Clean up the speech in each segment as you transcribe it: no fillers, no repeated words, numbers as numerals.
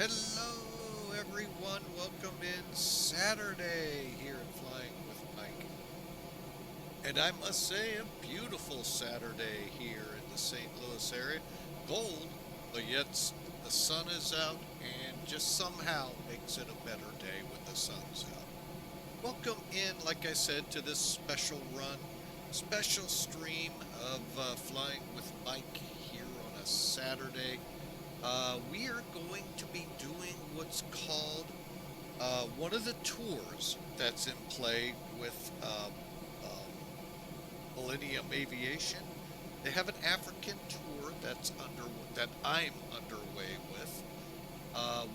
Hello everyone, welcome in Saturday here at Flying with Mike. And I must say, a beautiful Saturday here in the St. Louis area. Cold, but yet the sun is out and just somehow makes it a better day when the sun's out. Welcome in, like I said, to this special run, special stream of Flying with Mike here on a Saturday. We are going to be doing what's called one of the tours that's in play with Millennium Aviation. They have an African tour that I'm underway with.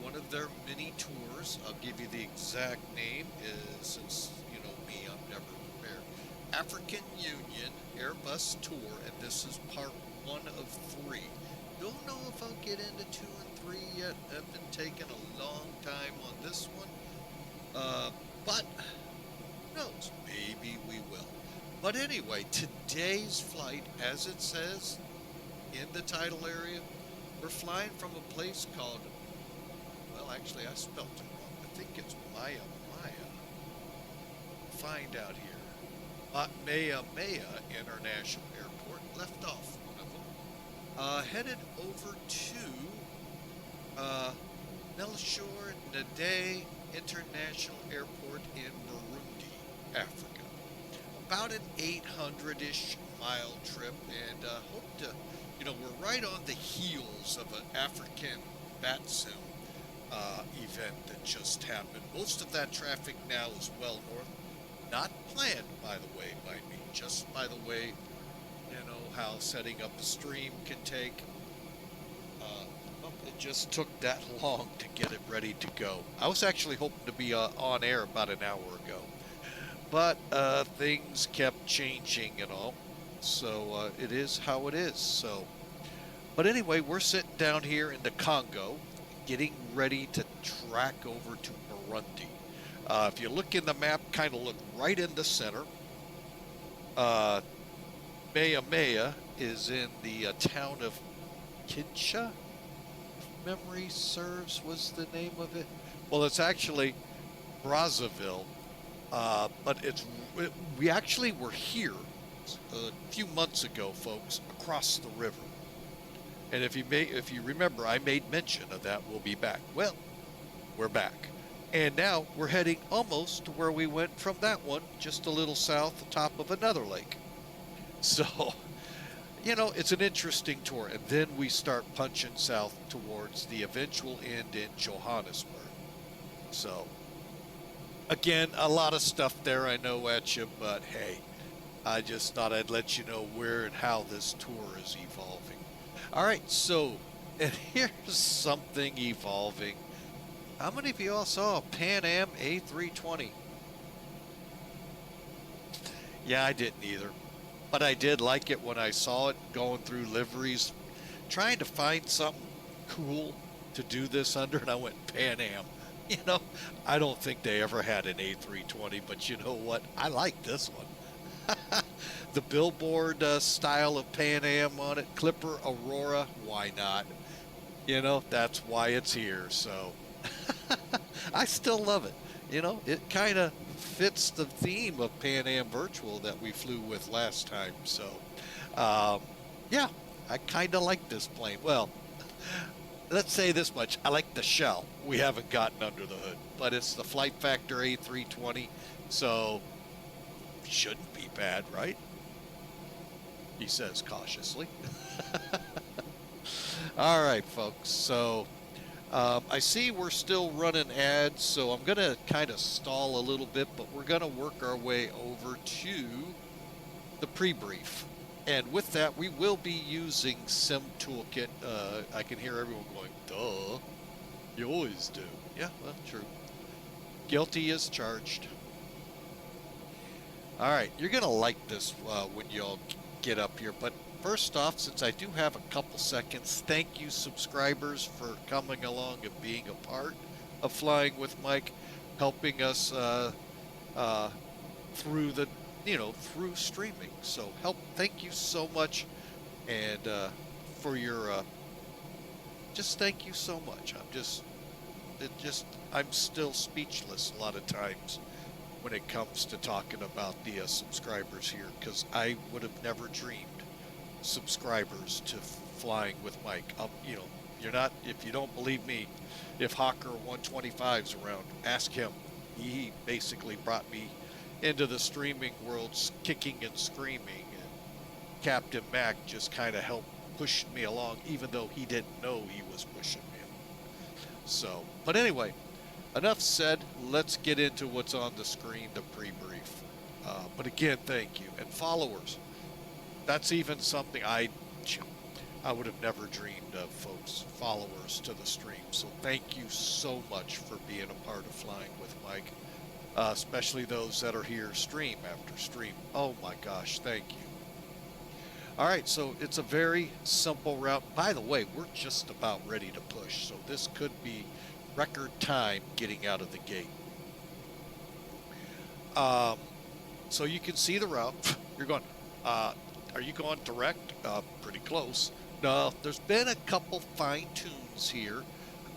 One of their mini tours, I'll give you the exact name, is, since you know me, I'm never prepared. African Union Airbus Tour, and this is part one of three. Don't know if I'll get into 2 and 3 yet. I've been taking a long time on this one. But who knows? Maybe we will. But anyway, today's flight, as it says in the title area, we're flying from a place called, well, actually, I spelled it wrong. I think it's Maya. Find out here. Maya International Airport. Left off one of them. Headed over to Melchior Ndadaye International Airport in Burundi, Africa. About an 800-ish mile trip, and hope to, we're right on the heels of an African VATSIM event that just happened. Most of that traffic now is well north. Not planned, by the way, by me. Just by the way, how setting up a stream can take. It just took that long to get it ready to go. I was actually hoping to be on air about an hour ago, but things kept changing and all, so it is how it is. But anyway, we're sitting down here in the Congo, getting ready to track over to Burundi. If you look in the map, kind of look right in the center. Maya is in the town of Kinshasa, if memory serves, was the name of it. Well, it's actually Brazzaville, but we actually were here a few months ago, folks, across the river. And if you remember, I made mention of that. We'll be back. Well, we're back. And now we're heading almost to where we went from that one, just a little south, the top of another lake. So, it's an interesting tour. And then we start punching south towards the eventual end in Johannesburg. So, again, a lot of stuff there I know at you, but hey, I just thought I'd let you know where and how this tour is evolving. All right, so, and here's something evolving. How many of you all saw a Pan Am A320? Yeah, I didn't either. But I did like it when I saw it going through liveries, trying to find something cool to do this under, and I went Pan Am. I don't think they ever had an A320, but you know what? I like this one. The billboard style of Pan Am on it, Clipper, Aurora, why not? That's why it's here, so... I still love it. It kind of fits the theme of Pan Am Virtual that we flew with last time. So, yeah, I kind of like this plane. Well, let's say this much. I like the shell. We haven't gotten under the hood, but it's the Flight Factor A320, so shouldn't be bad, right? He says cautiously. All right, folks, so... I see we're still running ads, so I'm going to kind of stall a little bit, but we're going to work our way over to the pre-brief. And with that, we will be using Sim Toolkit. I can hear everyone going, duh, you always do. Yeah, well, true. Guilty as charged. All right, you're going to like this when you all get up here, but first off, since I do have a couple seconds, thank you subscribers for coming along and being a part of Flying with Mike, helping us through the, through streaming. So thank you so much, and for your, just thank you so much. I'm just I'm still speechless a lot of times when it comes to talking about the subscribers here, because I would have never dreamed subscribers to Flying with Mike. You're not, if you don't believe me, if Hawker 125's around, ask him. He basically brought me into the streaming world kicking and screaming, and Captain Mac just kind of helped push me along, even though he didn't know he was pushing me. So, but anyway, enough said. Let's get into what's on the screen, the pre-brief. But again, thank you. And followers, that's even something I would have never dreamed of, folks. Followers to the stream. So thank you so much for being a part of Flying with Mike, especially those that are here stream after stream. Oh my gosh, thank you. All right, so it's a very simple route. By the way, we're just about ready to push, so this could be record time getting out of the gate. So you can see the route. You're going, are you going direct? Pretty close. No, there's been a couple fine tunes here.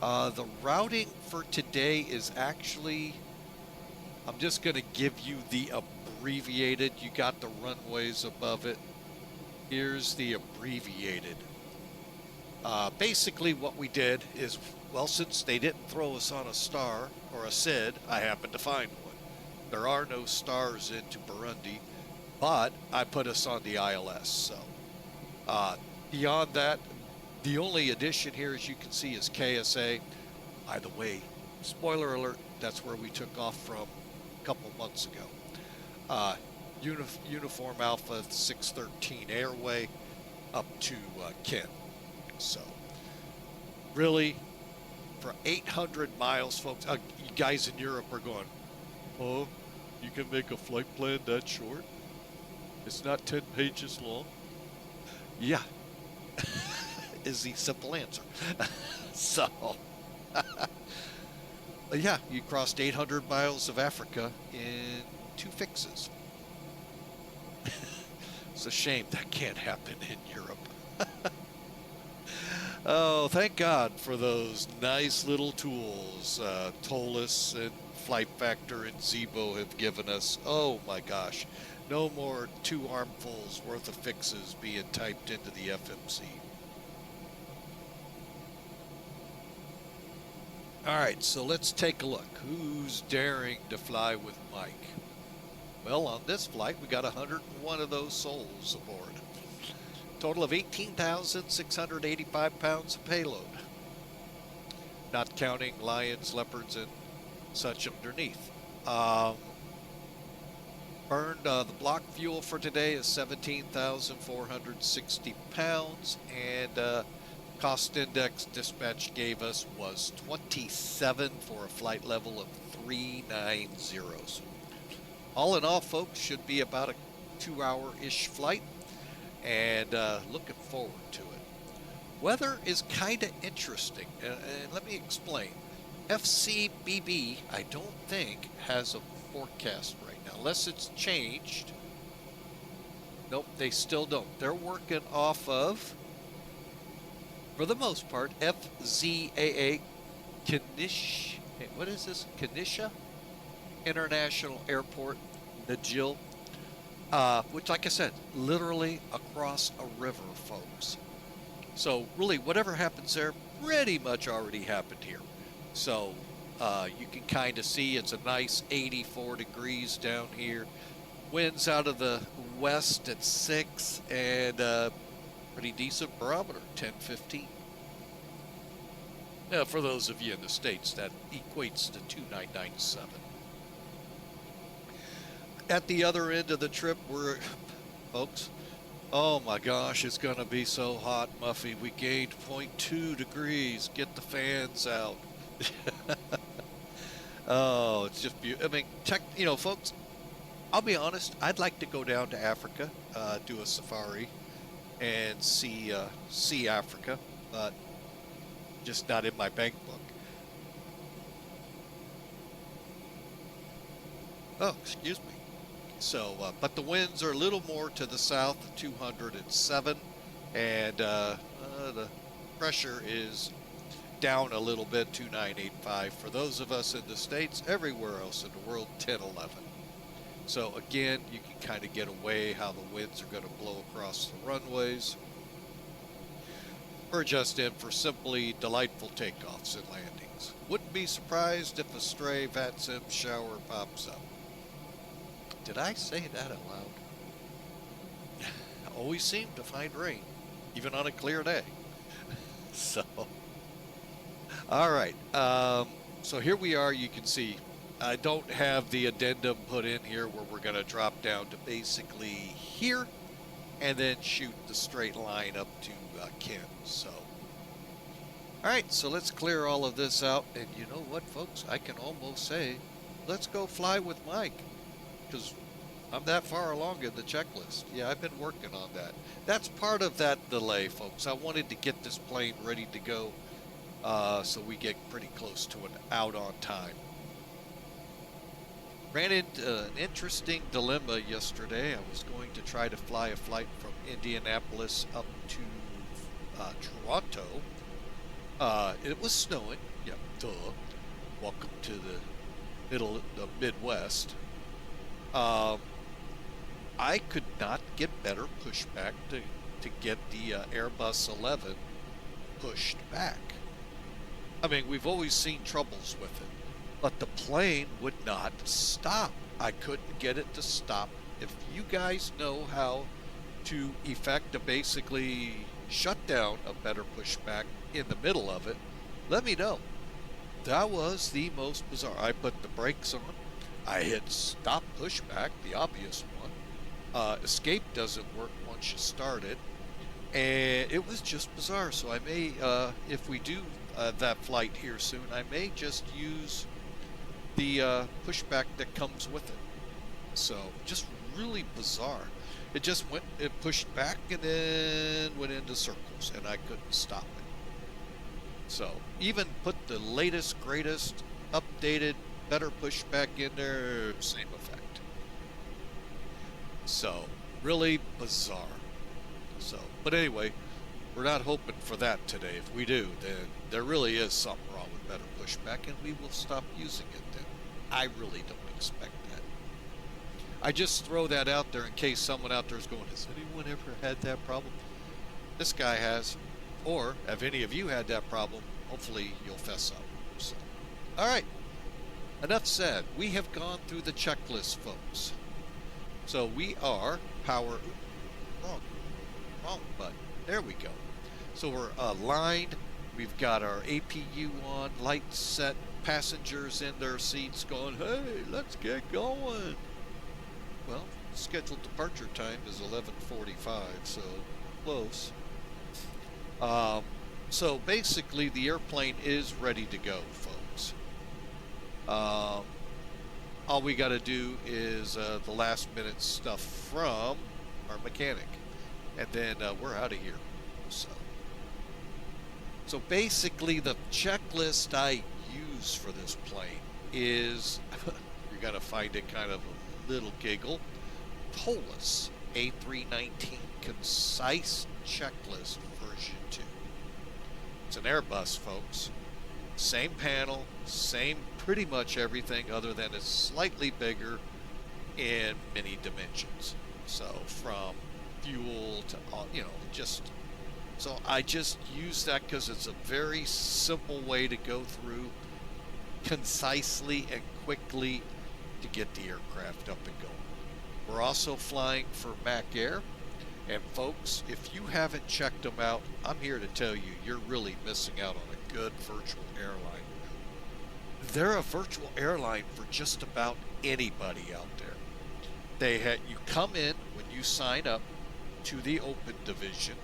The routing for today is actually, I'm just going to give you the abbreviated. You got the runways above it. Here's the abbreviated. Basically what we did is, well, since they didn't throw us on a star or a SID, I happened to find one. There are no stars into Burundi, but I put us on the ILS. So beyond that, the only addition here, as you can see, is KSA. By the way, spoiler alert, that's where we took off from a couple months ago. Uniform Alpha 613 Airway up to Kent. So really, for 800 miles, folks, you guys in Europe are going, oh, you can make a flight plan that short? It's not 10 pages long? Yeah, is the simple answer. So, yeah, you crossed 800 miles of Africa in 2 fixes. It's a shame that can't happen in Europe. Oh, thank God for those nice little tools Tolus and Flight Factor and Zebo have given us. Oh my gosh, no more 2 armfuls worth of fixes being typed into the FMC. All right, so let's take a look. Who's daring to fly with Mike? Well, on this flight, we got 101 of those souls aboard. Total of 18,685 pounds of payload. Not counting lions, leopards, and such underneath. Burned, the block fuel for today is 17,460 pounds, and cost index dispatch gave us was 27 for a flight level of 390. So all in all, folks, should be about a 2-hour-ish flight, and looking forward to it. Weather is kind of interesting, and let me explain. FCBB, I don't think, has a forecast right now, unless it's changed. Nope, they still don't. They're working off of, for the most part, FZAA Kanish. Hey, what is this? Kanisha International Airport, Nd'l, which, like I said, literally across a river, folks. So really, whatever happens there pretty much already happened here. So you can kind of see it's a nice 84 degrees down here. Winds out of the west at 6, and pretty decent barometer, 10-15. Now, for those of you in the States, that equates to 2997. At the other end of the trip, we're, folks, oh my gosh, it's going to be so hot, Muffy. We gained 0.2 degrees. Get the fans out. Oh, it's just beautiful. I mean, you know, folks, I'll be honest, I'd like to go down to Africa, do a safari, and see Africa, but just not in my bank book. Oh, excuse me. So, but the winds are a little more to the south, 207, and the pressure is down a little bit to 985 for those of us in the States. Everywhere else in the world, 1011. So again, you can kind of get away how the winds are going to blow across the runways. We're just in for simply delightful takeoffs and landings. Wouldn't be surprised if a stray VATSIM shower pops up. Did I say that out loud? Always seem to find rain, even on a clear day. So, all right. So here we are. You can see I don't have the addendum put in here where we're going to drop down to basically here and then shoot the straight line up to Ken. So, all right. So let's clear all of this out. And you know what, folks? I can almost say, let's go fly with Mike, because I'm that far along in the checklist. Yeah, I've been working on that. That's part of that delay, folks. I wanted to get this plane ready to go so we get pretty close to an out on time. Ran into an interesting dilemma yesterday. I was going to try to fly a flight from Indianapolis up to Toronto. It was snowing. Yeah, duh. Welcome to the Midwest. I could not get better pushback to get the Airbus 11 pushed back. I mean, we've always seen troubles with it, but the plane would not stop. I couldn't get it to stop. If you guys know how to effect a basically shutdown of better pushback in the middle of it, let me know. That was the most bizarre. I put the brakes on. I hit stop pushback, the obvious one. Escape doesn't work once you start it. And it was just bizarre. So I may, if we do that flight here soon, I may just use the pushback that comes with it. So just really bizarre. It just it pushed back and then went into circles, and I couldn't stop it. So even put the latest, greatest, updated, better pushback in there, same effect. So really bizarre. So, but anyway, we're not hoping for that today. If we do, then there really is something wrong with better pushback, and we will stop using it then. I really don't expect that. I just throw that out there in case someone out there is going, has anyone ever had that problem? This guy has. Or, have any of you had that problem? Hopefully you'll fess up. So, all right. Enough said. We have gone through the checklist, folks. So we are wrong button. There we go. So we're aligned. We've got our APU on, lights set, passengers in their seats going, hey, let's get going. Well, scheduled departure time is 11:45, so close. So basically the airplane is ready to go, folks. All we got to do is the last minute stuff from our mechanic, and then we're out of here. So basically the checklist I use for this plane is, you're going to find it kind of a little giggle, TOLUS A319 Concise Checklist version 2. It's an Airbus, folks. Same panel, same pretty much everything, other than it's slightly bigger in many dimensions. So from fuel to, just, so I just use that because it's a very simple way to go through concisely and quickly to get the aircraft up and going. We're also flying for Mac Air. And folks, if you haven't checked them out, I'm here to tell you, you're really missing out on a good virtual airline. They're a virtual airline for just about anybody out there. You come in when you sign up to the open division,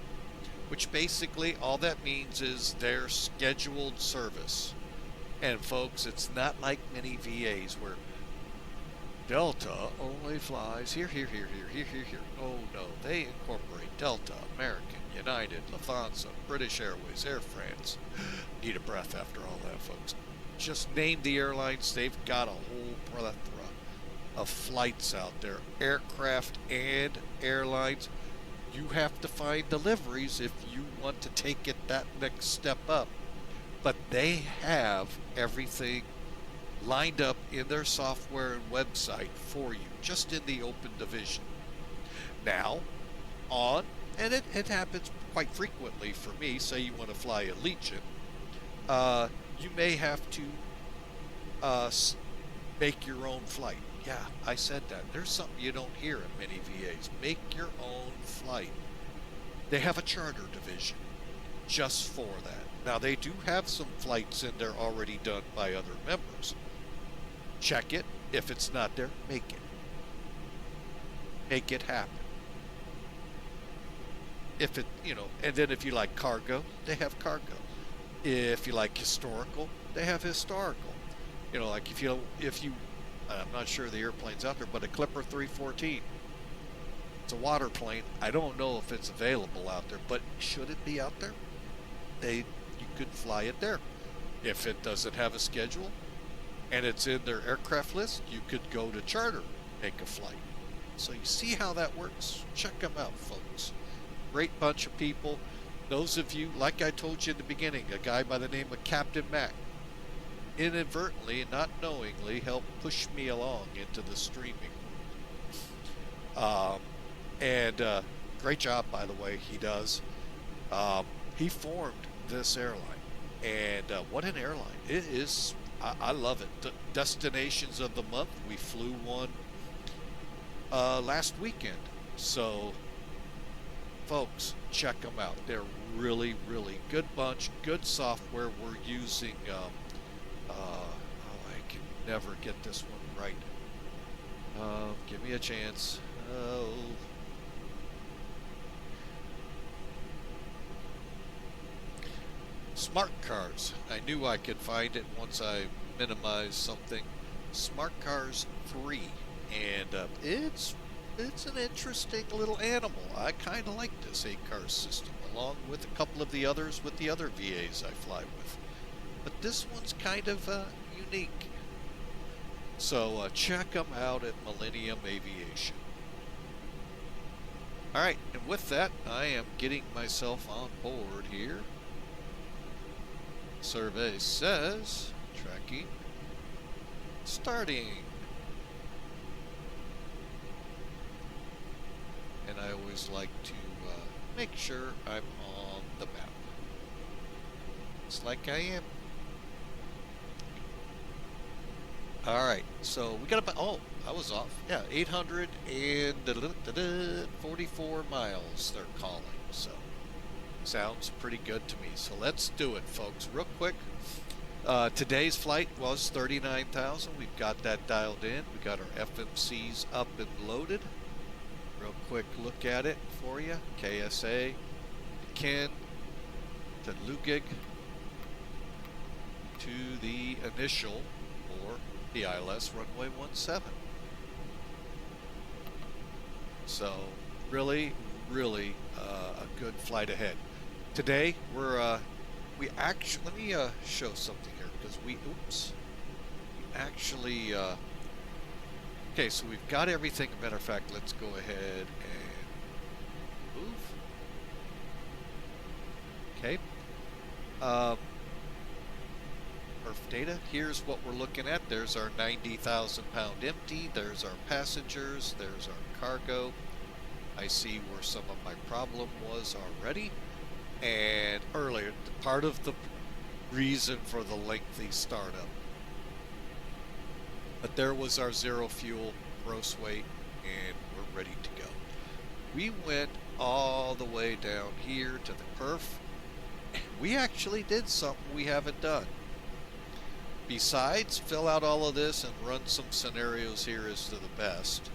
which basically all that means is their scheduled service. And folks, it's not like many VAs where Delta only flies here. Oh no, they incorporate Delta, American, United, Lufthansa, British Airways, Air France. Need a breath after all that, folks. Just name the airlines, they've got a whole plethora of flights out there, aircraft and airlines. You have to find deliveries if you want to take it that next step up. but they have everything lined up in their software and website for you, just in the open division. Now, and it happens quite frequently for me, say you want to fly a Legion, you may have to make your own flight. Yeah, I said that. There's something you don't hear in many VAs. Make your own flight. They have a charter division just for that. Now, they do have some flights in there already done by other members. Check it. If it's not there, make it. Make it happen. If it, and then if you like cargo, they have cargo. If you like historical, they have historical. Like if you, I'm not sure the airplane's out there, but a Clipper 314. It's a water plane. I don't know if it's available out there, but should it be out there? You could fly it there. If it doesn't have a schedule and it's in their aircraft list, you could go to charter, make a flight. So you see how that works? Check them out, folks. Great bunch of people. Those of you, like I told you in the beginning, a guy by the name of Captain Mac inadvertently, not knowingly, helped push me along into the streaming. Great job, by the way, he does. He formed this airline, and what an airline. It is, I love it. The destinations of the month, we flew one last weekend. So, folks, check them out. They're really, really good bunch, good software. We're using, I can never get this one right. Give me a chance. Smart Cars. I knew I could find it once I minimized something. Smart Cars 3, and it's an interesting little animal. I kind of like this 8-car system, along with a couple of the others with the other VAs I fly with. But this one's kind of unique. So check them out at Millennium Aviation. Alright, and with that, I am getting myself on board here. Survey says, tracking, starting. And I always like to make sure I'm on the map. It's like I am. Alright, so we got about, oh, I was off. Yeah, 844 miles they're calling, so sounds pretty good to me. So let's do it, folks, real quick. Today's flight was 39,000. We've got that dialed in. We got our FMCs up and loaded. Real quick look at it for you. KSA, Ken, to LUKEG, to the initial, or the ILS runway 17. So really, really a good flight ahead. Today we actually, let me show something here, because we actually okay, so we've got everything. As a matter of fact, let's go ahead and move. Okay. Perf data. Here's what we're looking at. There's our 90,000 pound empty. There's our passengers. There's our cargo. I see where some of my problem was already. And earlier, part of the reason for the lengthy startup. But there was our zero fuel gross weight, and we're ready to go. We went all the way down here to the perf. We actually did something we haven't done. Besides fill out all of this and run some scenarios here as to the best,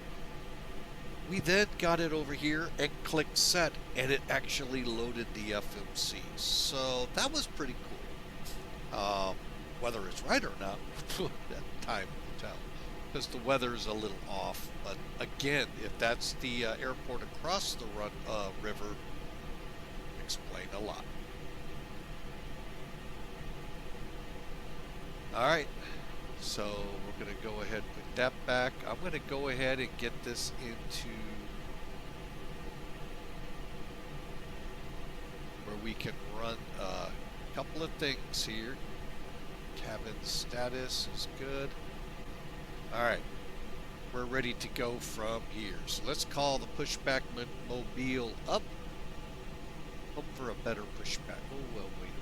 we then got it over here and clicked set, and it actually loaded the FMC. So that was pretty cool. Whether it's right or not, that time will tell, because the weather is a little off. But again, if that's the airport across the river, explain a lot. All right, so we're going to go ahead and put that back. I'm going to go ahead and get this into where we can run couple of things here. Cabin status is good. All right, we're ready to go from here. So let's call the pushback mobile up. Hope for a better pushback. Oh, well, wait a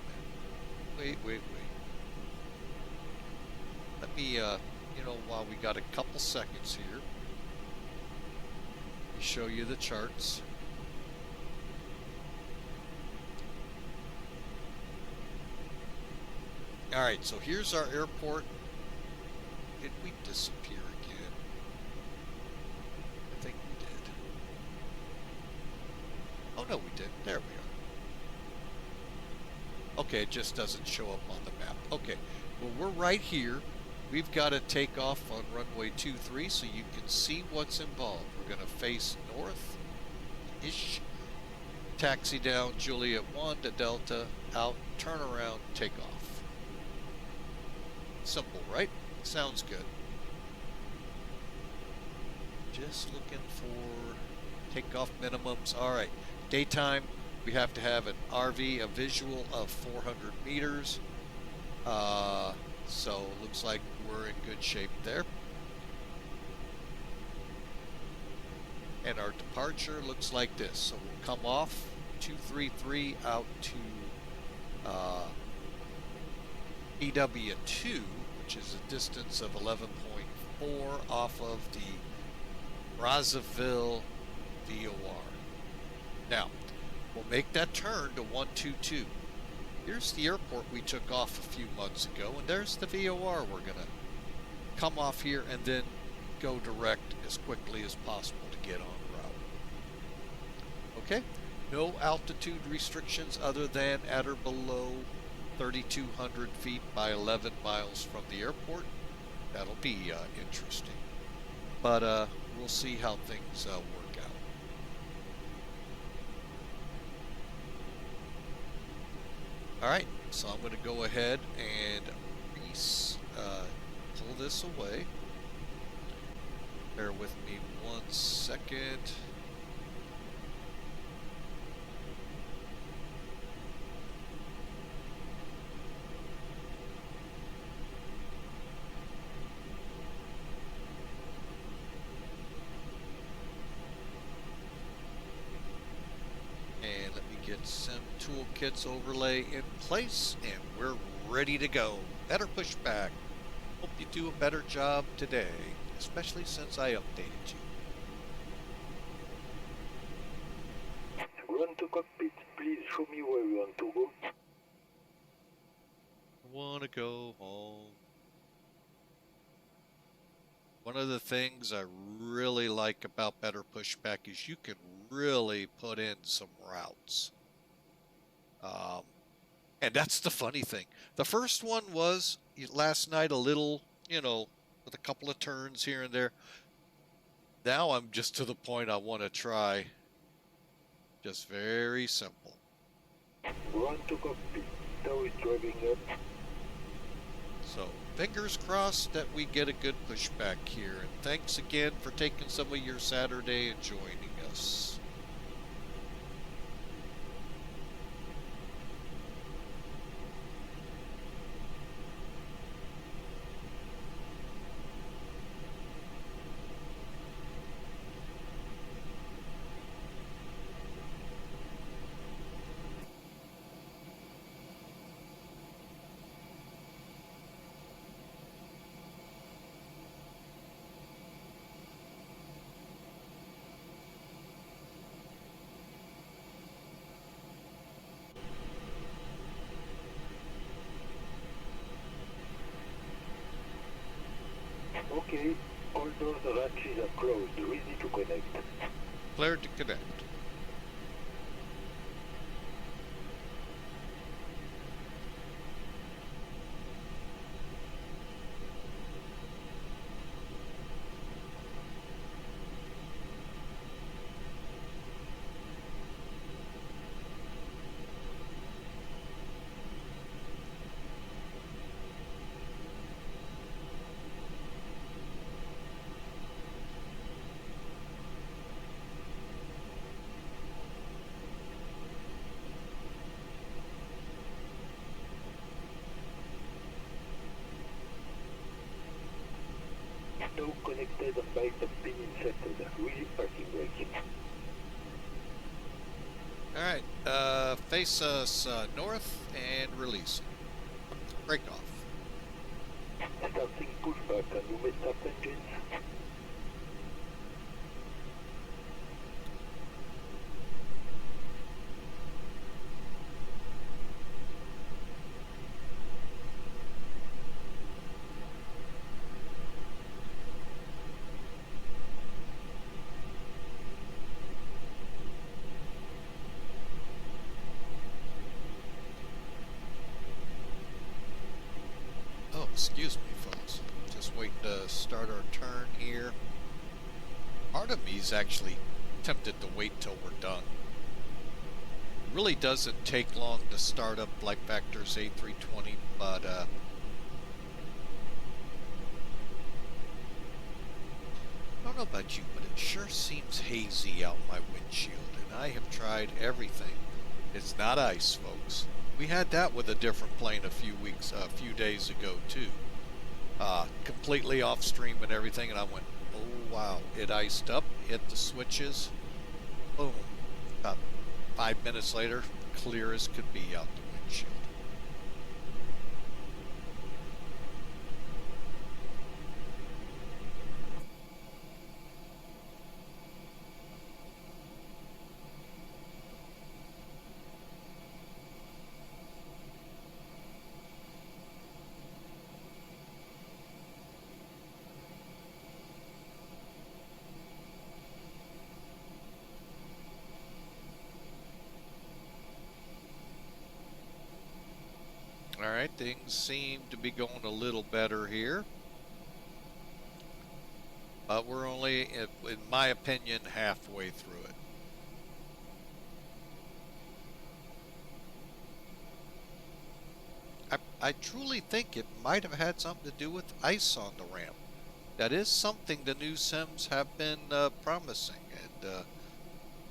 minute. Wait. Let me, you know, while we got a couple seconds here, let me show you the charts. All right, so here's our airport. Did we disappear again? I think we did. Oh, no, we didn't. There we are. Okay, it just doesn't show up on the map. Okay, well, we're right here. We've got to take off on runway 23 so you can see what's involved. We're going to face north-ish, taxi down Juliet 1 to Delta, out, turn around, take off. Simple, right? Sounds good. Just looking for takeoff minimums. All right, daytime, we have to have an RV, a visual of 400 meters. So looks like we're in good shape there. And our departure looks like this. So we'll come off 233 out to EW2, which is a distance of 11.4 off of the Brazzaville VOR. Now, we'll make that turn to 122. Here's the airport we took off a few months ago, and there's the VOR. We're going to come off here and then go direct as quickly as possible to get on route. Okay? No altitude restrictions other than at or below 3,200 feet by 11 miles from the airport. That'll be interesting. But we'll see how things work out. All right, so I'm going to go ahead and pull this away. Bear with me 1 second. And let me get some toolkits overlay in place, and we're ready to go. Better pushback. Hope you do a better job today, especially since I updated you. Run to cockpit. Please show me where you want to go. I want to go home. One of the things I really like about better pushback is you can really put in some routes. And that's the funny thing. The first one was last night a little, you know, with a couple of turns here and there. Now I'm just to the point I want to try just very simple. Run to cockpit. Tow is driving up. So fingers crossed that we get a good pushback here. And thanks again for taking some of your Saturday and joining us. Okay, all doors and hatches are closed. Ready to connect. Cleared to connect. disconnected and might have been infected. Release parking brake. Alright, face us north and release. Break off. Starting pushback and you may start engines. Oh, excuse me, folks. Just waiting to start our turn here. Part of me is actually tempted to wait till we're done. It really doesn't take long to start up like Vector's A320, but I don't know about you, but it sure seems hazy out my windshield, and I have tried everything. It's not ice, folks. We had that with a different plane a few days ago too. Completely off stream and everything, and I went, oh wow, it iced up, hit the switches, boom. About 5 minutes later, clear as could be out the windshield. Alright, things seem to be going a little better here. But we're only, in my opinion, halfway through it. I truly think it might have had something to do with ice on the ramp. That is something the new sims have been promising. And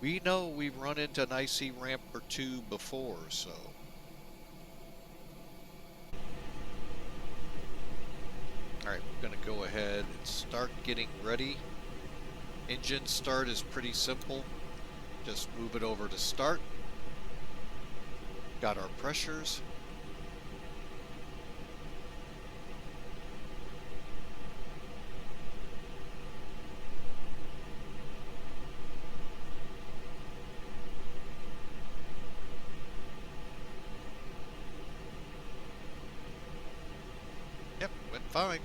we know we've run into an icy ramp or two before, so... Alright, we're going to go ahead and start getting ready. Engine start is pretty simple. Just move it over to start. Got our pressures. Yep, went fine.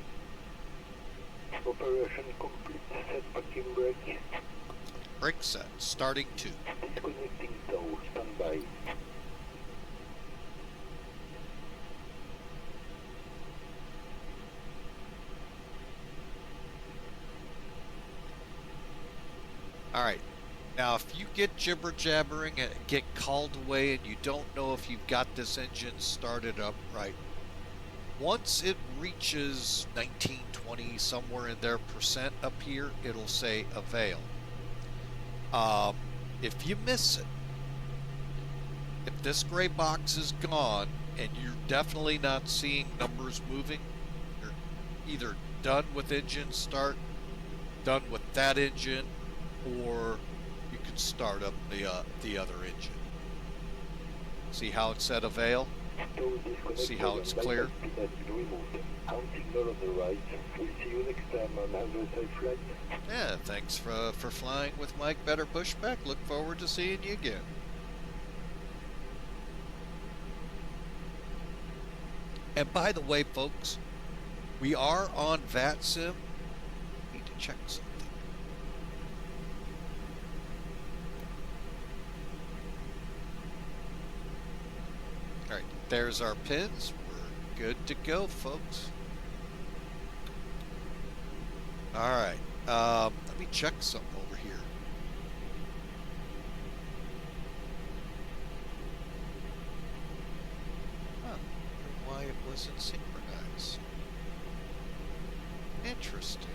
Operation complete. Set parking brake. Brake set. Starting 2. Disconnecting tow. Standby. Alright. Now, if you get jibber-jabbering and get called away and you don't know if you've got this engine started up right, once it reaches 19, 20, somewhere in there percent up here, it'll say avail. If you miss it, if this gray box is gone and you're definitely not seeing numbers moving, you're either done with engine start, done with that engine, or you can start up the other engine. See how it said avail? See how it's clear? Yeah, thanks for flying with Mike Better Pushback. Look forward to seeing you again. And by the way, folks, we are on VATSIM. Need to check something. Alright, there's our pins. We're good to go, folks. Alright, let me check something over here. Huh, I wonder why it wasn't synchronized. Interesting.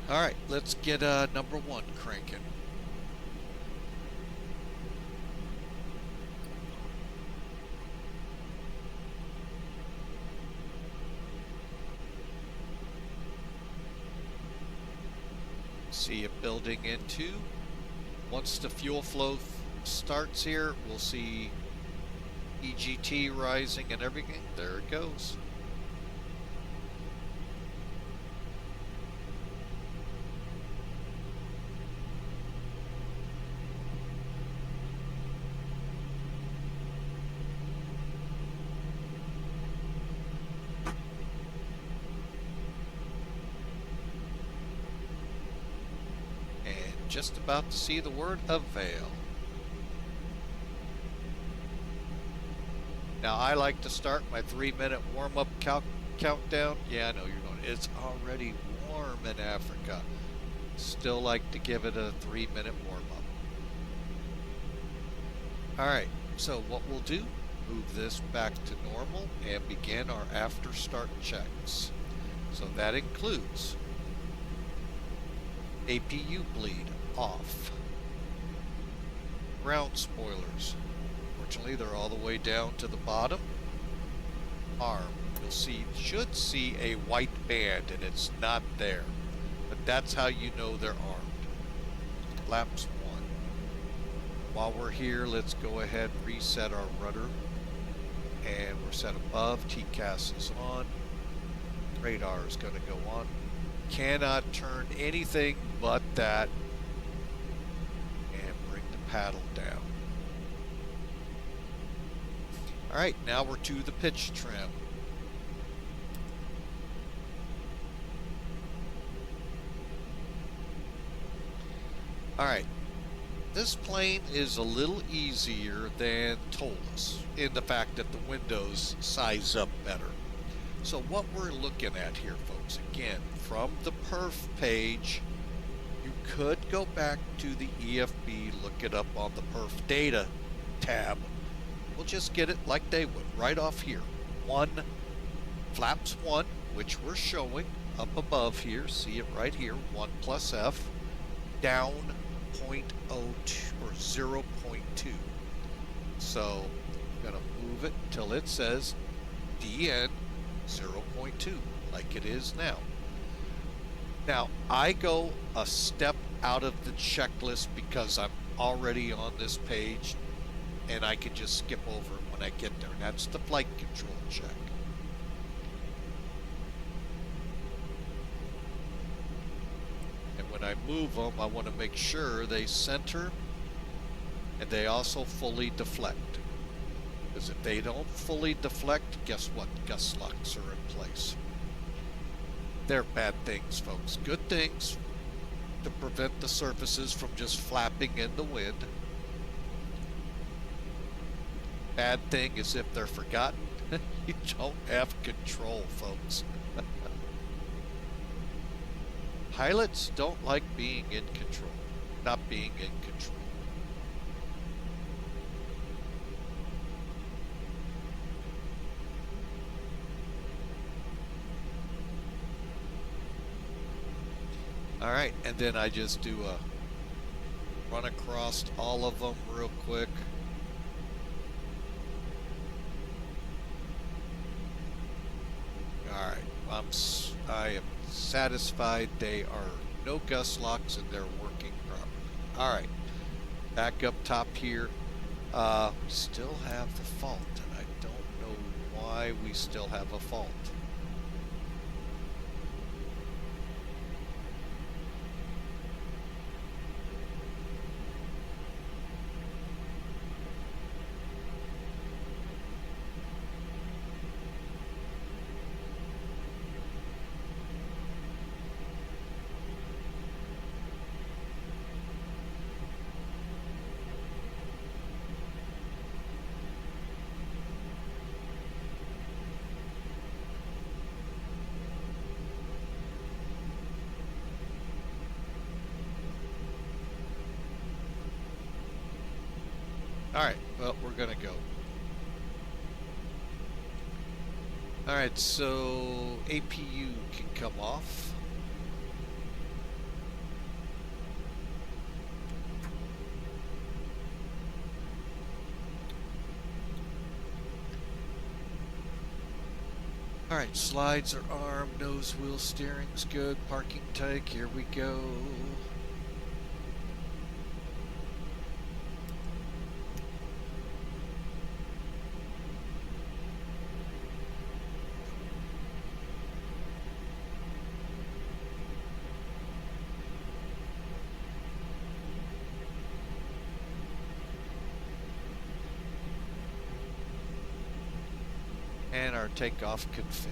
Alright, let's get number 1 cranking. See it building into. Once the fuel flow starts here, we'll see EGT rising and everything. There it goes. Just about to see the word avail. Now I like to start my 3-minute warm-up countdown. Yeah, I know you're going, it's already warm in Africa. Still like to give it a 3-minute warm-up. Alright, so what we'll do, move this back to normal and begin our after start checks. So that includes APU bleed off. Ground spoilers. Fortunately, they're all the way down to the bottom. Arm. Should see a white band, and it's not there. But that's how you know they're armed. Flaps 1. While we're here, let's go ahead and reset our rudder. And we're set above. TCAS is on. Radar is going to go on. Cannot turn anything but that. Paddle down. Alright, now we're to the pitch trim. Alright, this plane is a little easier than TOLUS in the fact that the windows size up better. So what we're looking at here, folks, again, from the perf page, you could go back to the EFB, look it up on the perf data tab. We'll just get it like they would, right off here. Flaps 1, which we're showing up above here. See it right here, 1 plus F, down 0.02 or 0.2. So I'm going to move it until it says DN 0.2, like it is now. Now, I go a step out of the checklist because I'm already on this page and I can just skip over it when I get there. And that's the flight control check. And when I move them, I want to make sure they center and they also fully deflect. Because if they don't fully deflect, guess what? Gust locks are in place. They're bad things, folks. Good things to prevent the surfaces from just flapping in the wind. Bad thing is if they're forgotten, you don't have control, folks. Pilots don't like being in control, not being in control. Alright, and then I just do a run across all of them real quick. Alright, I am satisfied they are no gust locks and they're working properly. Alright, back up top here. We still have the fault, and I don't know why we still have a fault. Alright, well, we're gonna go. Alright, so APU can come off. Alright, slides are armed, nose wheel steering's good, parking tank, here we go. our takeoff config.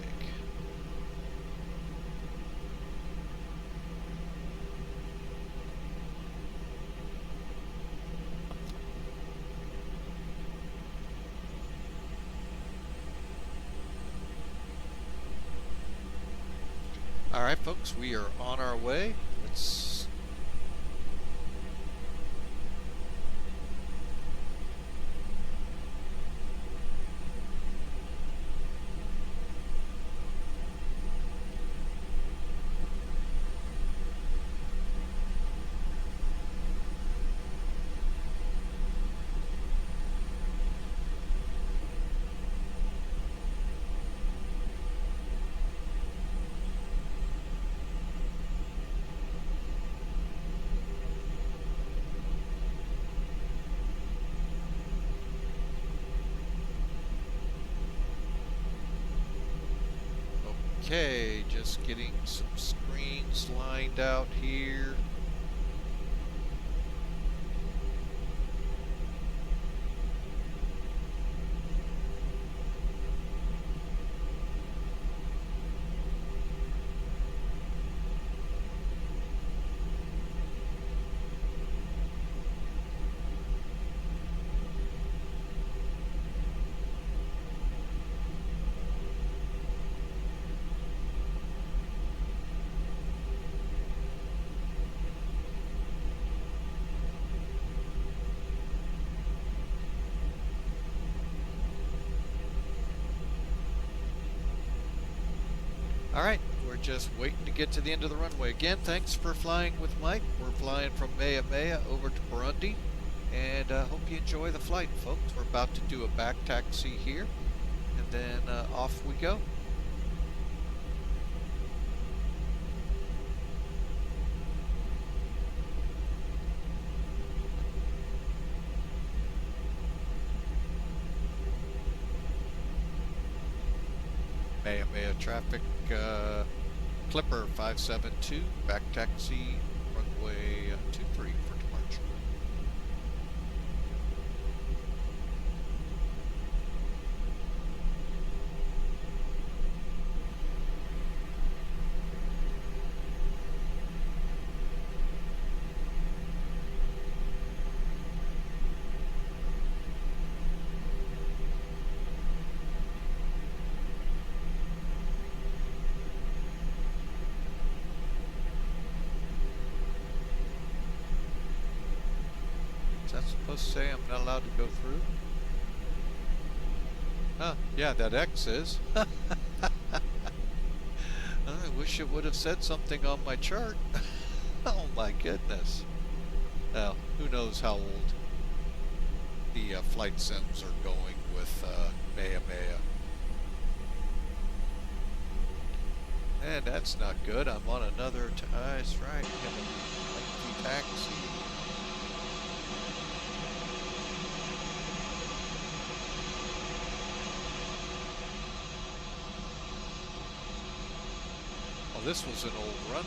All right, folks, we are on our way. Let's Okay, just getting some screens lined out here. All right, we're just waiting to get to the end of the runway. Again, thanks for flying with Mike. We're flying from Maya over to Burundi, and hope you enjoy the flight, folks. We're about to do a back taxi here, and then off we go. Maya traffic, Clipper 572, back taxi, runway 23 for departure. Is that supposed to say I'm not allowed to go through? Huh, yeah, that X is. I wish it would have said something on my chart. Oh my goodness. Well, who knows how old the flight sims are going with Maya. And that's not good. I'm on another, that's right, we have a lengthy taxi. Oh, this was an old runway.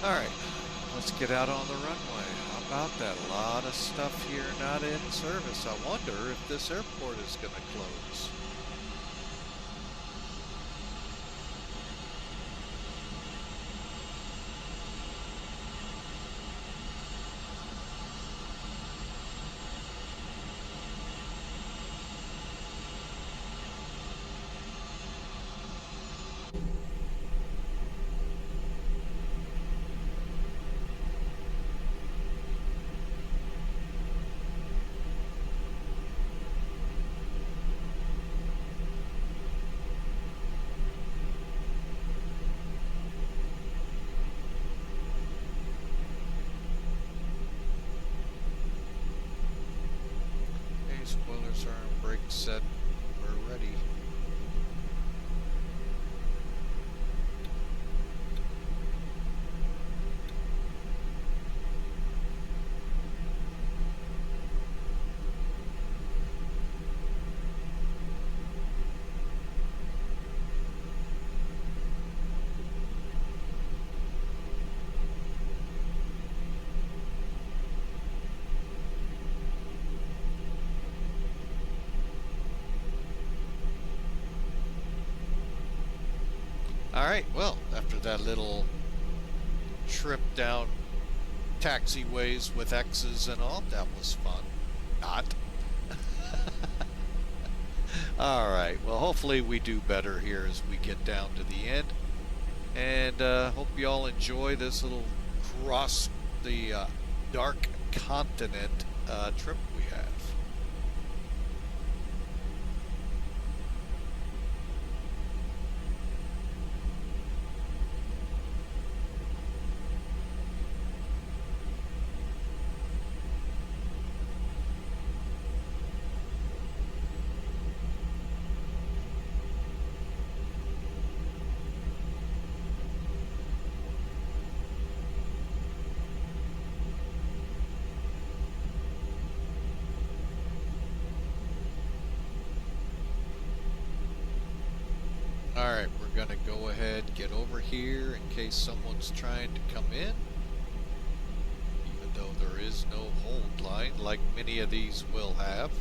All right, let's get out on the runway. How about that? A lot of stuff here not in service. I wonder if this airport is going to close. Spoilers are on, brake set, we're ready. Alright, well, after that little trip down taxiways with X's and all, that was fun. Not. Alright, well, hopefully we do better here as we get down to the end. And hope you all enjoy this little cross the dark continent trip we have. Alright, we're going to go ahead and get over here in case someone's trying to come in. Even though there is no hold line, like many of these will have.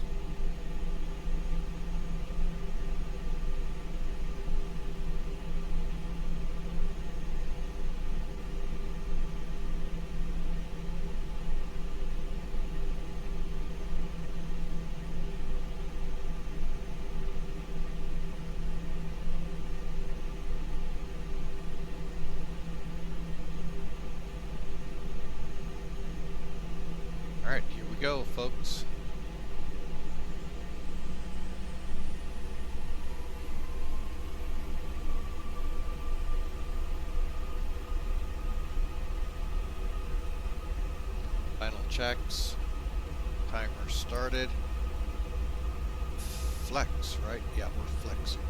Alright, here we go, folks. Final checks. Timer started. Flex, right? Yeah, we're flexing.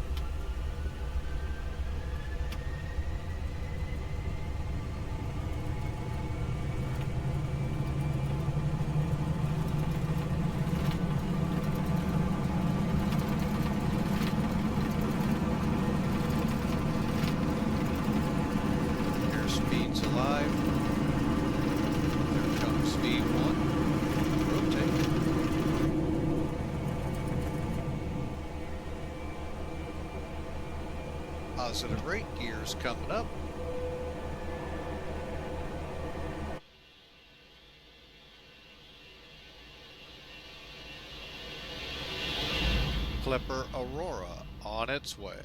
Airspeed's alive. There comes speed 1. Rotate. Positive rate gears coming up. Clipper Aurora on its way.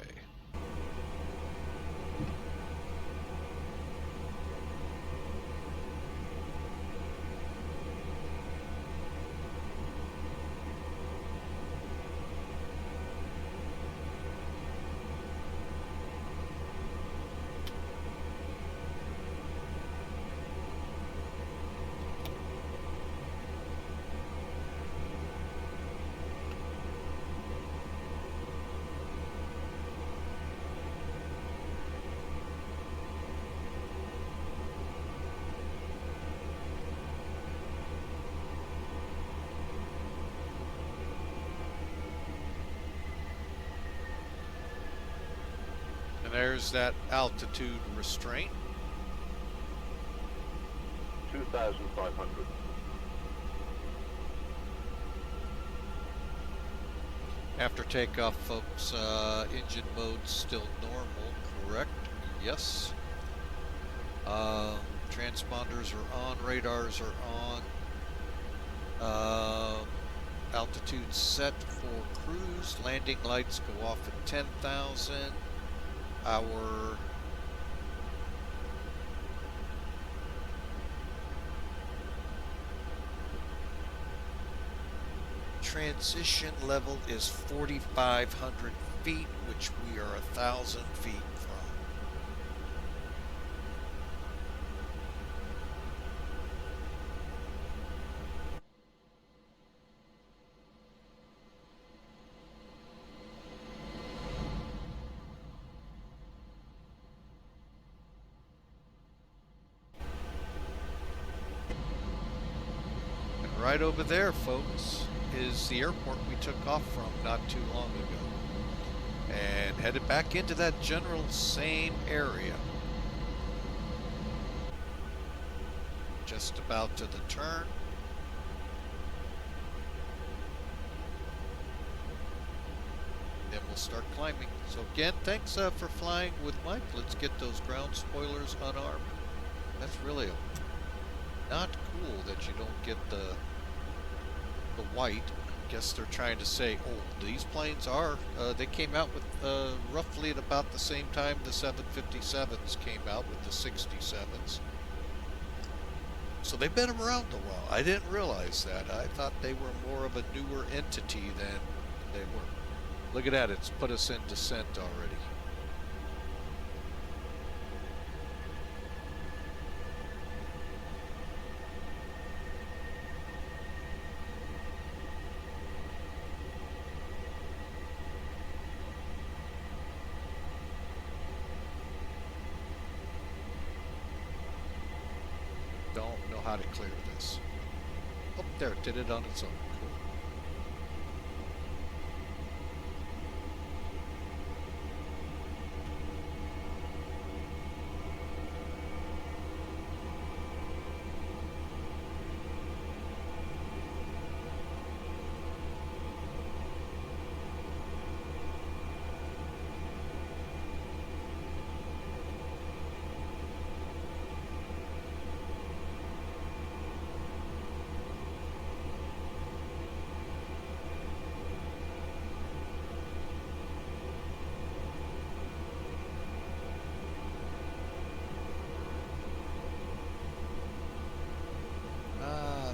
There's that altitude restraint. 2,500. After takeoff, folks, engine mode still normal, correct? Yes. Transponders are on, radars are on. Altitude set for cruise. Landing lights go off at 10,000. Our transition level is 4,500 feet, which we are 1,000 feet from. Right over there, folks, is the airport we took off from not too long ago. And headed back into that general same area. Just about to the turn. Then we'll we'll start climbing. So again, thanks for flying with Mike. Let's get those ground spoilers unarmed. That's really not cool that you don't get the white. I guess they're trying to say, oh, these planes are, they came out with roughly at about the same time the 757s came out with the 67s. So they've been around a while. I didn't realize that. I thought they were more of a newer entity than they were. Look at that, it's put us in descent already. Don't know how to clear this. Oh, there, it did it on its own. Cool.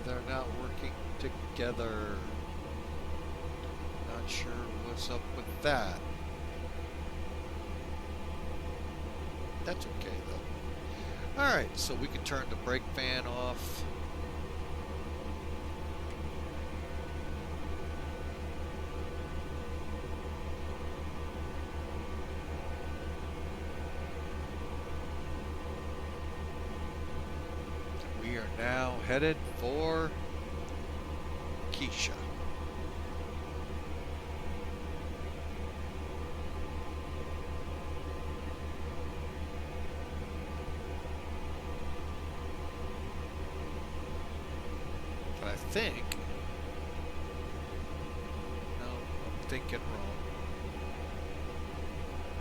They're not working together. Not sure what's up with that. That's okay though. Alright, so we can turn the brake fan off. We are now headed for Keisha. But I think, no, I'm thinking wrong.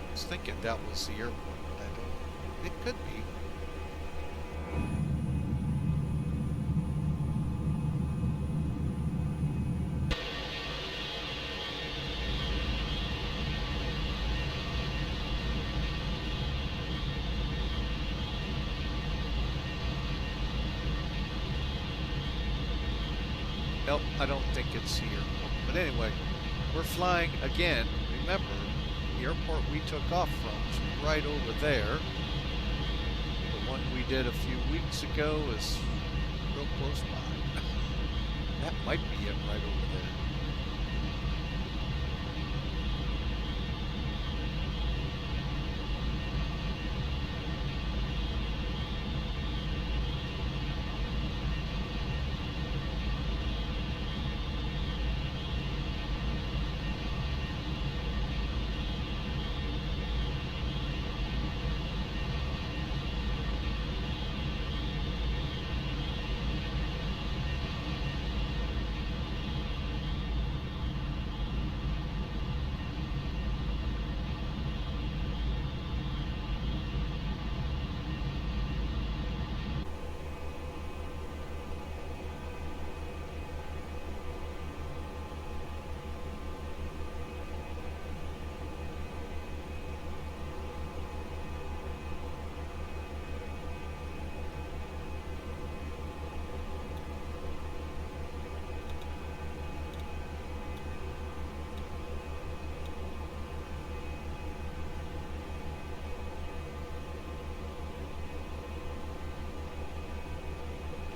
I was thinking that was the airport, but I don't, it could be. Nope, I don't think it's the airport. But anyway, we're flying again. Remember, the airport we took off from is right over there. The one we did a few weeks ago is real close by. That might be it right over there.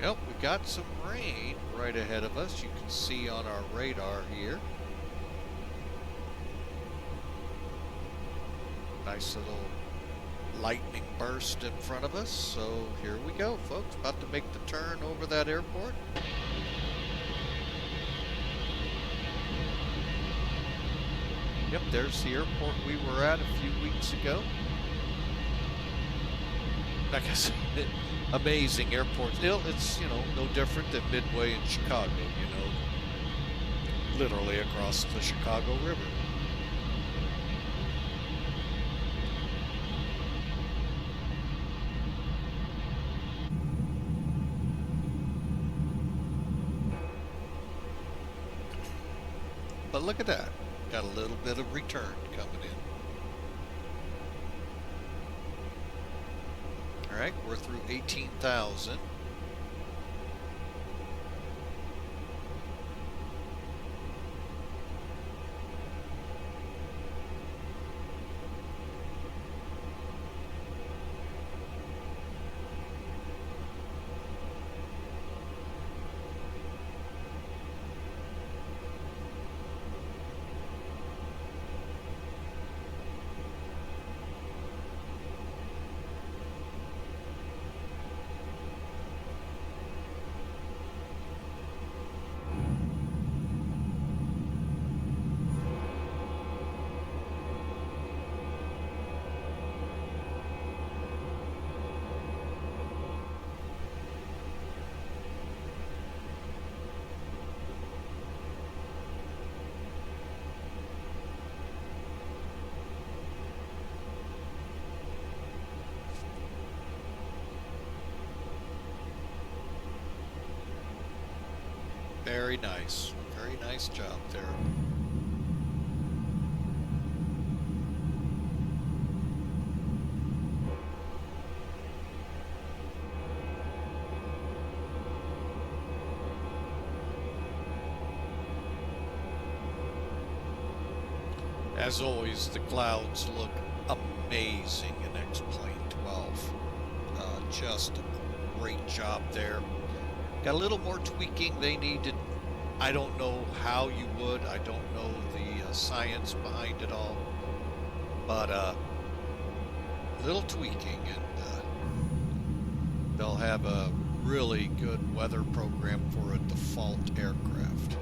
Yep, we got some rain right ahead of us. You can see on our radar here. Nice little lightning burst in front of us. So here we go, folks. About to make the turn over that airport. Yep, there's the airport we were at a few weeks ago. Like I said, amazing airport. It's, you know, no different than Midway in Chicago, you know, literally across the Chicago River. But look at that. Got a little bit of return coming in. All right, we're through 18,000. Very nice. Very nice job there. As always, the clouds look amazing in XP12. Just a great job there. Got a little more tweaking they needed. I don't know how you would. I don't know the science behind it all. But little tweaking, and they'll have a really good weather program for a default aircraft.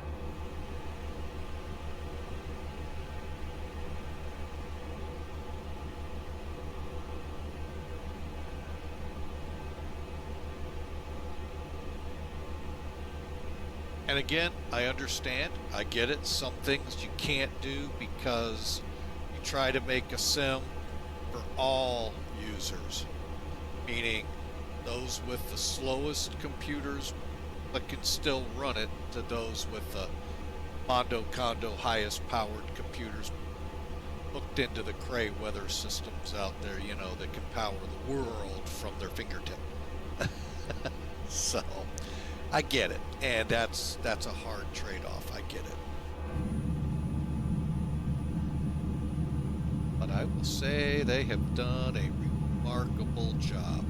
And again, I understand, I get it, some things you can't do because you try to make a sim for all users, meaning those with the slowest computers but can still run it, to those with the Mondo Condo highest powered computers hooked into the Cray weather systems out there, you know, that can power the world from their fingertip. So I get it, and that's a hard trade-off. I get it. But I will say they have done a remarkable job.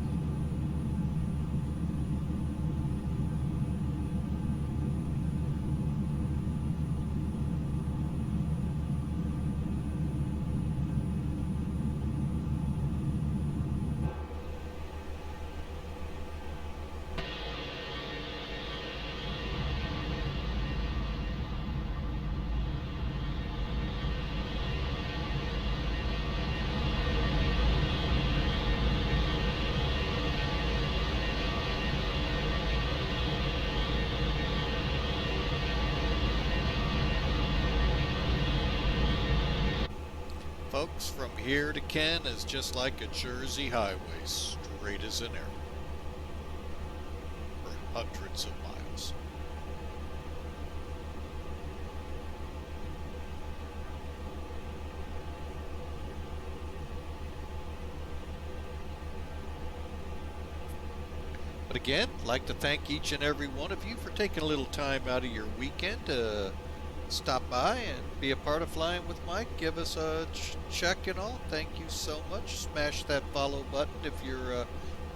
Folks, from here to Ken is just like a Jersey highway, straight as an arrow, for hundreds of miles. But again, I'd like to thank each and every one of you for taking a little time out of your weekend to stop by and be a part of Flying with Mike. Give us a check and all. Thank you so much. Smash that follow button if you're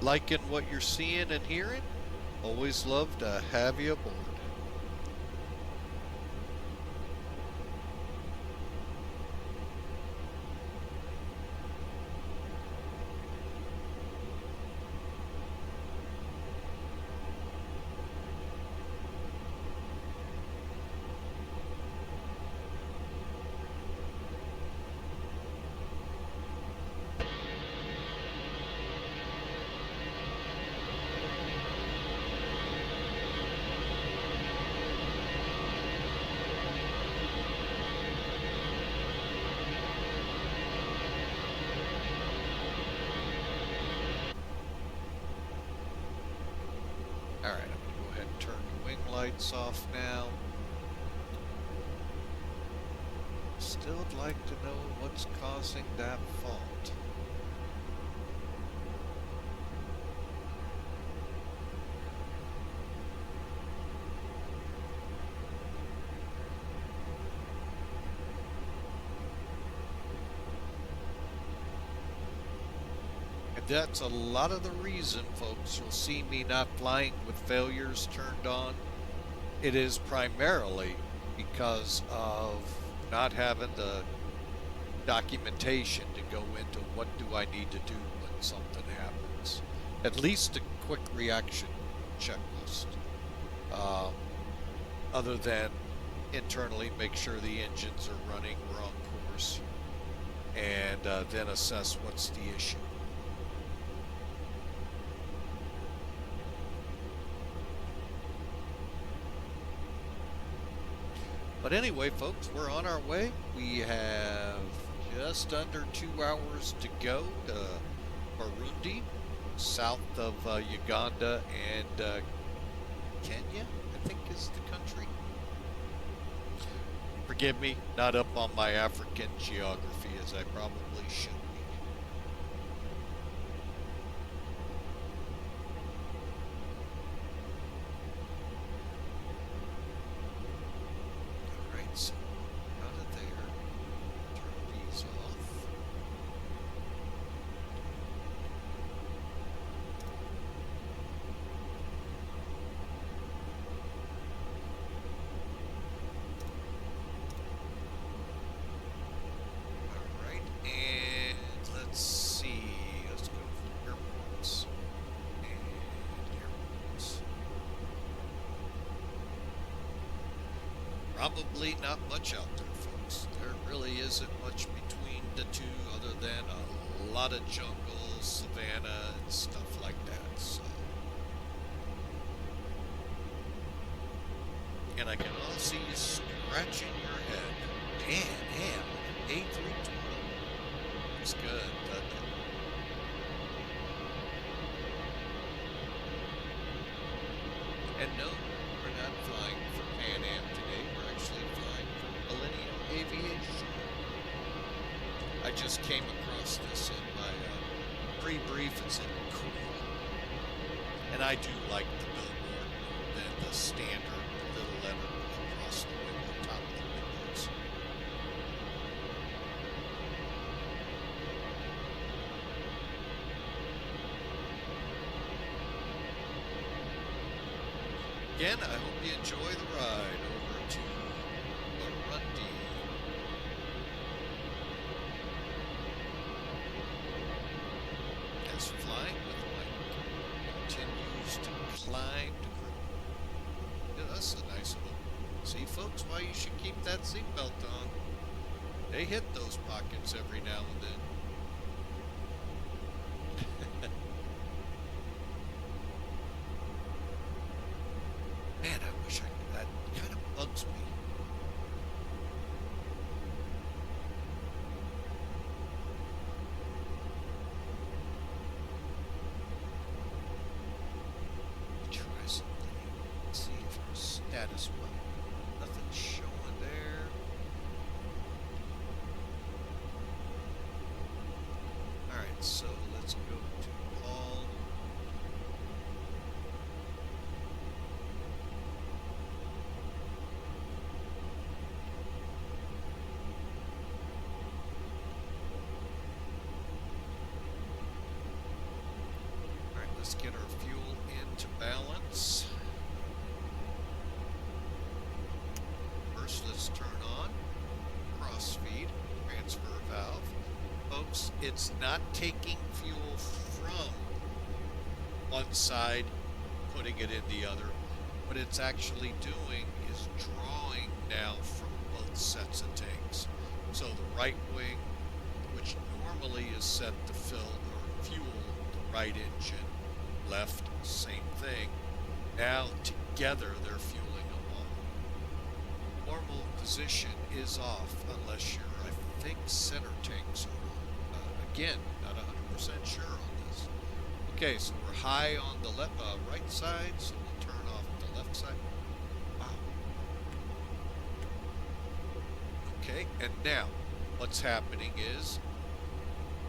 liking what you're seeing and hearing. Always love to have you aboard. Alright, I'm going to go ahead and turn the wing lights off now. Still would like to know what's causing that fault. That's a lot of the reason, folks, you'll see me not flying with failures turned on. It is primarily because of not having the documentation to go into what do I need to do when something happens. At least a quick reaction checklist. Other than internally make sure the engines are running, we're on course, and then assess what's the issue. But anyway, folks, we're on our way. We have just under 2 hours to go to Burundi, south of Uganda, and Kenya, I think is the country. Forgive me, not up on my African geography as I probably should be. So, out of there, turn these off. Alright, and let's see. Let's go for airports. And airports. Probably not much out there, folks. There really isn't much between the two other than a lot of jungle, savanna, and stuff like that. So. And I can all see you scratching your head. Damn, A320. Looks good, doesn't it? And no, we're not flying for Pan Am today. We're actually flying for Millennium Aviation. I just came across this in my pre-brief. It's in cool. And I do like the billboard than the standard little letter across the window, top of the windows. Again, I hope you enjoy the ride over to Burundi. As flying with Mike continues to climb to group. Yeah, that's a nice little. See, folks, why you should keep that seatbelt on. They hit those pockets every now and then. Man, I wish that kind of bugs me. Try something. Let's see if our status bar. Nothing's showing there. Alright, so let's go to Paul. Alright, let's get our fuel into balance. First, let's turn on cross-feed transfer valve. Folks, it's not taking fuel from one side, putting it in the other. What it's actually doing is drawing now from both sets of tanks. So the right wing, which normally is set to fill or fuel the right engine, left, same thing. Now together they're fueling them all. Normal position is off unless you're, I think, center tanks are on. Again, not 100% sure on this. Okay, so we're high on the right side, so we'll turn off the left side. Wow. Okay, Okay, and now what's happening is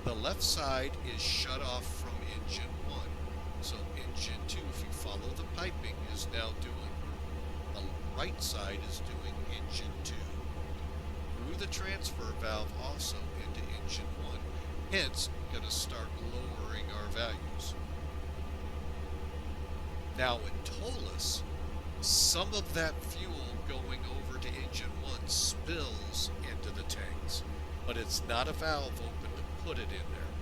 the left side is shut off from engine 1. So engine 2, if you follow the piping, is now doing, the right side is doing engine 2 through the transfer valve also into engine 1. Hence, going to start lowering our values. Now in Int'l, some of that fuel going over to engine 1 spills into the tanks, but it's not a valve open to put it in there.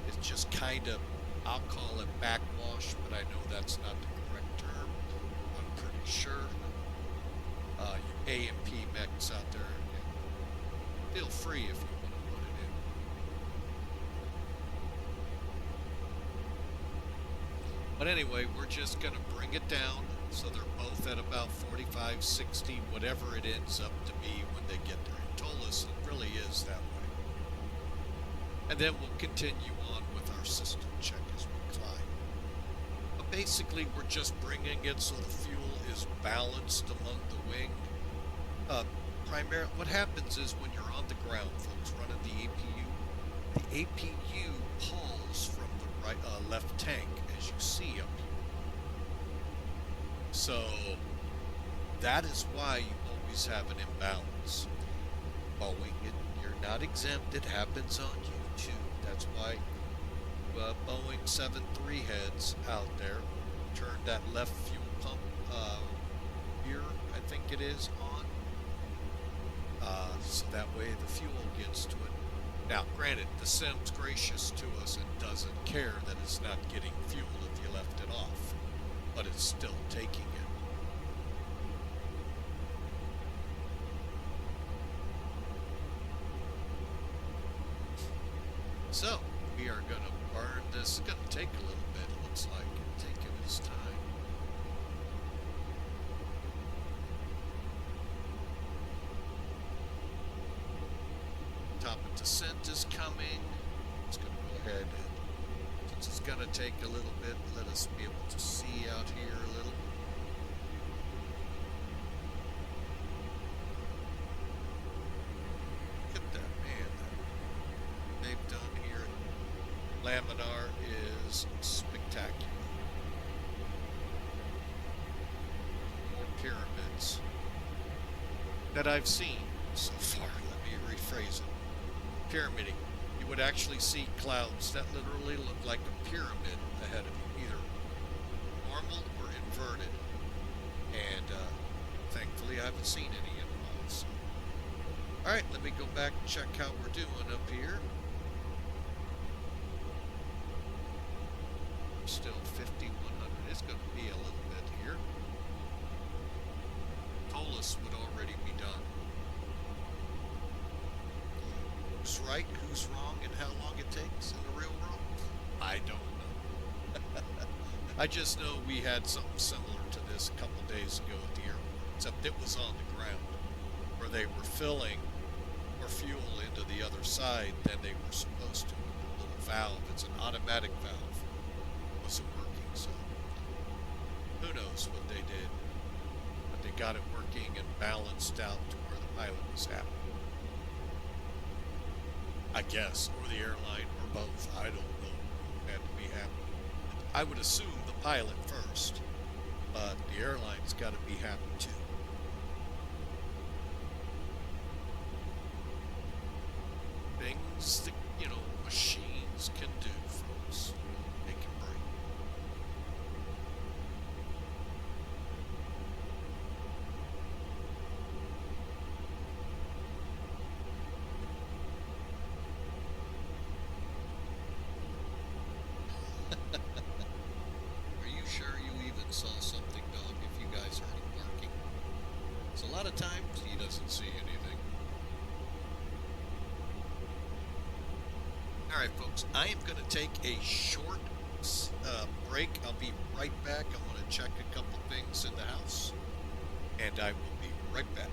It's just kind of, I'll call it backwash, but I know that's not the correct term. I'm pretty sure. You A and P mechs out there, feel free if you want to put it in. But anyway, we're just going to bring it down so they're both at about 45, 60, whatever it ends up to be when they get there. Int'l, it really is that way. And then we'll continue on with our system check as we climb. But basically, we're just bringing it so the fuel is balanced among the wing. What happens is when you're on the ground, folks, running the APU pulls from the left tank, as you see up here. So that is why you always have an imbalance. Boeing, you're not exempt. It happens on you too. That's why Boeing 737 heads out there turn that left fuel pump here, I think it is, on. So that way the fuel gets to it. Now, granted, the sim's gracious to us and doesn't care that it's not getting fuel if you left it off, but it's still taking it. So, we are going to burn this. It's going to take a little bit, it looks like, taking its time. Top of descent is coming. It's going to go ahead and, since it's going to take a little bit, let us be able to see out here a little. Look at that, man. That they've done here at Laminar is spectacular. More pyramids that I've seen so far. Let me rephrase it. Pyramiding. You would actually see clouds that literally look like a pyramid ahead of you, either normal or inverted. And thankfully I haven't seen any in a while. So. Alright, let me go back and check how we're doing up here. Still 5100. It's going to be a little bit here. Int'l would already be done. Who's right, who's wrong, and how long it takes in the real world? I don't know. I just know we had something similar to this a couple days ago at the airport, except it was on the ground, where they were filling more fuel into the other side than they were supposed to. The little valve, it's an automatic valve, wasn't working, so who knows what they did. But they got it working and balanced out to where the pilot was happy. I guess, or the airline, or both. I don't know who had to be happy. I would assume the pilot first, but the airline's got to be happy too. Things that, machines can do, folks. They can bring. Are you sure you even saw something, dog, if you guys heard him barking? So a lot of times he doesn't see anything. Alright, folks, I am going to take a short break. I'll be right back. I want to check a couple things in the house, and I will be right back.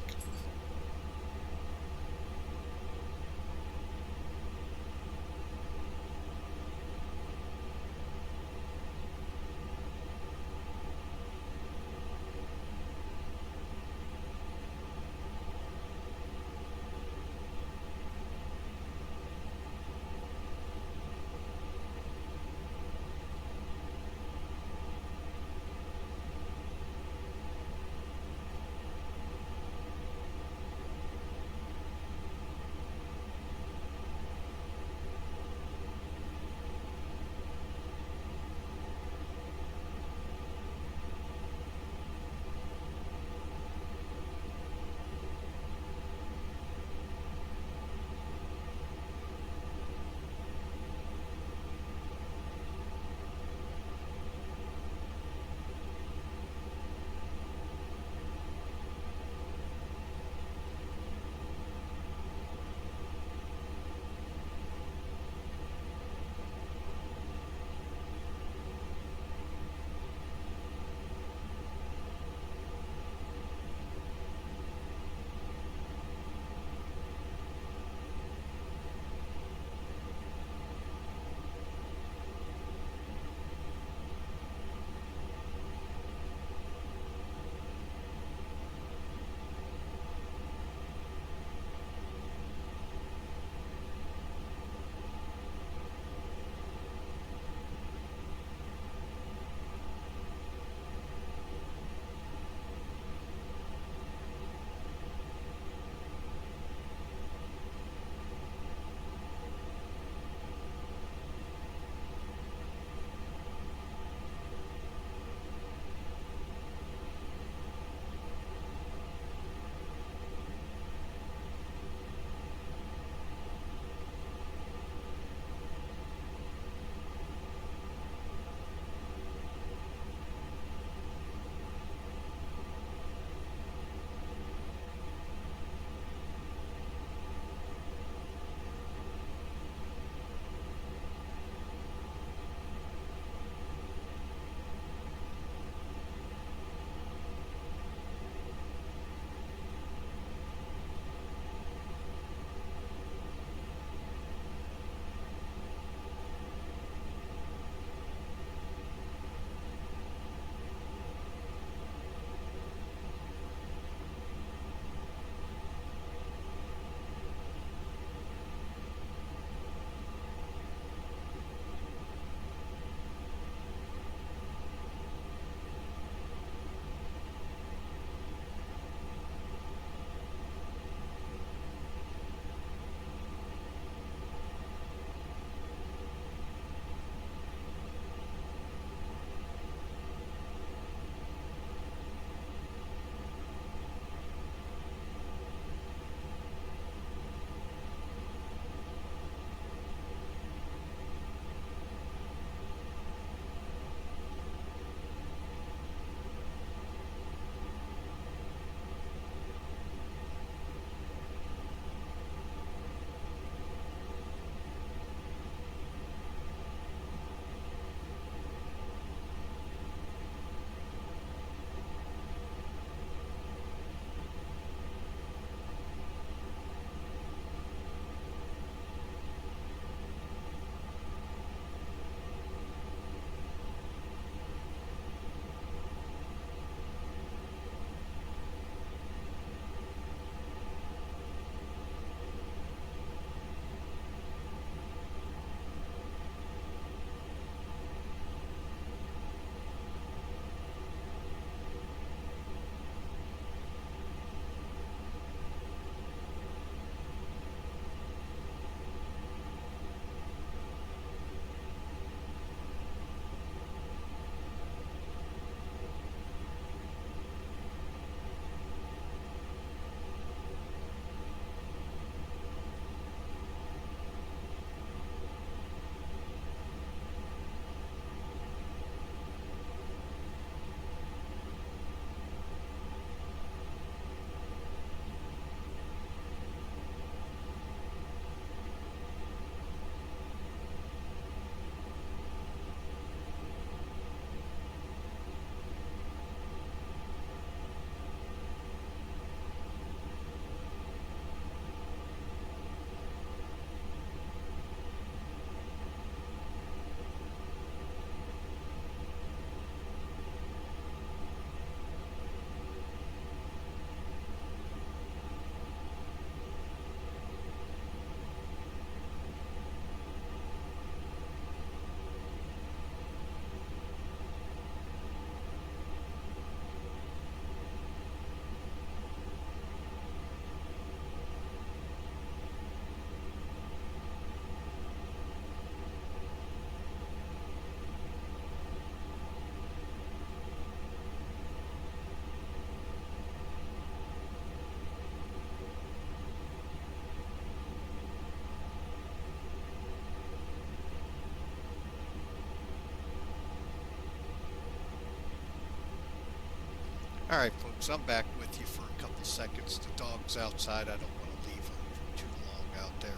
All right, folks, I'm back with you for a couple seconds. The dog's outside. I don't want to leave him for too long out there.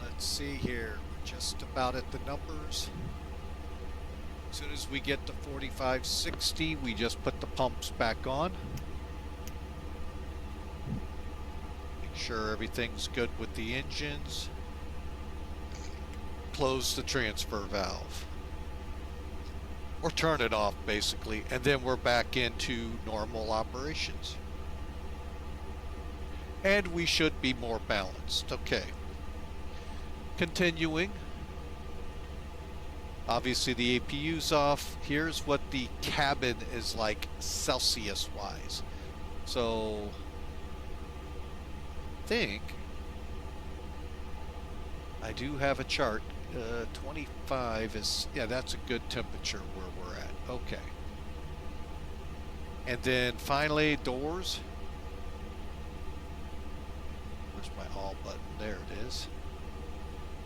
Let's see here. We're just about at the numbers. As soon as we get to 4560, we just put the pumps back on. Make sure everything's good with the engines. Close the transfer valve. Or turn it off, basically, and then we're back into normal operations. And we should be more balanced. Okay. Continuing. Obviously the APU's off. Here's what the cabin is like Celsius-wise. So, I think I do have a chart. 25 is, yeah, that's a good temperature where we're at. Okay. And then finally, doors. Where's my all button? There it is.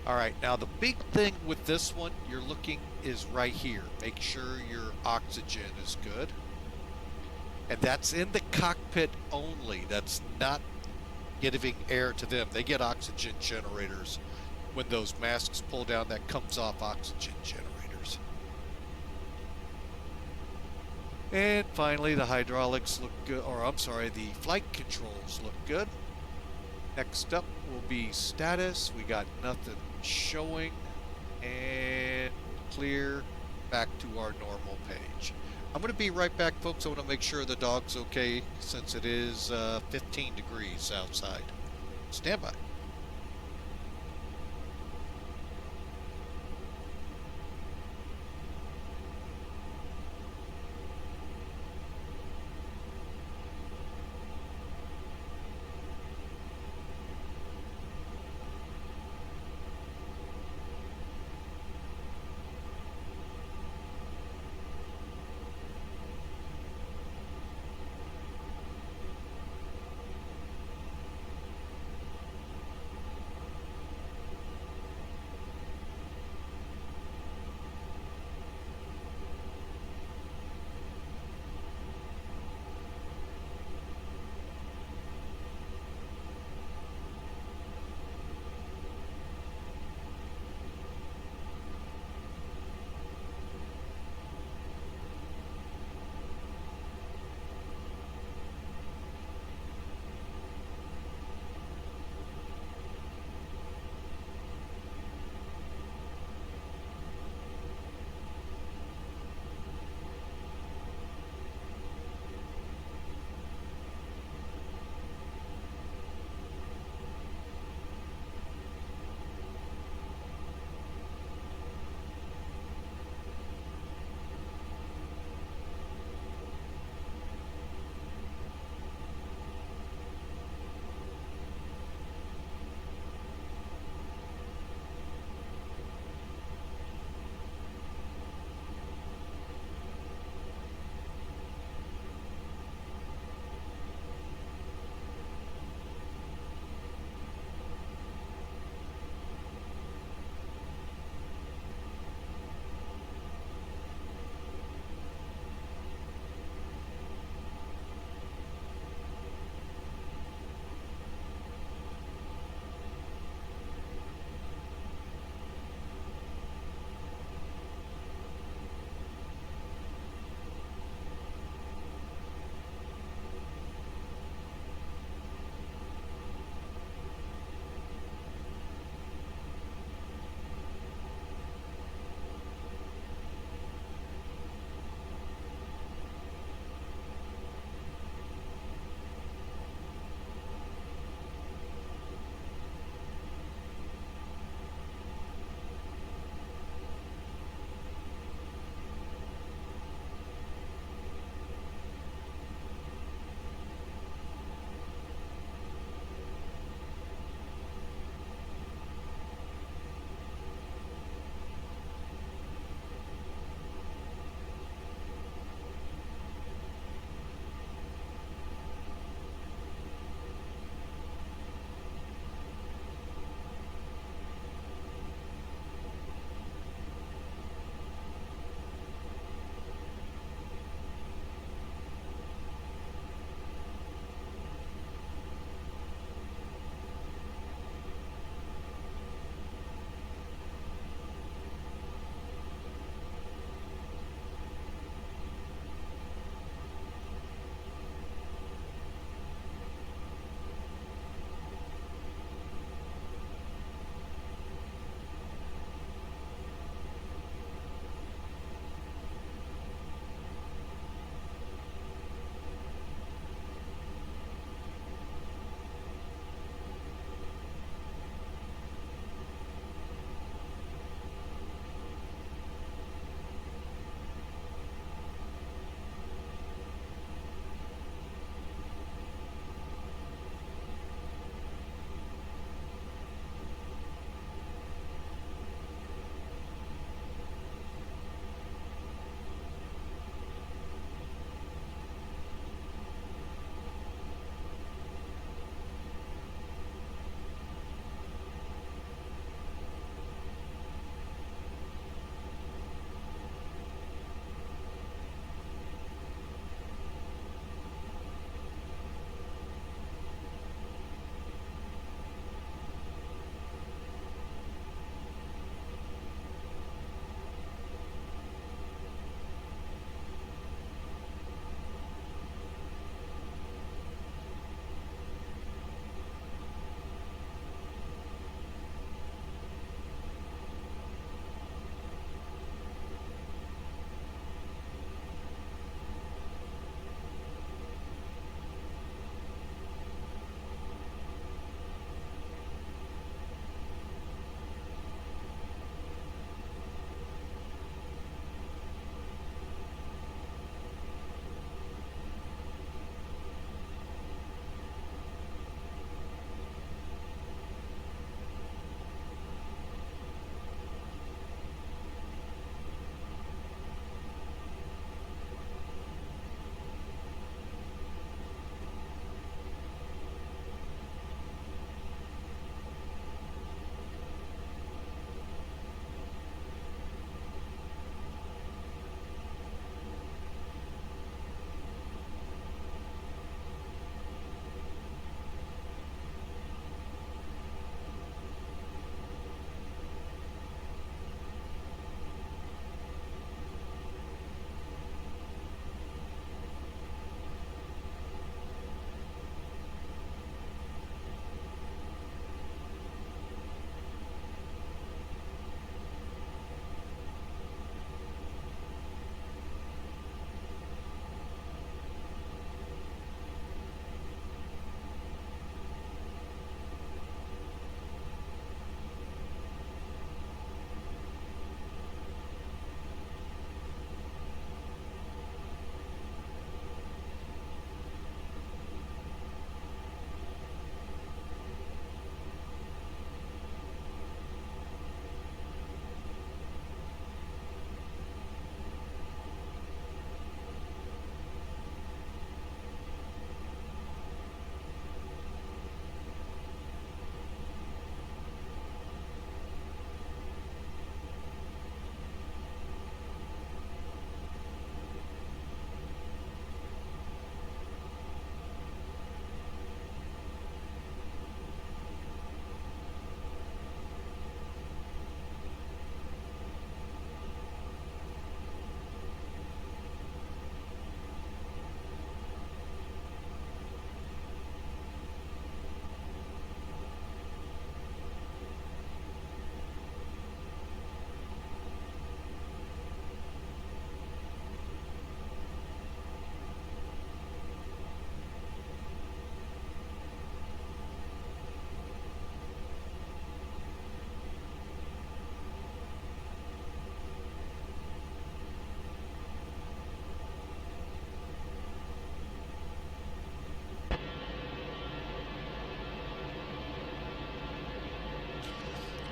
All right, now the big thing with this one you're looking is right here. Make sure your oxygen is good. And that's in the cockpit only. That's not giving air to them. They get oxygen generators. When those masks pull down, that comes off oxygen generators. And finally, the hydraulics look good, or I'm sorry, the flight controls look good. Next up will be status. We got nothing showing, and clear, back to our normal page. I'm going to be right back, folks. I want to make sure the dog's okay since it is 15 degrees outside. Stand by.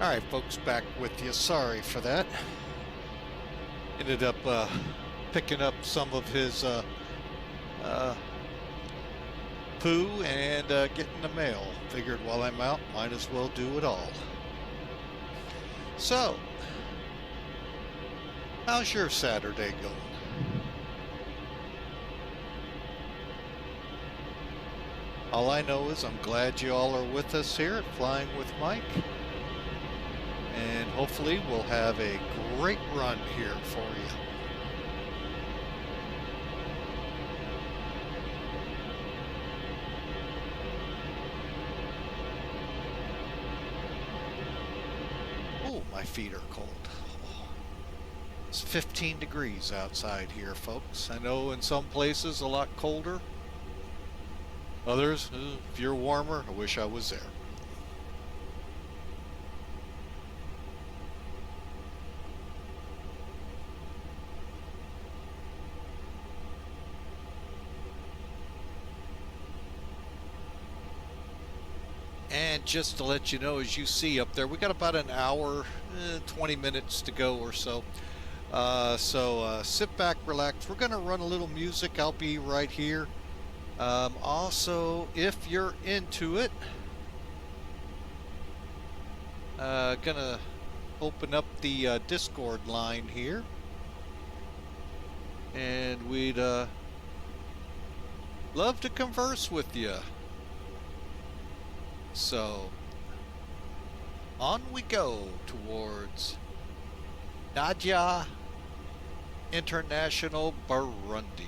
Alright folks, back with you. Sorry for that. Ended up picking up some of his poo and getting the mail. Figured while I'm out, might as well do it all. So, how's your Saturday going? All I know is I'm glad you all are with us here at Flying with Mike. And hopefully we'll have a great run here for you. Oh, my feet are cold. It's 15 degrees outside here, folks. I know in some places a lot colder. Others, if you're warmer, I wish I was there. And just to let you know, as you see up there, we got about an hour, 20 minutes to go or so. So sit back, relax. We're going to run a little music. I'll be right here. Also, if you're into it, gonna open up the Discord line here, and we'd love to converse with you. So on we go towards Ndadaye International, Burundi.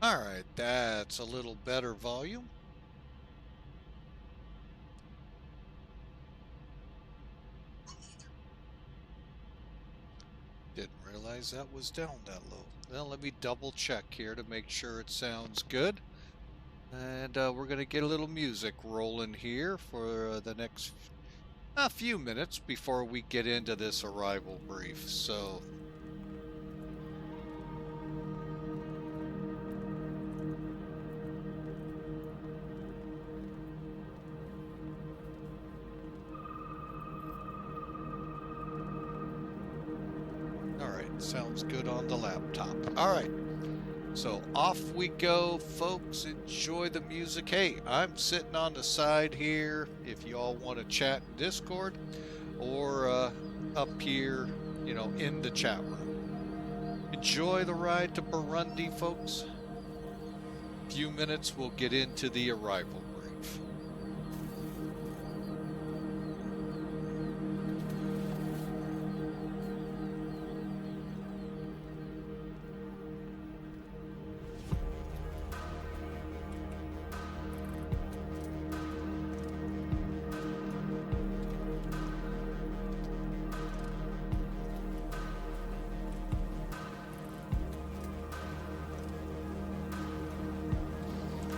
All right, that's a little better volume. Didn't realize that was down that low. Well, let me double check here to make sure it sounds good. And we're going to get a little music rolling here for the next few minutes before we get into this arrival brief. So sounds good on the laptop. All right, so off we go, folks. Enjoy the music. Hey, I'm sitting on the side here if you all want to chat in Discord or up here, you know, in the chat room. Enjoy the ride to Burundi, folks. A few minutes, we'll get into the arrival brief.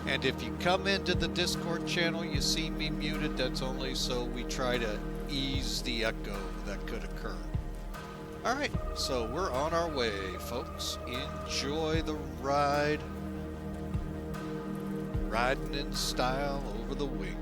And if you come into the Discord channel, you see me muted, that's only so we try to ease the echo that could occur. All right, so we're on our way, folks. Enjoy the ride. Riding in style over the wing.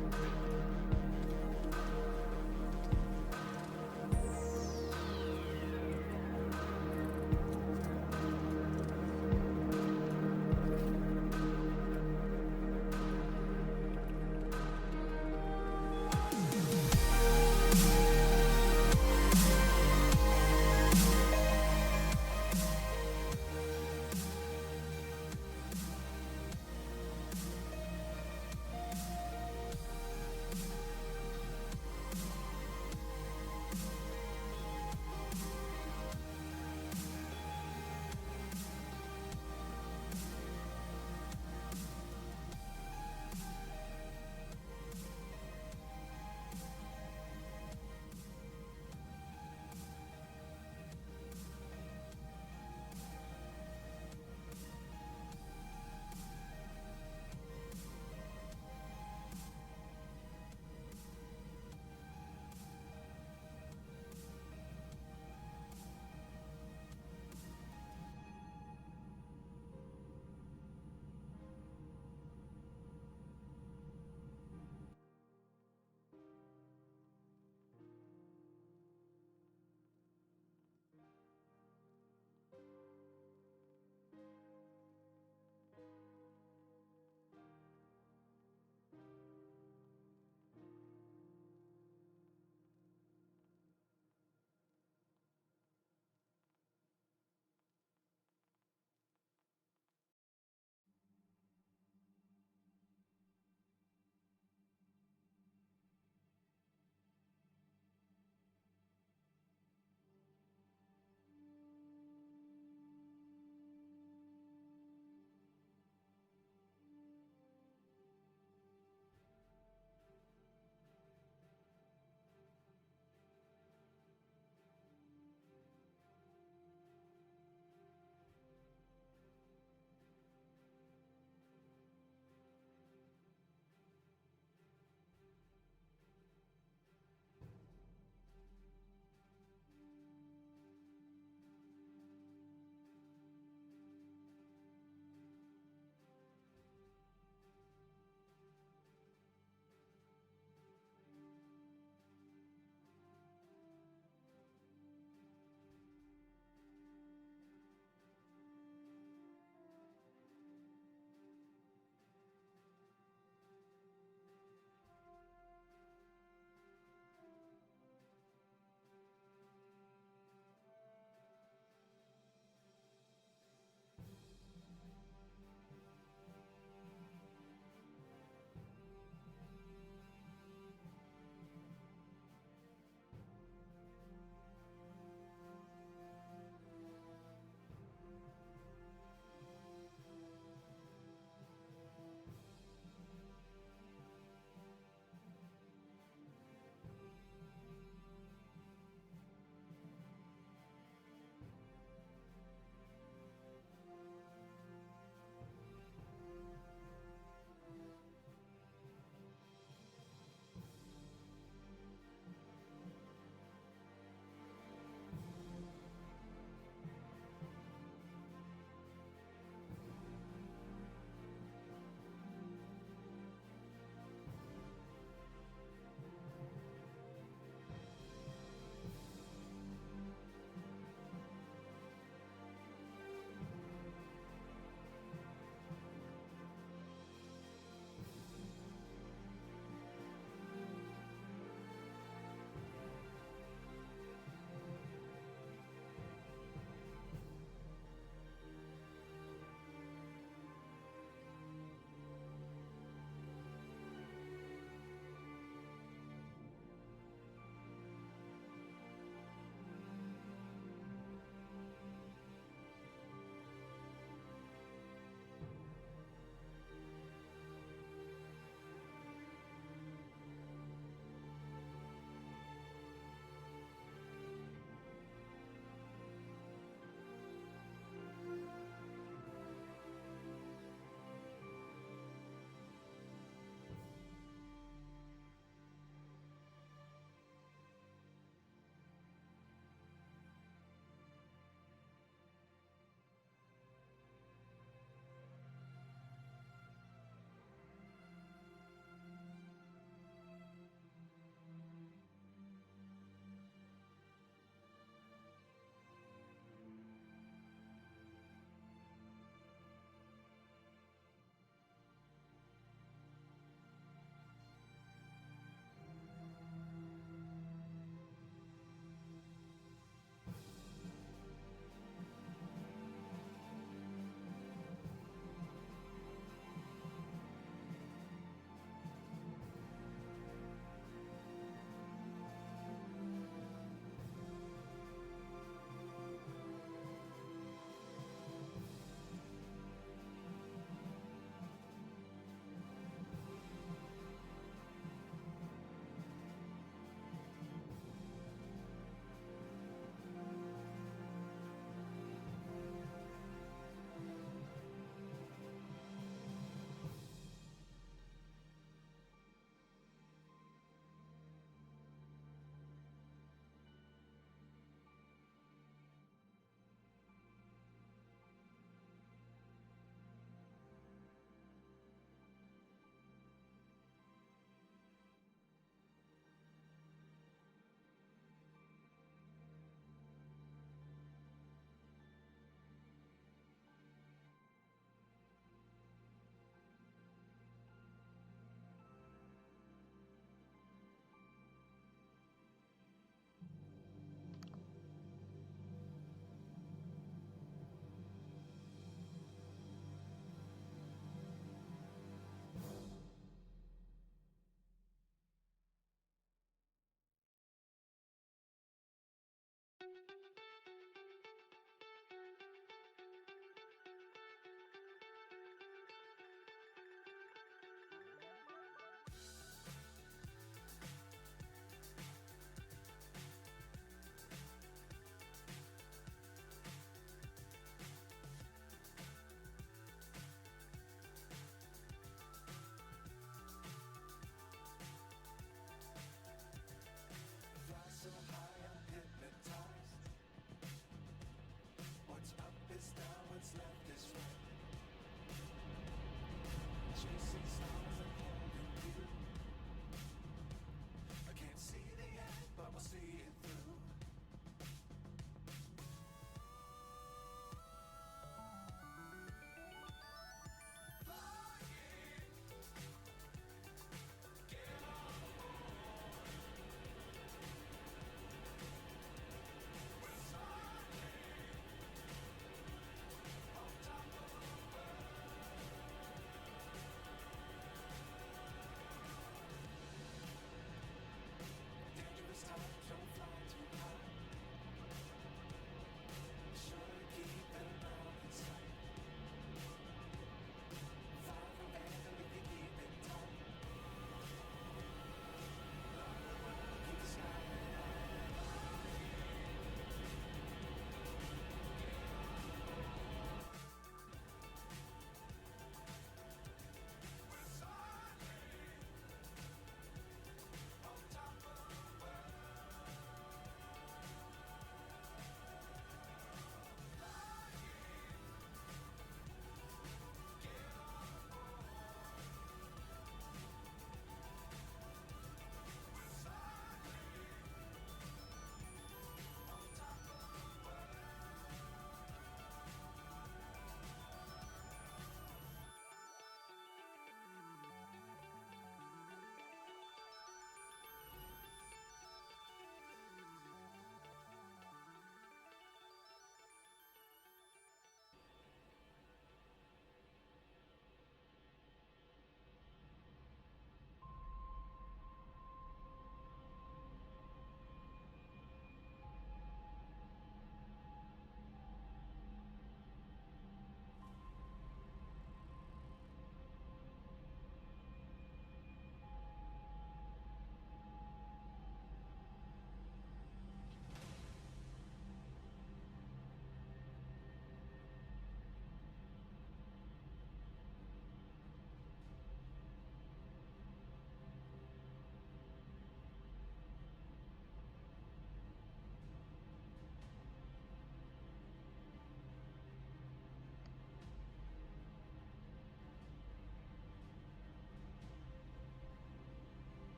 Fly so high I'm hypnotized.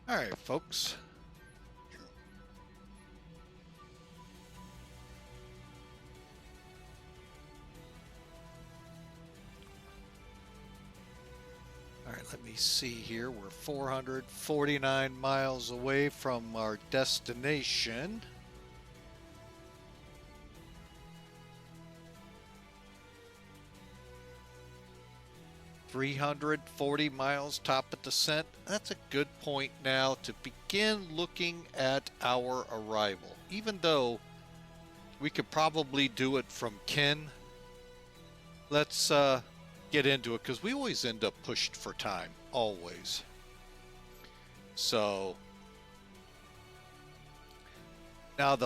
All right, folks. All right, let me see here. We're 449 miles away from our destination. $340 miles top of descent. That's a good point now to begin looking at our arrival. Even though we could probably do it from Ken, let's get into it because we always end up pushed for time, always. So now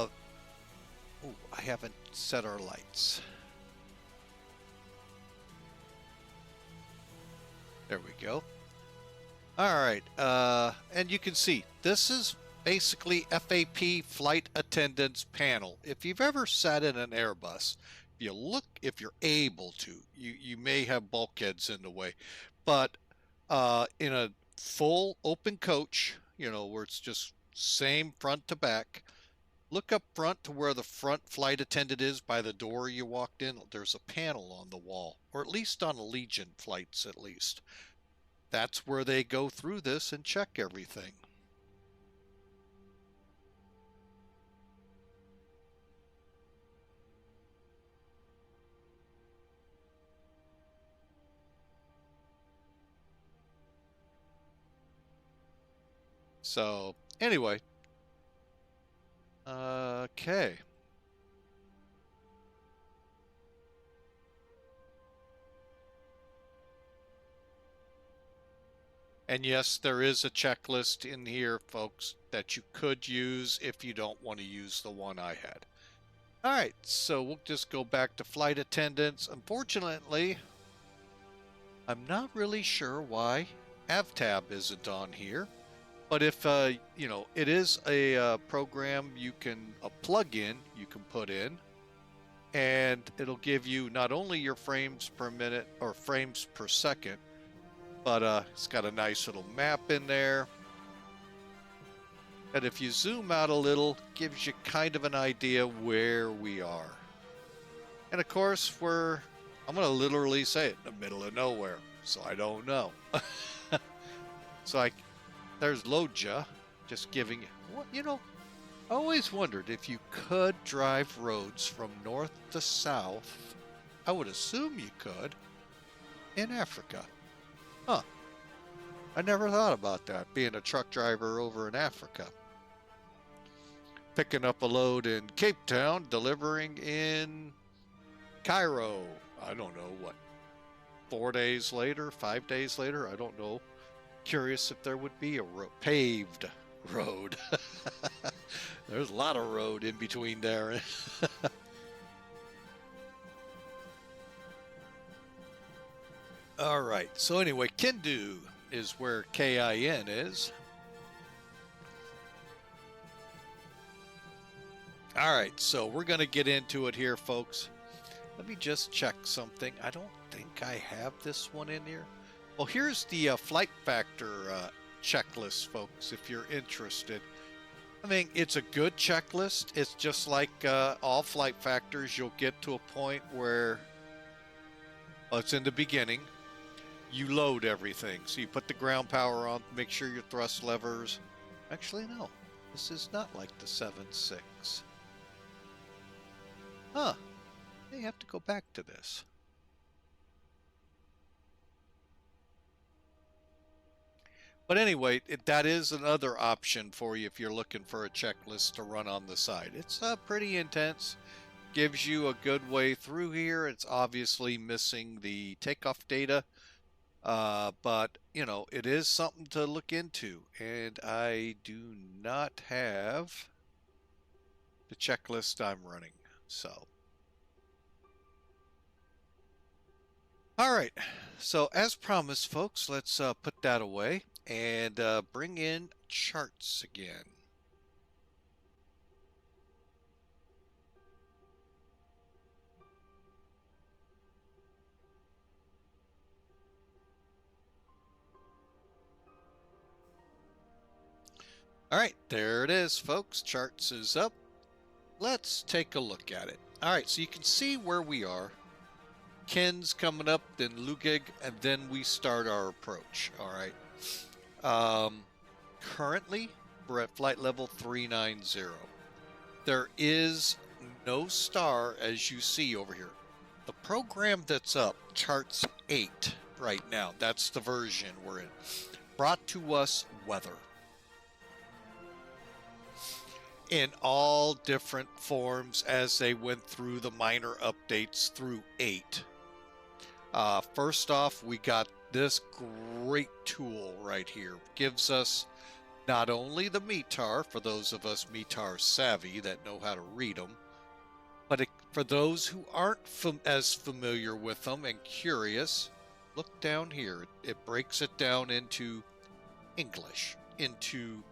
I haven't set our lights. There we go. All right, and you can see this is basically FAP flight attendants panel. If you've ever sat in an Airbus, if you're able to, you may have bulkheads in the way, but in a full open coach, where it's just same front to back, look up front to where the front flight attendant is by the door you walked in. There's a panel on the wall, or at least on Allegiant flights at least. That's where they go through this and check everything. So anyway, okay. And yes, there is a checklist in here, folks, that you could use if you don't want to use the one I had. All right, so we'll just go back to flight attendants. Unfortunately, I'm not really sure why AvTab isn't on here. But if, it is a program you can, a plug-in you can put in, and it'll give you not only your frames per minute or frames per second, but it's got a nice little map in there. And if you zoom out a little, gives you kind of an idea where we are. And of course, I'm going to literally say it, in the middle of nowhere, so I don't know. So there's Loja, just giving you, I always wondered if you could drive roads from north to south. I would assume you could in Africa. Huh. I never thought about that, being a truck driver over in Africa. Picking up a load in Cape Town, delivering in Cairo. I don't know, what, 4 days later, 5 days later? I don't know. Curious if there would be a paved road. There's a lot of road in between there. All right, so anyway, Kindu is where KIN is. All right, so we're going to get into it here, folks. Let me just check something. I don't think I have this one in here. Well, here's the flight factor checklist, folks, if you're interested. I mean, it's a good checklist. It's just like all flight factors. You'll get to a point where it's in the beginning. You load everything. So you put the ground power on, make sure your thrust levers. Actually, no. This is not like the 7.6. Huh. You have to go back to this. But anyway, that is another option for you if you're looking for a checklist to run on the side. It's pretty intense. Gives you a good way through here. It's obviously missing the takeoff data. But, it is something to look into. And I do not have the checklist I'm running. So. All right. So as promised, folks, let's put that away and bring in charts again. All right, there it is, folks. Charts is up. Let's take a look at it. All right, so you can see where we are. Ken's coming up, then LUKEG, and then we start our approach. All right. Currently, we're at flight level 390. There is no star, as you see over here. The program that's up, charts 8 right now. That's the version we're in. Brought to us weather. In all different forms as they went through the minor updates through 8. First off, we got this great tool right here. Gives us not only the METAR, for those of us METAR savvy that know how to read them, but for those who aren't as familiar with them and curious, look down here. It breaks it down into English, into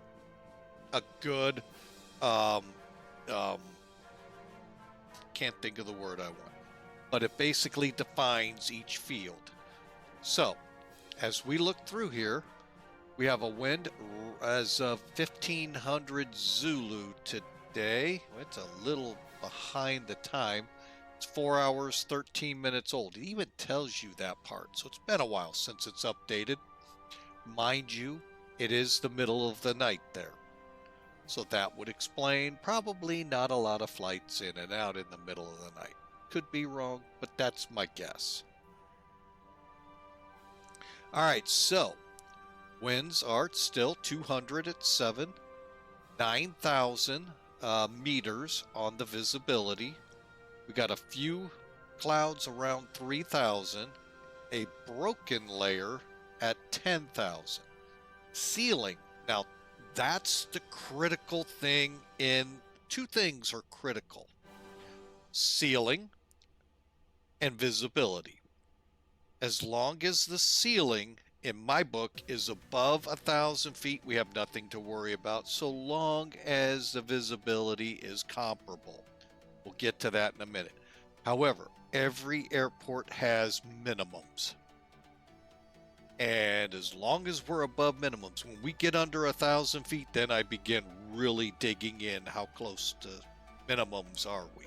a good, can't think of the word I want, but it basically defines each field. So, as we look through here, we have a wind as of 1500 Zulu today. It's a little behind the time. It's 4 hours, 13 minutes old. It even tells you that part. So it's been a while since it's updated. Mind you, it is the middle of the night there. So that would explain probably not a lot of flights in and out in the middle of the night. Could be wrong, but that's my guess. All right, so winds are still 200 at 7, 9,000 meters on the visibility. We got a few clouds around 3,000, a broken layer at 10,000. Ceiling, now that's the critical thing. Two things are critical: ceiling and visibility. As long as the ceiling, in my book, is above 1,000 feet, we have nothing to worry about, so long as the visibility is comparable. We'll get to that in a minute. However, every airport has minimums. And as long as we're above minimums, when we get under 1,000 feet, then I begin really digging in how close to minimums are we.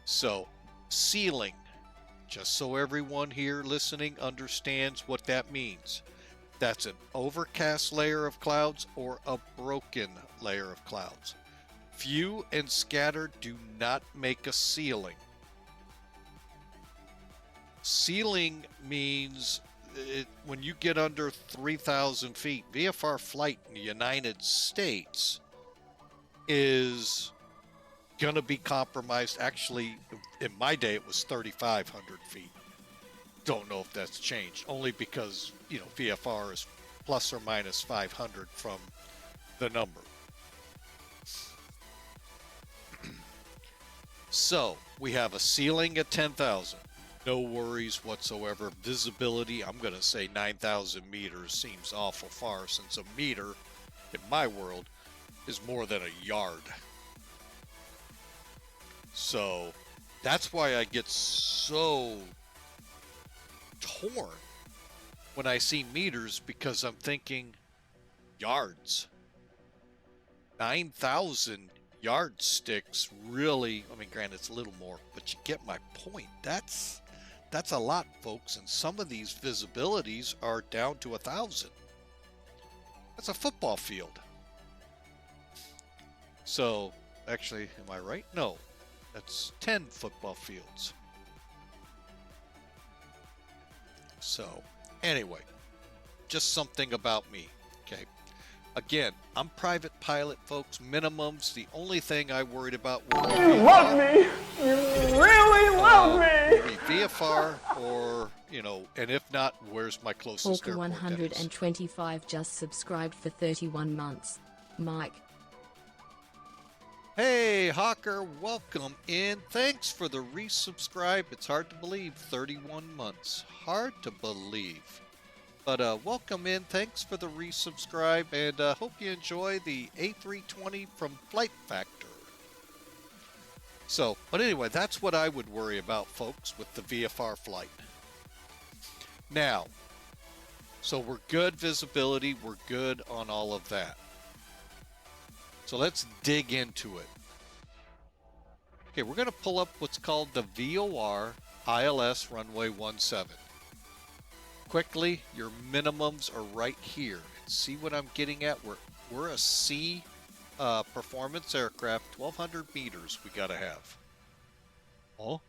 So, ceiling, just so everyone here listening understands what that means. That's an overcast layer of clouds or a broken layer of clouds. Few and scattered do not make a ceiling. Ceiling means when you get under 3,000 feet, VFR flight in the United States is going to be compromised. Actually, in my day, it was 3,500 feet. Don't know if that's changed, only because, you know, VFR is plus or minus 500 from the number. So we have a ceiling at 10,000. No worries whatsoever. Visibility, I'm going to say 9,000 meters seems awful far, since a meter in my world is more than a yard. So that's why I get so torn when I see meters, because I'm thinking yards. 9,000 yardsticks really, I mean, granted it's a little more, but you get my point. That's a lot, folks, and some of these visibilities are down to 1,000. That's a football field. So, actually, am I right? No, that's 10 football fields. So, anyway, just something about me, okay? Again, I'm private pilot, folks. Minimums, the only thing I worried about were You love me! You really love me! VFR, or, you know, and if not, where's my closest Hawker airport? 125 just subscribed for 31 months. Mike. Hey, Hawker, welcome in. Thanks for the resubscribe. It's hard to believe, 31 months. Hard to believe. But welcome in. Thanks for the resubscribe, and hope you enjoy the A320 from Flight Factor. So, but anyway, that's what I would worry about, folks, with the VFR flight. Now, so we're good visibility. We're good on all of that. So let's dig into it. Okay, we're going to pull up what's called the VOR ILS runway 17. Quickly, your minimums are right here. See what I'm getting at? We're a C performance aircraft, 1,200 meters we got to have. Oh?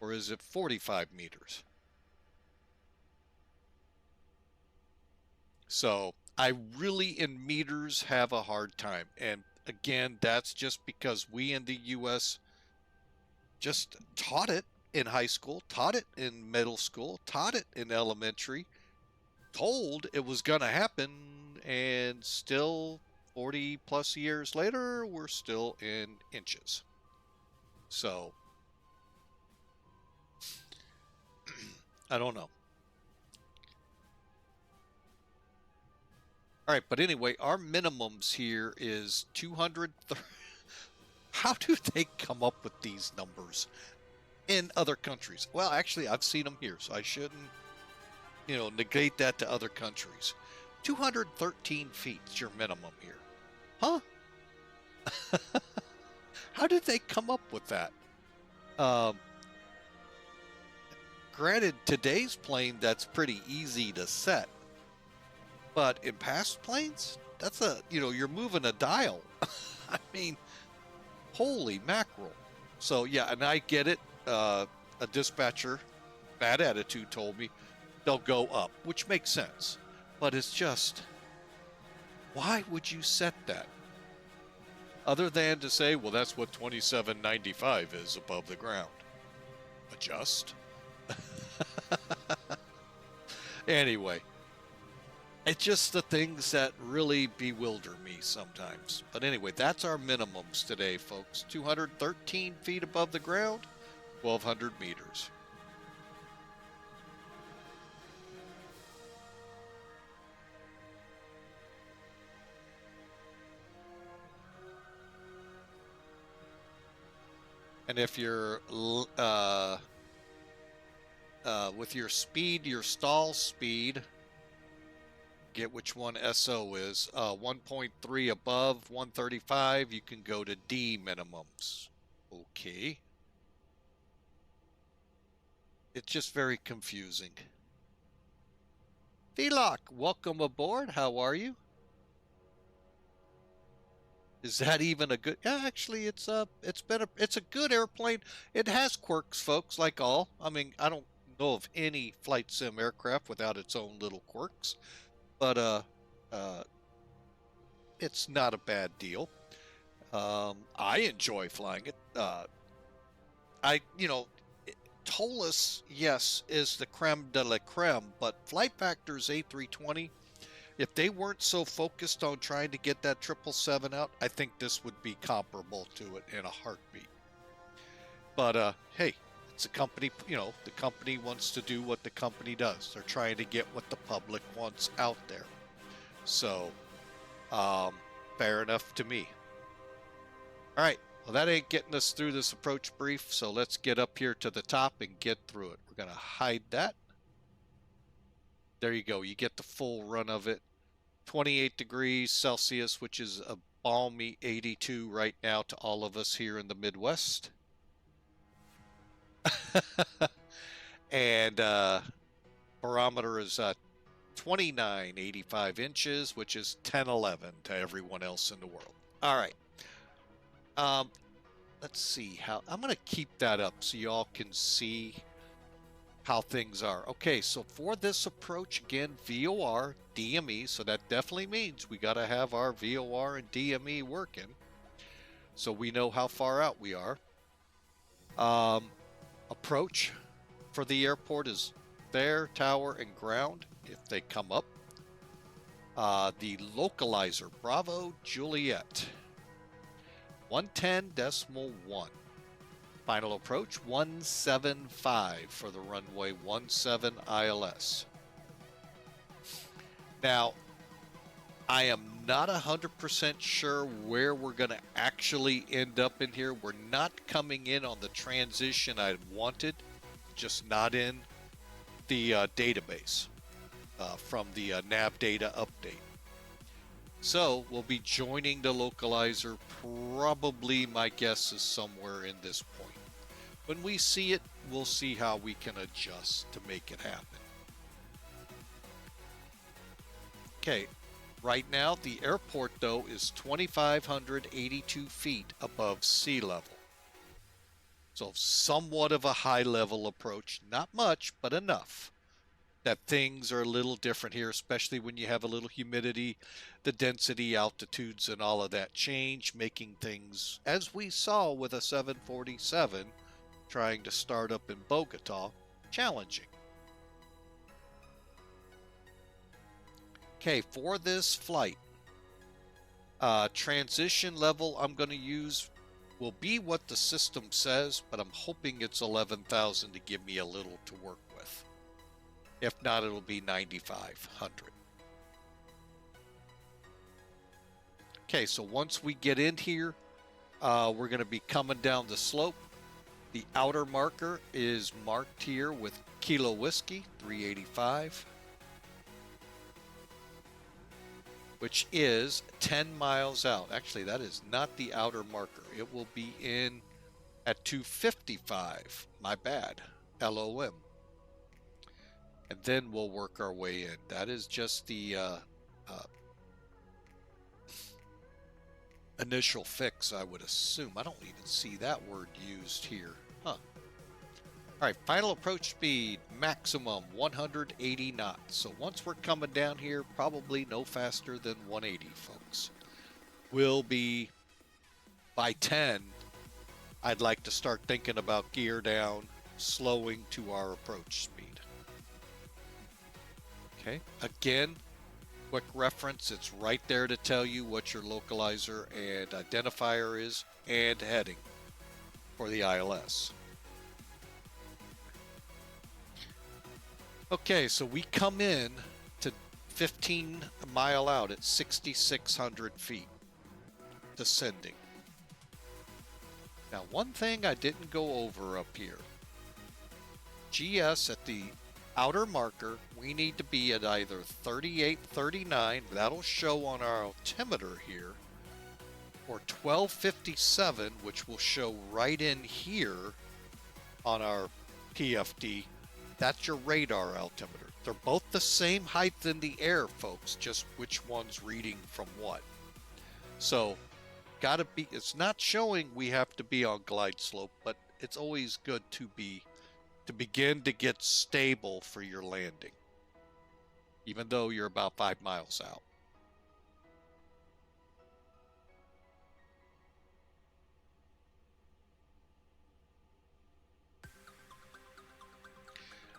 Or is it 45 meters? So I really, in meters, have a hard time. And again, that's just because we in the U.S. just taught it in high school, taught it in middle school, taught it in elementary, told it was going to happen, and still 40 plus years later, we're still in inches. So, I don't know. All right, but anyway, our minimums here is 200. How do they come up with these numbers in other countries? Well, actually, I've seen them here, so I shouldn't, negate that to other countries. 213 feet is your minimum here. Huh? How did they come up with that? Granted, today's plane, that's pretty easy to set. But in past planes, that's you're moving a dial. I mean, holy mackerel. So, yeah, and I get it. A dispatcher, bad attitude, told me they'll go up, which makes sense. But it's just, why would you set that? Other than to say, well, that's what 2795 is above the ground. Adjust. Anyway. It's just the things that really bewilder me sometimes. But anyway, that's our minimums today, folks. 213 feet above the ground, 1,200 meters. And if you're with your speed, your stall speed, get which one SO is, 1.3 above 135, you can go to D minimums. Okay. It's just very confusing. VLOC, welcome aboard. How are you? Is that even a good? Yeah, actually, it's a good airplane. It has quirks, folks, like all. I mean, I don't know of any flight sim aircraft without its own little quirks. But it's not a bad deal. I enjoy flying it. Tolus, yes, is the creme de la creme, but Flight Factor's A320, if they weren't so focused on trying to get that 777 out, I think this would be comparable to it in a heartbeat. But hey, it's a company, the company wants to do what the company does. They're trying to get what the public wants out there. So, fair enough to me. All right. Well, that ain't getting us through this approach brief. So let's get up here to the top and get through it. We're going to hide that. There you go. You get the full run of it. 28 degrees Celsius, which is a balmy 82 right now to all of us here in the Midwest. And barometer is 29.85 inches, which is 10.11 to everyone else in the world. All right. Let's see how I'm going to keep that up so y'all can see how things are. Okay, so for this approach, again, VOR, DME, so that definitely means we got to have our VOR and DME working so we know how far out we are. Approach for the airport is there, tower, and ground if they come up. The localizer, Bravo Juliet, 110.1. Final approach, 175 for the runway 17 ILS. Now, I am not 100% sure where we're going to actually end up in here. We're not coming in on the transition I wanted, just not in the database from the nav data update. So we'll be joining the localizer. Probably my guess is somewhere in this point. When we see it, we'll see how we can adjust to make it happen. Okay, right now the airport though is 2,582 feet above sea level. So somewhat of a high level approach, not much, but enough that things are a little different here, especially when you have a little humidity, the density, altitudes, and all of that change, making things, as we saw with a 747 trying to start up in Bogota, challenging. Okay, for this flight, transition level I'm going to use will be what the system says, but I'm hoping it's 11,000 to give me a little to work with. If not, it'll be 9,500. Okay, so once we get in here, we're going to be coming down the slope. The outer marker is marked here with Kilo Whiskey 385, which is 10 miles out. Actually, that is not the outer marker. It will be in at 255. My bad. LOM. And then we'll work our way in. That is just the initial fix, I would assume. I don't even see that word used here. Huh. All right, final approach speed, maximum 180 knots. So once we're coming down here, probably no faster than 180, folks. Will be, by 10, I'd like to start thinking about gear down, slowing to our approach speed. Okay, again, quick reference, it's right there to tell you what your localizer and identifier is and heading for the ILS. Okay, so we come in to 15 mile out at 6,600 feet, descending. Now, one thing I didn't go over up here, GS at the outer marker, we need to be at either 3839, that'll show on our altimeter here, or 1257, which will show right in here on our PFD. That's your radar altimeter. They're both the same height in the air, folks, just which one's reading from what. So, gotta be, it's not showing we have to be on glide slope, but it's always good to begin to get stable for your landing, even though you're about 5 miles out.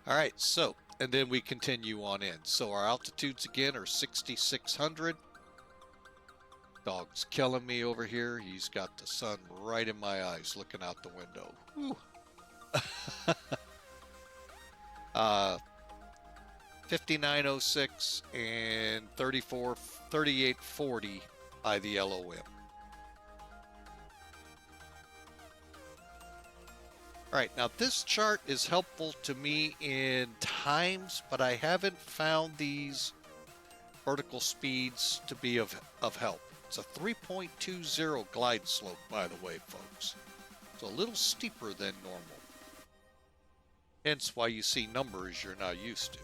All right, so, and then we continue on in. So our altitudes again are 6,600. Dog's killing me over here. He's got the sun right in my eyes looking out the window. Whew. 5906 and 3840 by the LOM. All right, now this chart is helpful to me in times, but I haven't found these vertical speeds to be of help. It's a 3.20 glide slope, by the way, folks. So a little steeper than normal. Hence why you see numbers you're not used to.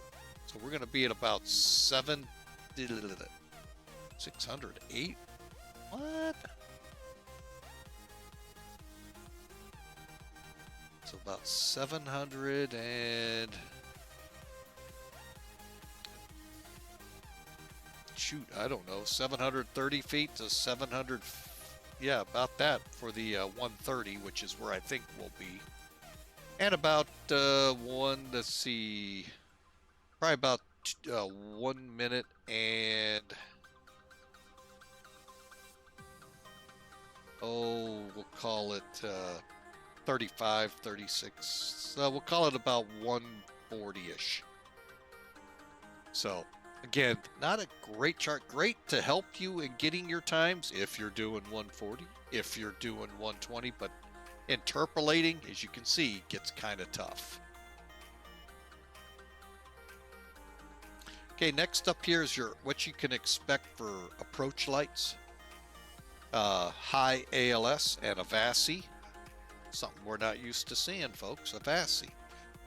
So we're going to be at about 608. What? So about 700 and... shoot, I don't know, 730 feet to 700... yeah, about that for the 130, which is where I think we'll be. And about let's see, probably about 1 minute and, we'll call it 35, 36. So we'll call it about 140-ish. So, again, not a great chart. Great to help you in getting your times if you're doing 140, if you're doing 120, but interpolating, as you can see, gets kind of tough. Okay, next up here is what you can expect for approach lights. High ALS and a VATSIM. Something we're not used to seeing, folks, a VATSIM.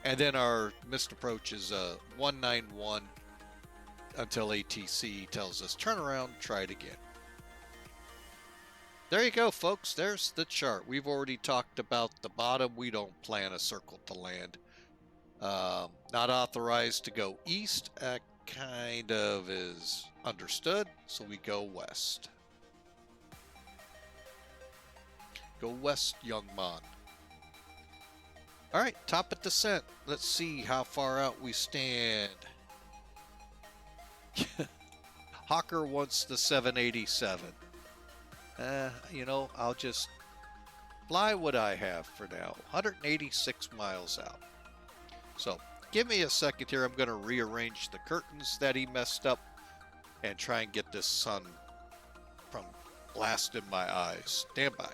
And then our missed approach is 191 until ATC tells us turn around, try it again. There you go, folks. There's the chart. We've already talked about the bottom. We don't plan a circle to land. Not authorized to go east. Kind of is understood. So we go west. Go west, young man. All right, top of descent. Let's see how far out we stand. Hawker wants the 787. You know, I'll just fly what I have for now. 186 miles out. So, give me a second here. I'm going to rearrange the curtains that he messed up and try and get this sun from blasting my eyes. Stand by.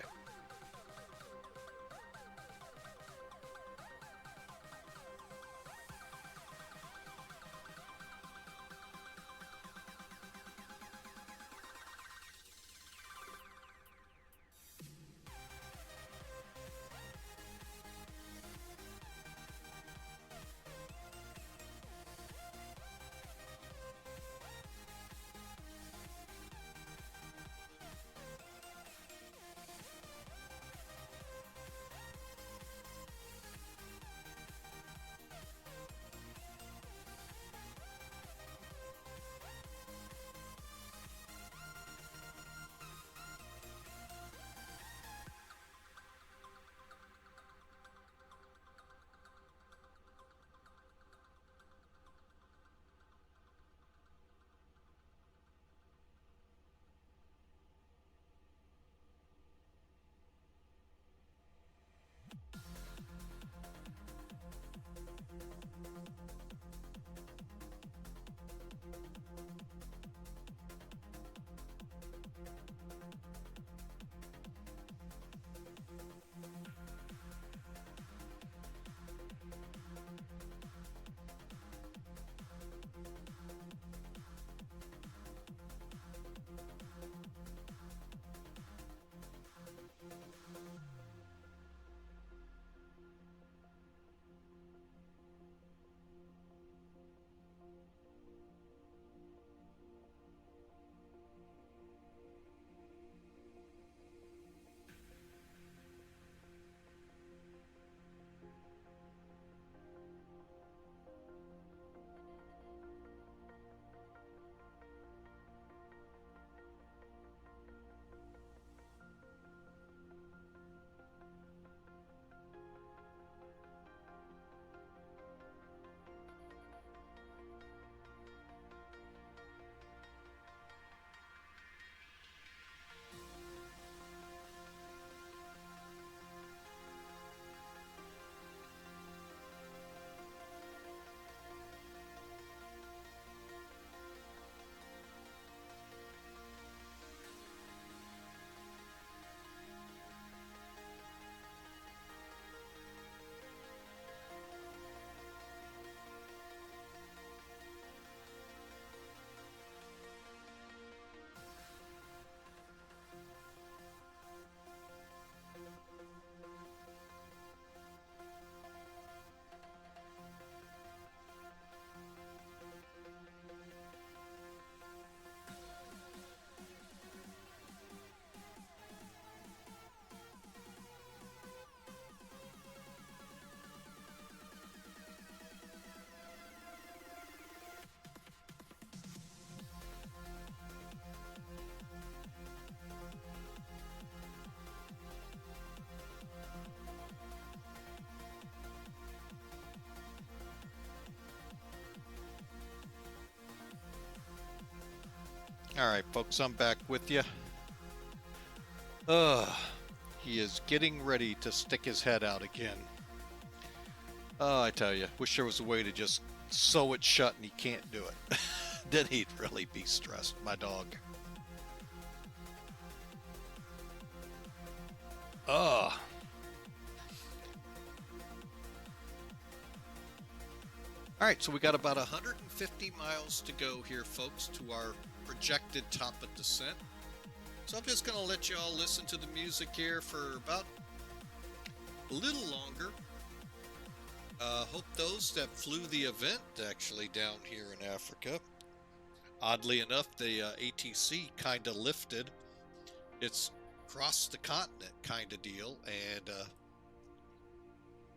All right, folks, I'm back with you. He is getting ready to stick his head out again. Oh, I tell you, wish there was a way to just sew it shut and he can't do it. Then he'd really be stressed, my dog. Ugh. All right, so we got about 150 miles to go here, folks, to our projected top of descent. So I'm just going to let you all listen to the music here for about a little longer. Hope those that flew the event actually down here in Africa. Oddly enough, the ATC kind of lifted. It's across the continent kind of deal, and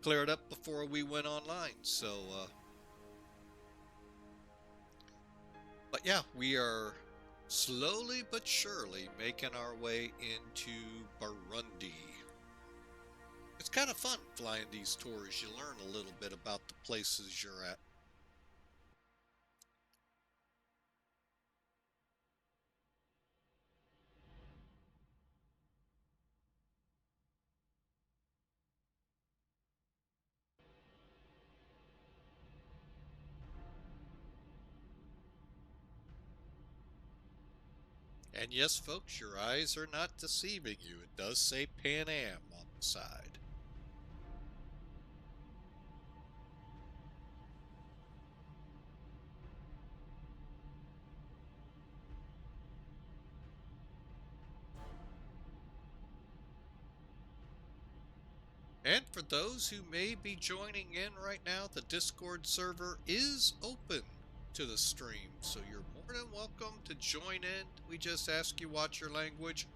cleared up before we went online. So, but yeah, we are slowly but surely making our way into Burundi. It's kind of fun flying these tours. You learn a little bit about the places you're at. And yes, folks, your eyes are not deceiving you. It does say Pan Am on the side. And for those who may be joining in right now, the Discord server is open to the stream, so you're more than welcome to join in. We just ask you watch your language.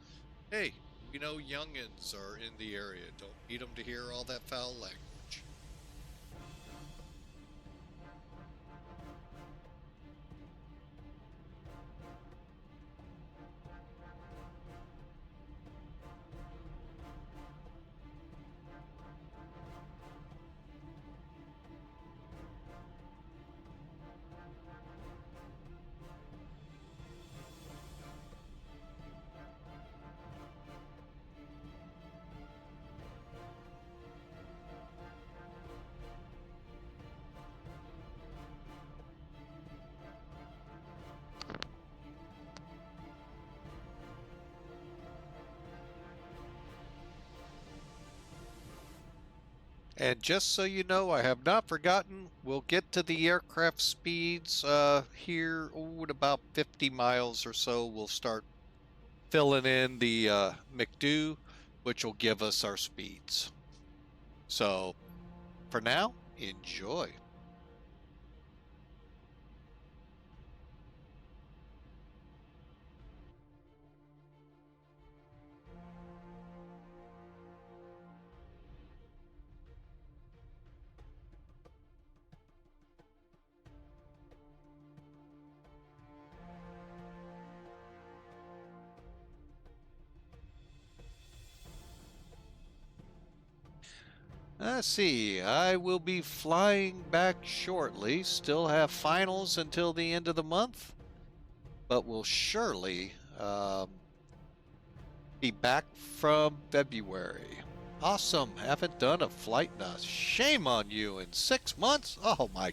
Hey, we know youngins are in the area. Don't need them to hear all that foul language. And just so you know, I have not forgotten, we'll get to the aircraft speeds here at about 50 miles or so. We'll start filling in the McDo, which will give us our speeds. So for now, enjoy. Let's see, I will be flying back shortly. Still have finals until the end of the month, but will surely be back from February. Awesome. Haven't done a flight in a shame on you in 6 months. Oh my.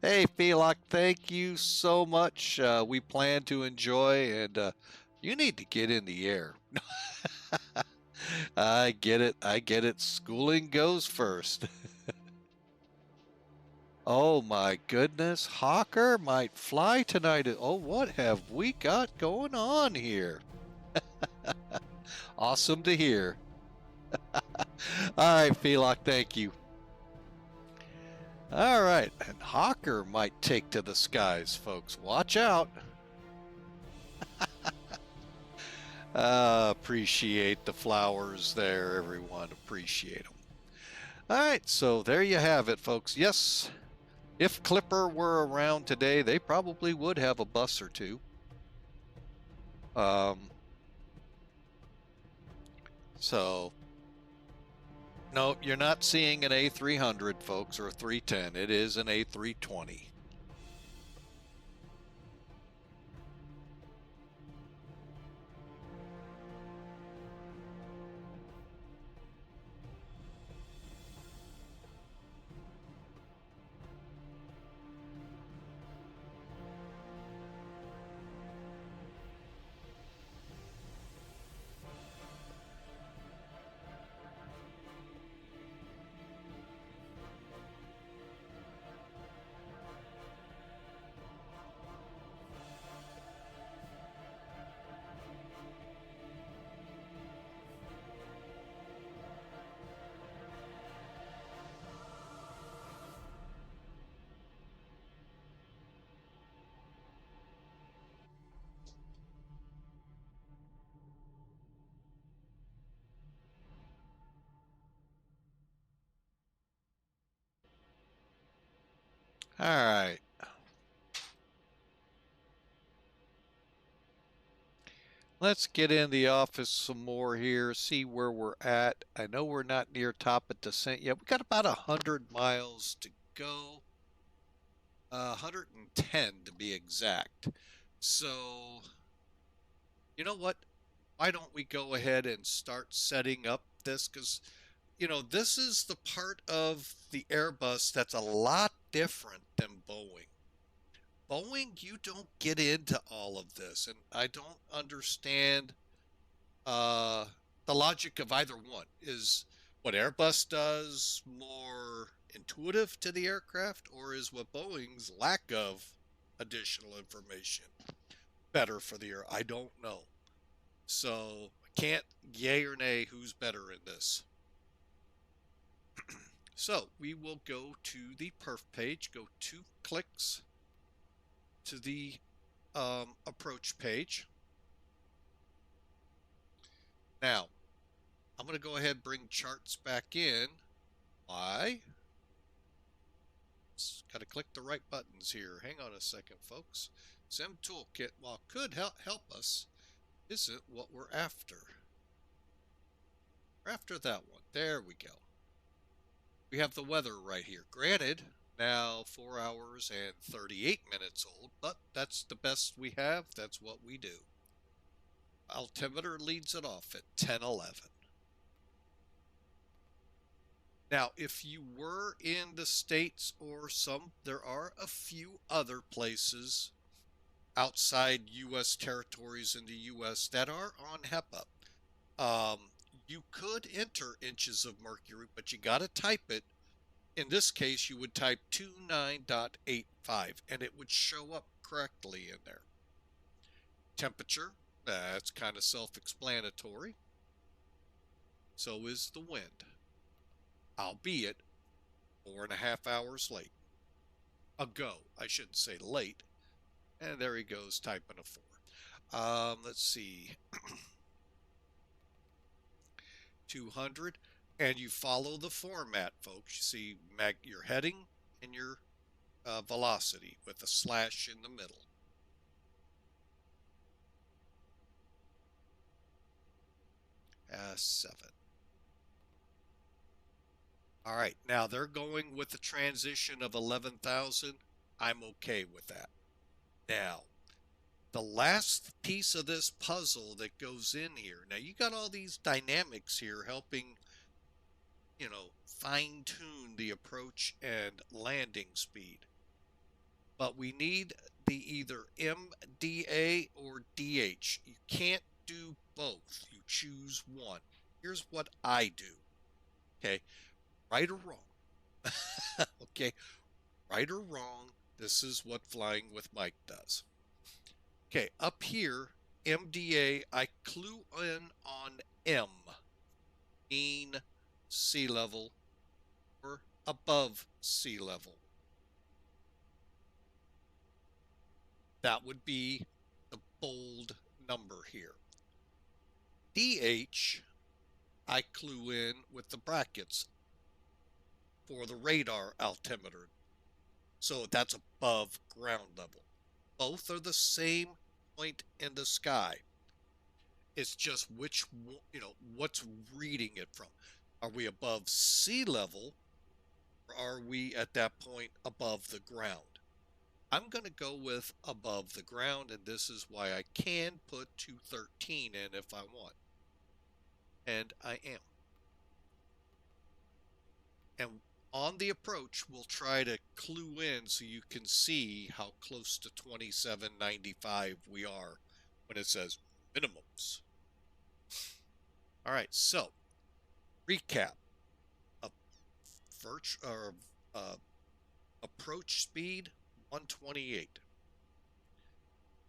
Hey, Felok, thank you so much. We plan to enjoy, and you need to get in the air. I get it. I get it. Schooling goes first. Oh my goodness. Hawker might fly tonight. Oh, what have we got going on here? Awesome to hear. All right, Felok, thank you. All right, and Hawker might take to the skies, folks. Watch out. Appreciate the flowers there, everyone. Appreciate them. All right, so there you have it, folks. Yes, if Clipper were around today, they probably would have a bus or two. So, no, you're not seeing an A300, folks, or a 310. It is an A320. All right. Let's get in the office some more here, see where we're at. I know we're not near top of descent yet. We got about 100 miles to go. 110 to be exact. So, you know what? Why don't we go ahead and start setting up this? Because, this is the part of the Airbus that's a lot different than Boeing. Boeing, you don't get into all of this, and I don't understand uh, the logic of either one. Is what Airbus does more intuitive to the aircraft, or is what Boeing's lack of additional information better for the air? I don't know. So I can't yay or nay who's better in this. So we will go to the perf page, go 2 clicks to the approach page. Now, I'm going to go ahead and bring charts back in. Why? Just got to click the right buttons here. Hang on a second, folks. Sim Toolkit, while could help us, isn't what we're after. We're after that one. There we go. We have the weather right here. Granted, now 4 hours and 38 minutes old, but that's the best we have. That's what we do. Altimeter leads it off at 10:11. Now, if you were in the States or there are a few other places outside U.S. territories in the U.S. that are on HEPA. You could enter inches of mercury, but you got to type it. In this case, you would type 29.85, and it would show up correctly in there. Temperature, that's kind of self-explanatory. So is the wind, albeit 4.5 hours late. Ago, I shouldn't say late. And there he goes, typing a 4. Let's see. 200. And you follow the format, folks. You see your heading and your velocity with a slash in the middle. S7. All right, now they're going with the transition of 11,000. I'm okay with that. Now, the last piece of this puzzle that goes in here. Now, you got all these dynamics here helping, fine-tune the approach and landing speed. But we need the either MDA or DH. You can't do both. You choose one. Here's what I do. Okay, right or wrong. Okay, right or wrong, this is what Flying with Mike does. Okay, up here, MDA, I clue in on M, mean sea level or above sea level. That would be the bold number here. DH, I clue in with the brackets for the radar altimeter. So that's above ground level. Both are the same point in the sky. It's just which, what's reading it from. Are we above sea level, or are we at that point above the ground? I'm going to go with above the ground, and this is why I can put 213 in if I want. And I am. And on the approach, we'll try to clue in so you can see how close to 2795 we are when it says minimums. All right, so recap of approach speed 128,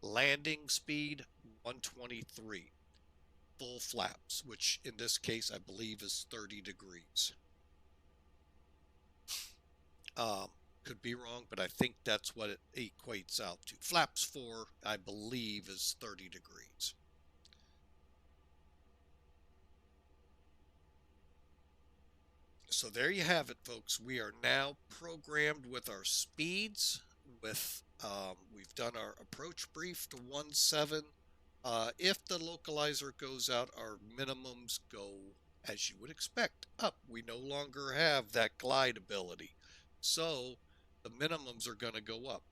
landing speed 123, full flaps, which in this case I believe is 30 degrees. Could be wrong, but I think that's what it equates out to. Flaps 4, I believe, is 30 degrees. So there you have it, folks. We are now programmed with our speeds. We've done our approach brief to 17. If the localizer goes out, our minimums go, as you would expect, up. We no longer have that glide ability. So the minimums are going to go up.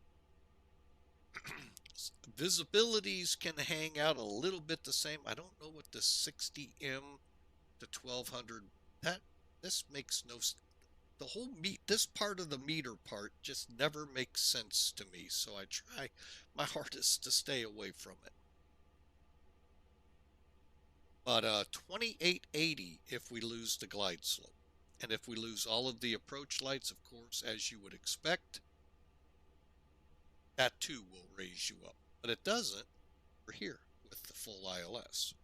Visibilities can hang out a little bit the same. I don't know what the 60M to 1200, this makes no, the whole this part of the meter part just never makes sense to me, so I try my hardest to stay away from it. But 2880 if we lose the glide slope, and if we lose all of the approach lights, of course, as you would expect, that too will raise you up, but it doesn't over here with the full ILS.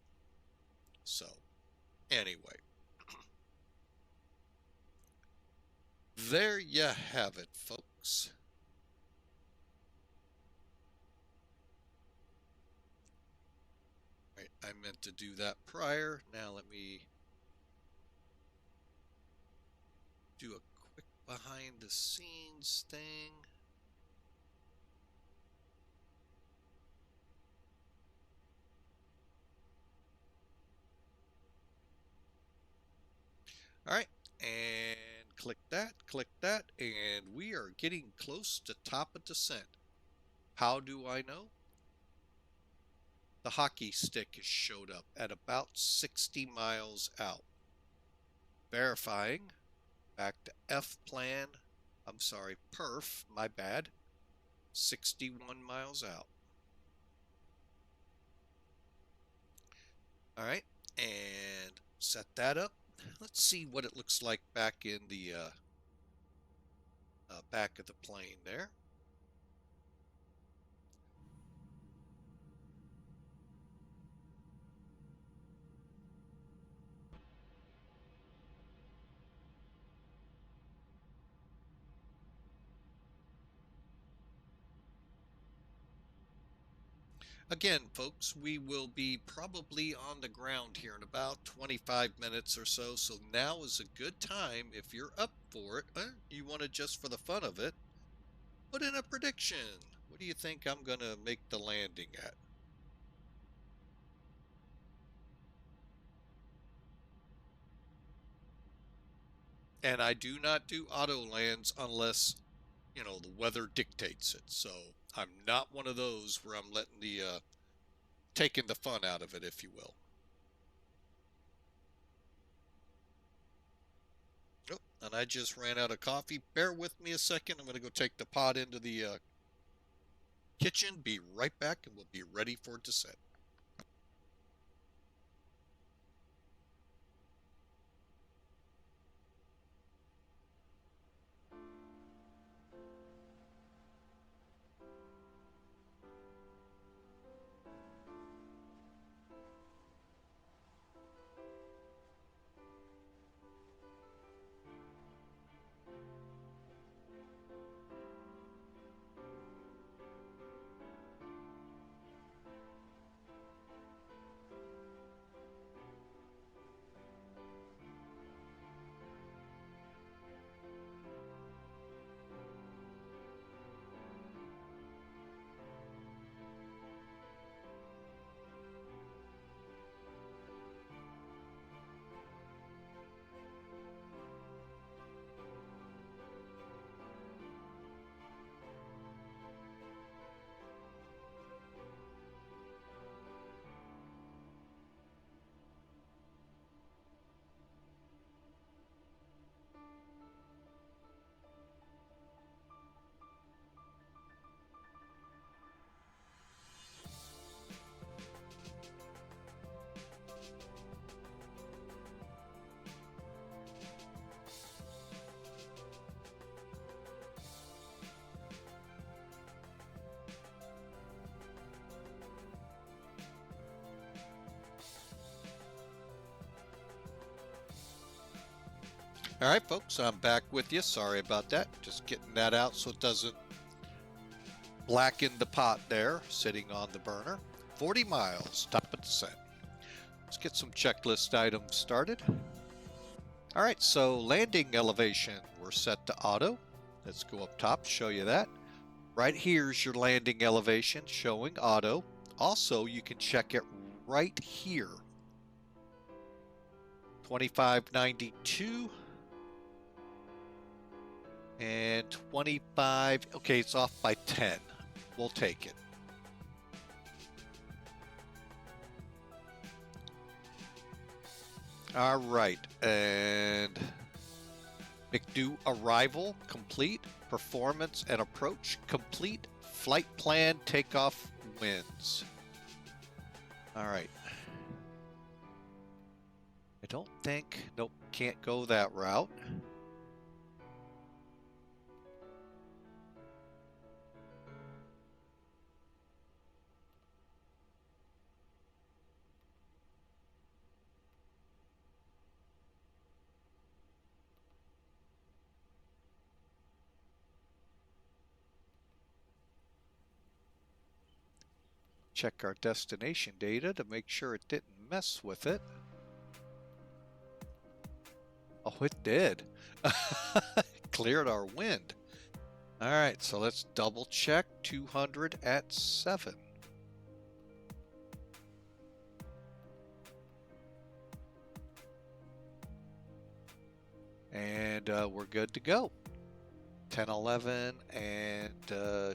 So anyway, there you have it, folks. Right, I meant to do that prior. Now let me do a quick behind the scenes thing. All right, and click that, and we are getting close to top of descent. How do I know? The hockey stick has showed up at about 60 miles out. Verifying, back to perf, my bad, 61 miles out. All right, and set that up. Let's see what it looks like back in the back of the plane there. Again, folks, we will be probably on the ground here in about 25 minutes or so, so now is a good time, if you're up for it, you want to just for the fun of it, put in a prediction. What do you think I'm going to make the landing at? And I do not do auto lands unless, you know, the weather dictates it. So I'm not one of those where I'm letting the, taking the fun out of it, if you will. Oh, and I just ran out of coffee. Bear with me a second. I'm going to go take the pot into the kitchen. Be right back, and we'll be ready for descent. All right, folks, I'm back with you. Sorry about that. Just getting that out so it doesn't blacken the pot there, sitting on the burner. 40 miles, top of descent. Let's get some checklist items started. All right, so landing elevation, we're set to auto. Let's go up top, show you that. Right here's your landing elevation showing auto. Also, you can check it right here. 2592 and 25. Okay, it's off by 10. We'll take it. All right, and McDo arrival complete, performance and approach complete, flight plan takeoff winds. All right. I don't think, nope, can't go that route. Check our destination data to make sure it didn't mess with it. Oh, it did. Cleared our wind. All right, so let's double check 200 at 7. And we're good to go. 10, 11, and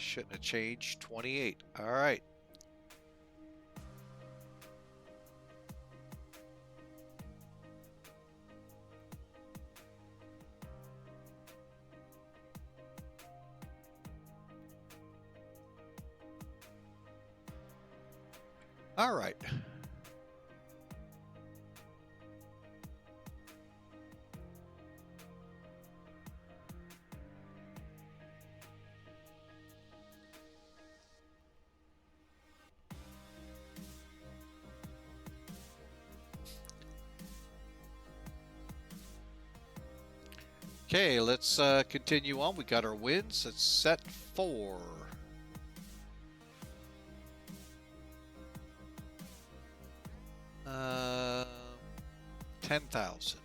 shouldn't have changed 28. All right. All right. Okay, let's continue on. We got our winds. It's set for 10,000.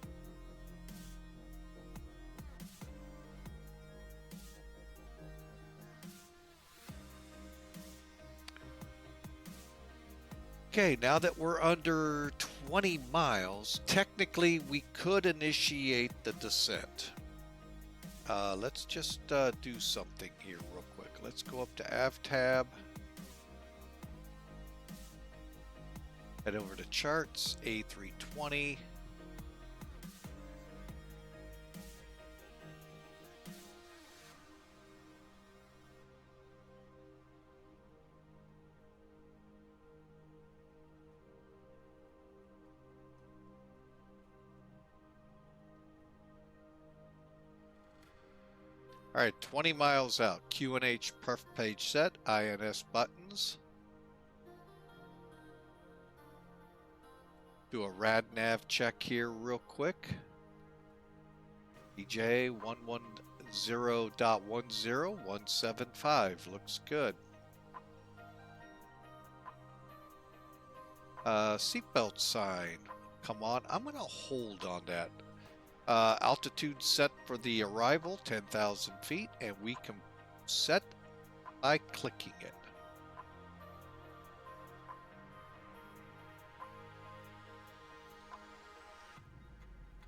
Okay, now that we're under 20 miles, technically we could initiate the descent. Let's just do something here real quick. Let's go up to Av tab. Head over to charts, A320. All right, 20 miles out. QNH perf page set, INS buttons. Do a rad nav check here real quick. EJ 110.10175 looks good. Seatbelt sign. Come on, I'm gonna hold on that. Altitude set for the arrival, 10,000 feet, and we can set by clicking it.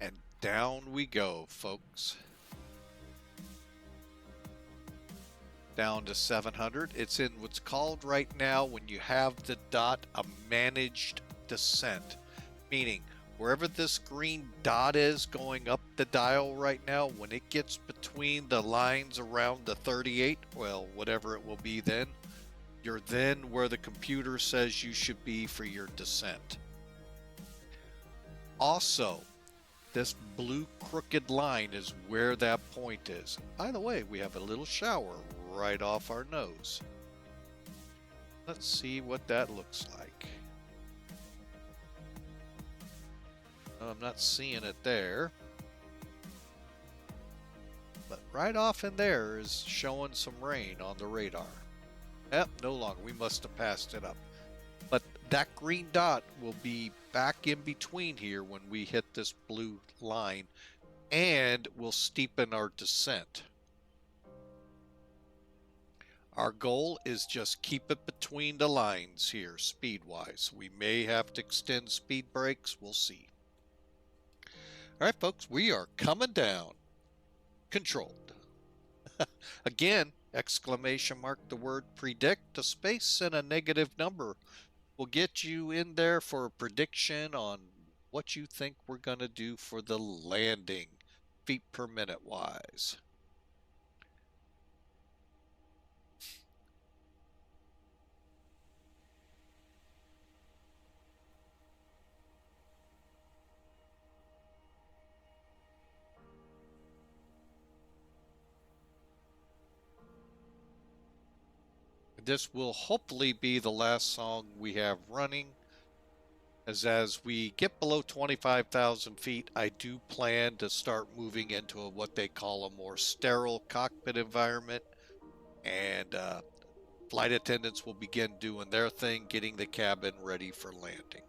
And down we go, folks. Down to 700. It's in what's called right now, when you have the dot, a managed descent. Meaning, wherever this green dot is going up the dial right now, when it gets between the lines around the 38, well, whatever it will be then, you're then where the computer says you should be for your descent. Also, this blue crooked line is where that point is. By the way, we have a little shower right off our nose. Let's see what that looks like. I'm not seeing it there. But right off in there is showing some rain on the radar. Yep, no longer. We must have passed it up. But that green dot will be back in between here when we hit this blue line and will steepen our descent. Our goal is just keep it between the lines here, speed-wise. We may have to extend speed brakes. We'll see. All right, folks, we are coming down. Controlled. Again, exclamation mark the word predict, a space and a negative number will get you in there for a prediction on what you think we're going to do for the landing, feet per minute wise. This will hopefully be the last song we have running, as we get below 25,000 feet, I do plan to start moving into what they call a more sterile cockpit environment, and flight attendants will begin doing their thing, getting the cabin ready for landing.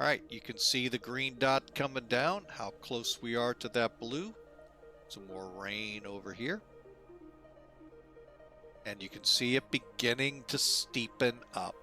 All right, you can see the green dot coming down, how close we are to that blue. Some more rain over here. And you can see it beginning to steepen up.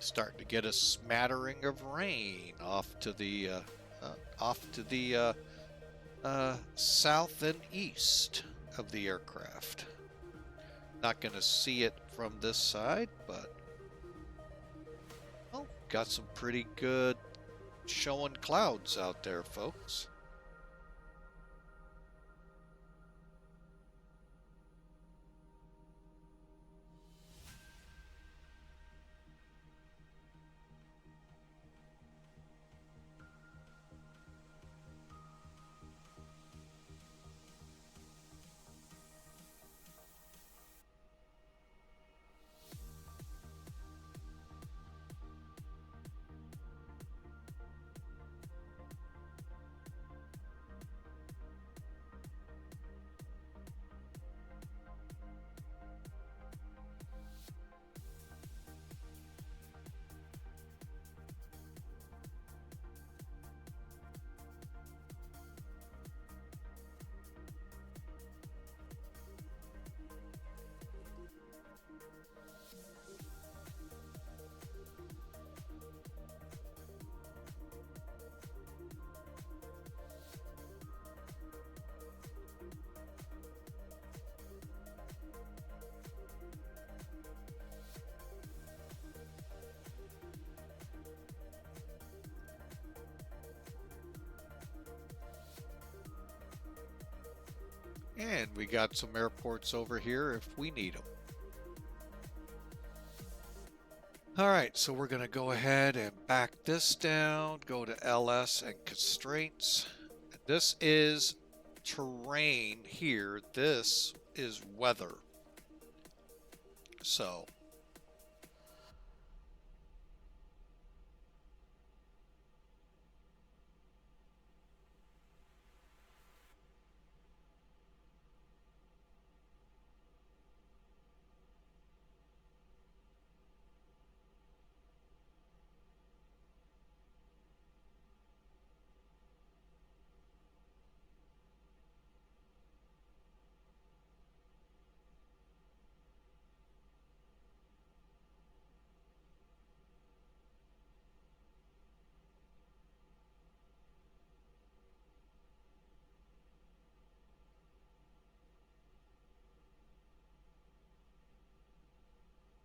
Starting to get a smattering of rain off to the south and east of the aircraft. Not going to see it from this side, but oh, got some pretty good showing clouds out there, folks. And we got some airports over here if we need them. All right, so we're going to go ahead and back this down, go to LS and constraints. This is terrain here. This is weather. So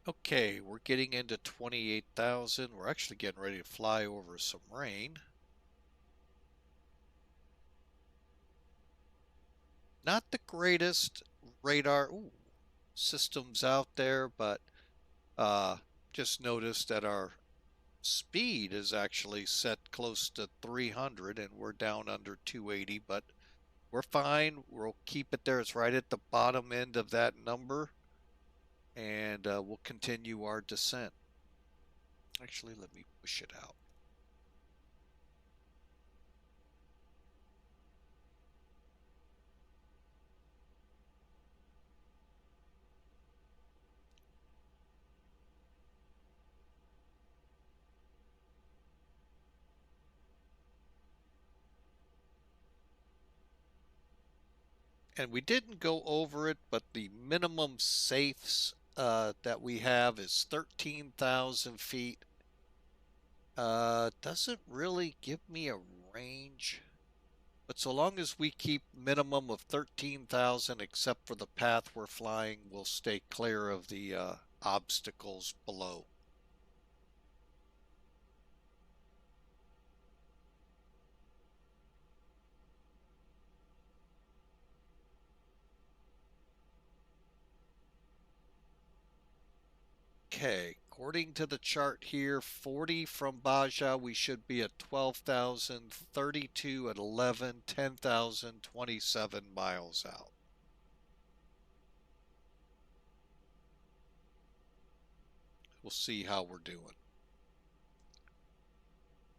okay, we're getting into 28,000. We're actually getting ready to fly over some rain. Not the greatest radar systems out there, but just noticed that our speed is actually set close to 300 and we're down under 280, but we're fine. We'll keep it there. It's right at the bottom end of that number, and we'll continue our descent. Actually, let me push it out. And we didn't go over it, but the minimum safes that we have is 13,000 feet. Doesn't really give me a range, but so long as we keep minimum of 13,000 except for the path we're flying, we'll stay clear of the obstacles below. Okay, according to the chart here, 40 from Baja, we should be at 12,000, 32 at 11, 10,000, 27 miles out. We'll see how we're doing.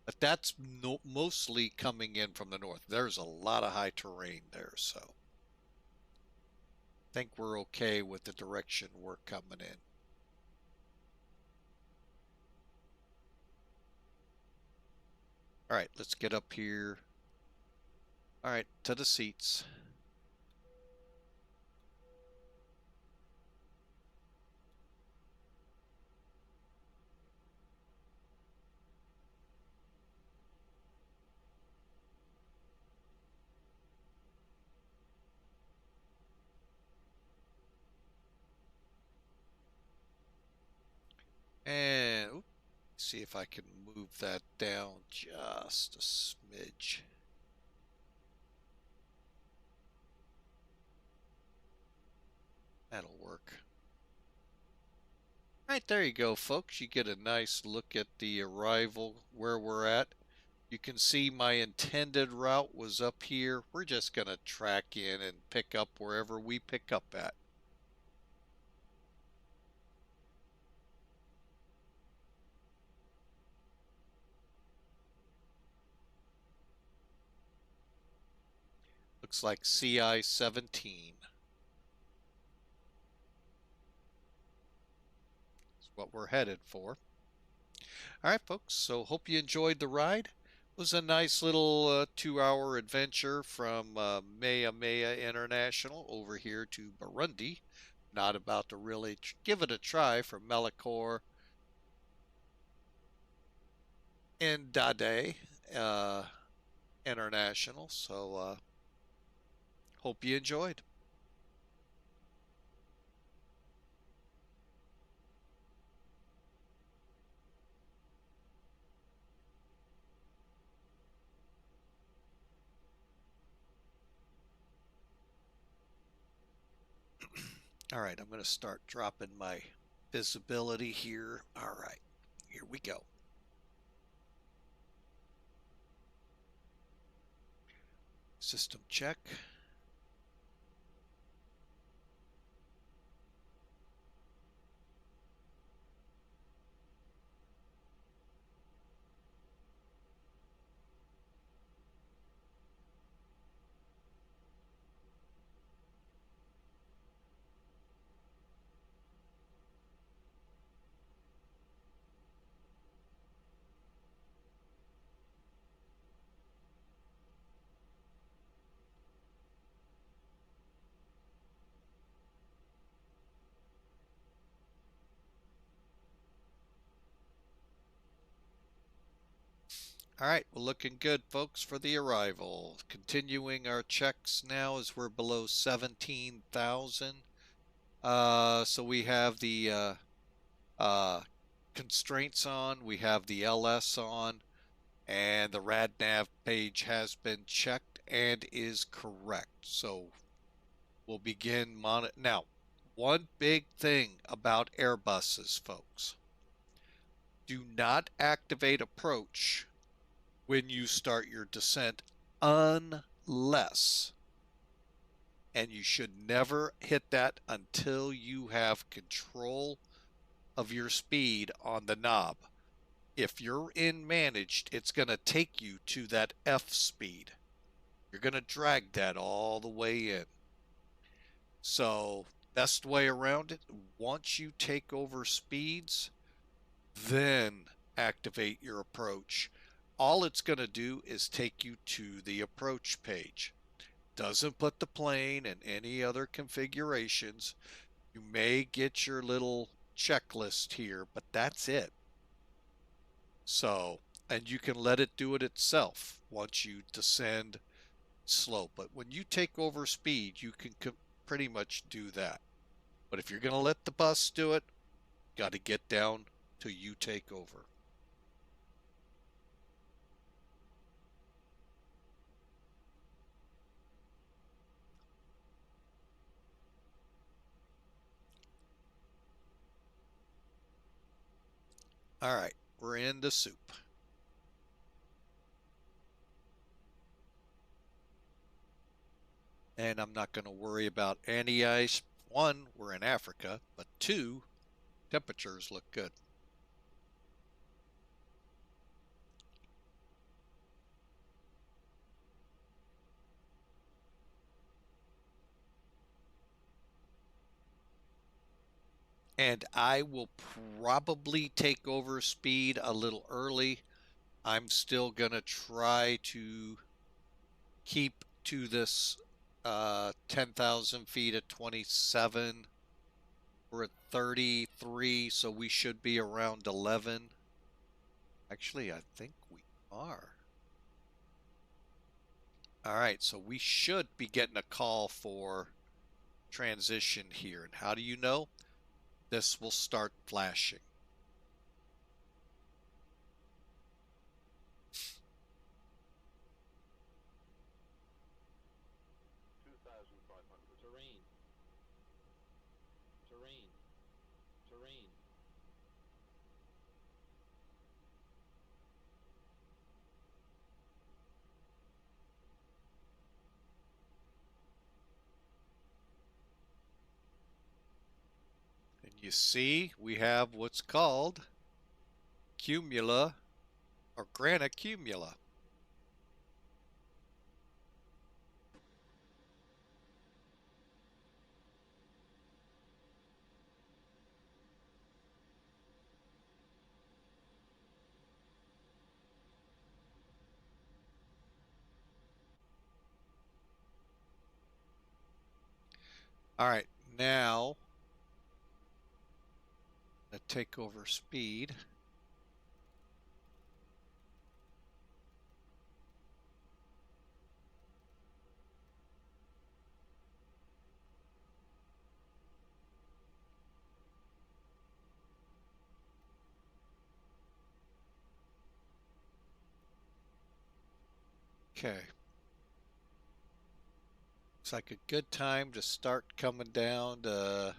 But that's mostly coming in from the north. There's a lot of high terrain there, so I think we're okay with the direction we're coming in. All right, let's get up here. All right, to the seats. And oops, see if I can move that down just a smidge. That'll work. All right, there you go, folks. You get a nice look at the arrival where we're at. You can see my intended route was up here. We're just going to track in and pick up wherever we pick up at. Looks like CI-17. That's what we're headed for. All right, folks, so hope you enjoyed the ride. It was a nice little 2-hour adventure from Mea International over here to Burundi. Not about to really give it a try from Melchior and Ndadaye International. So hope you enjoyed. All right, I'm going to start dropping my visibility here. All right, here we go. System check. All right, we're looking good, folks, for the arrival. Continuing our checks now as we're below 17,000. So we have the constraints on, we have the LS on, and the RadNav page has been checked and is correct. So we'll begin now. One big thing about Airbuses, folks. Do not activate approach when you start your descent unless, and you should never hit that until you have control of your speed on the knob. If you're in managed, it's going to take you to that F speed. You're going to drag that all the way in. So, best way around it, once you take over speeds, then activate your approach. All it's going to do is take you to the approach page. Doesn't put the plane in any other configurations. You may get your little checklist here, but that's it. So, and you can let it do it itself once you descend slope. But when you take over speed, you can pretty much do that. But if you're going to let the bus do it, got to get down till you take over. All right, we're in the soup. And I'm not going to worry about any ice. One, we're in Africa, but two, temperatures look good. And I will probably take over speed a little early. I'm still going to try to keep to this 10,000 feet at 27. We're at 33, so we should be around 11. Actually, I think we are. All right, so we should be getting a call for transition here. And how do you know? This will start flashing. Terrain. Terrain. Terrain. And you see, we have what's called cumula or granicumula. All right, now let's take over speed. Okay. Looks like a good time to start coming down to a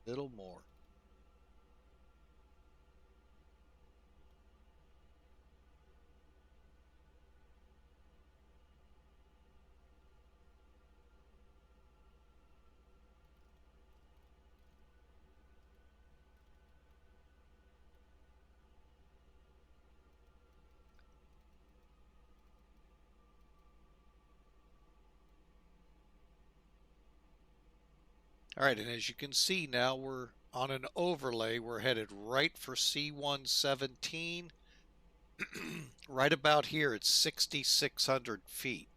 little more. All right, and as you can see now, we're on an overlay. We're headed right for C-117. Right about here, it's 6,600 feet.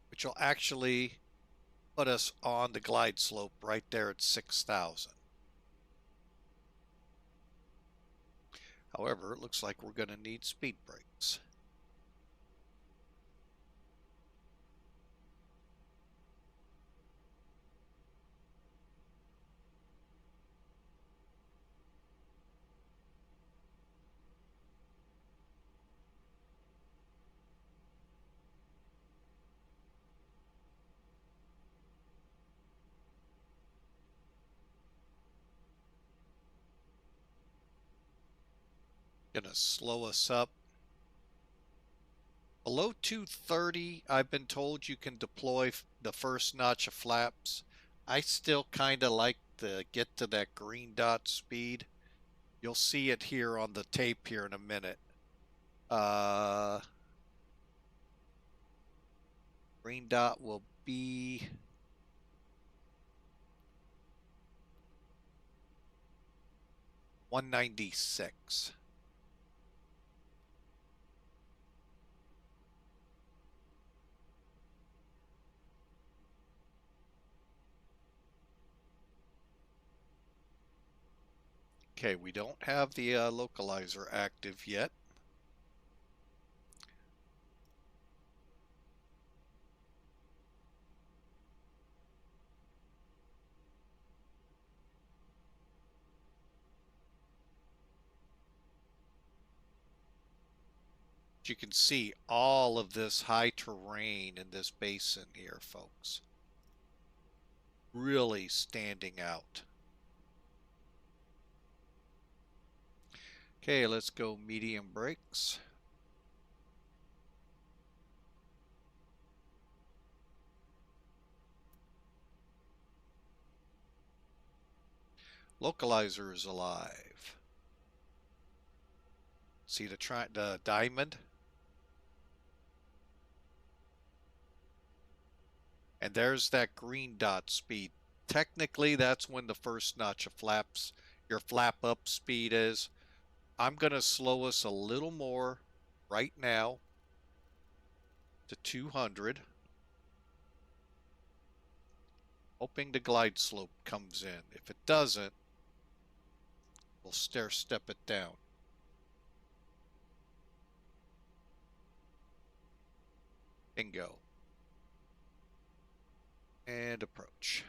Which will actually put us on the glide slope right there at 6,000. However, it looks like we're going to need speed brakes. Gonna slow us up. Below 230, I've been told you can deploy the first notch of flaps. I still kind of like to get to that green dot speed. You'll see it here on the tape here in a minute. Green dot will be 196. Okay, we don't have the localizer active yet. You can see all of this high terrain in this basin here, folks. Really standing out. Okay, let's go medium brakes. Localizer is alive. See the diamond? And there's that green dot speed. Technically, that's when the first notch of flaps, your flap up speed is. I'm going to slow us a little more right now to 200. Hoping the glide slope comes in. If it doesn't, we'll stair step it down. Bingo. And approach.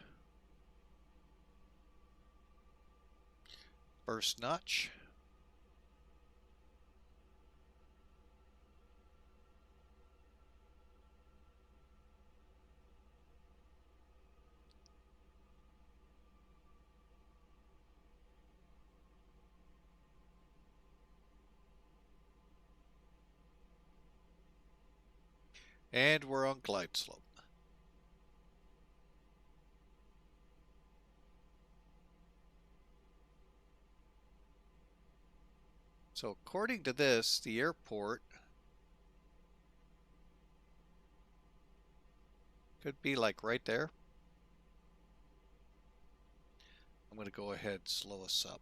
First notch. And we're on glide slope. So according to this, the airport could be like right there. I'm going to go ahead and slow us up.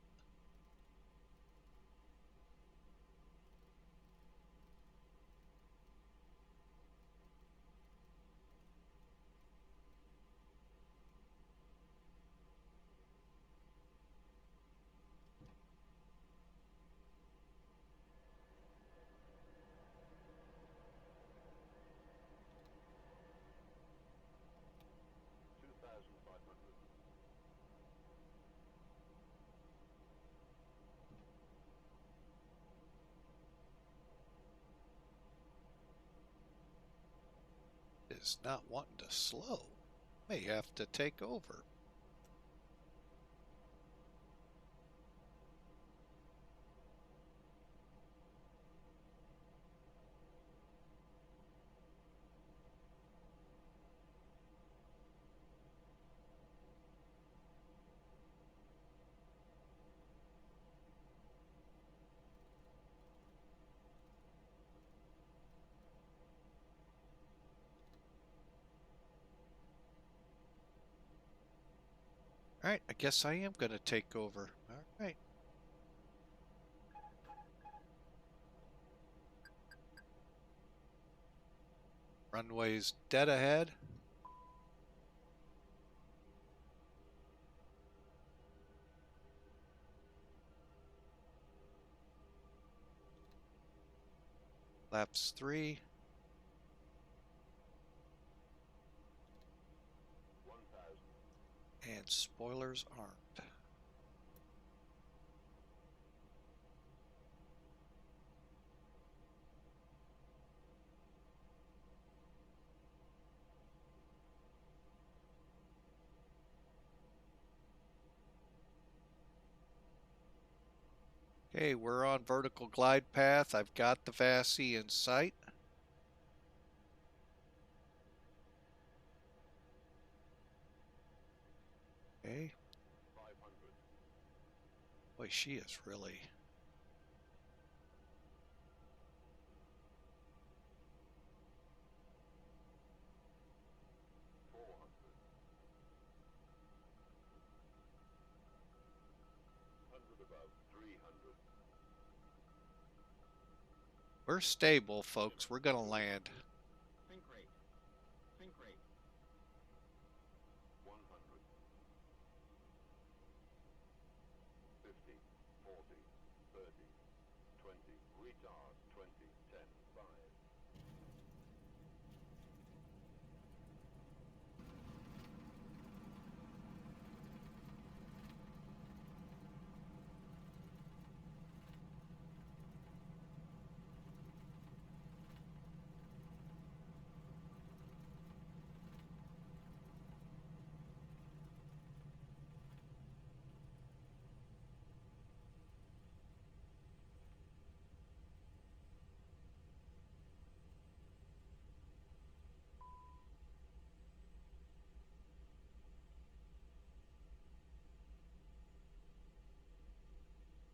Is not wanting to slow. May have to take over. Alright, I guess I am going to take over. Alright. Runway's dead ahead. Laps 3. And spoilers aren't. Okay, we're on vertical glide path. I've got the VATSIM in sight. Okay. 500. Boy, she is really... 400. 100 above. 300. We're stable, folks. We're gonna land. Think rate. Think rate. 100. 50. 40. 30. 20. Retard. 20. 10. 5.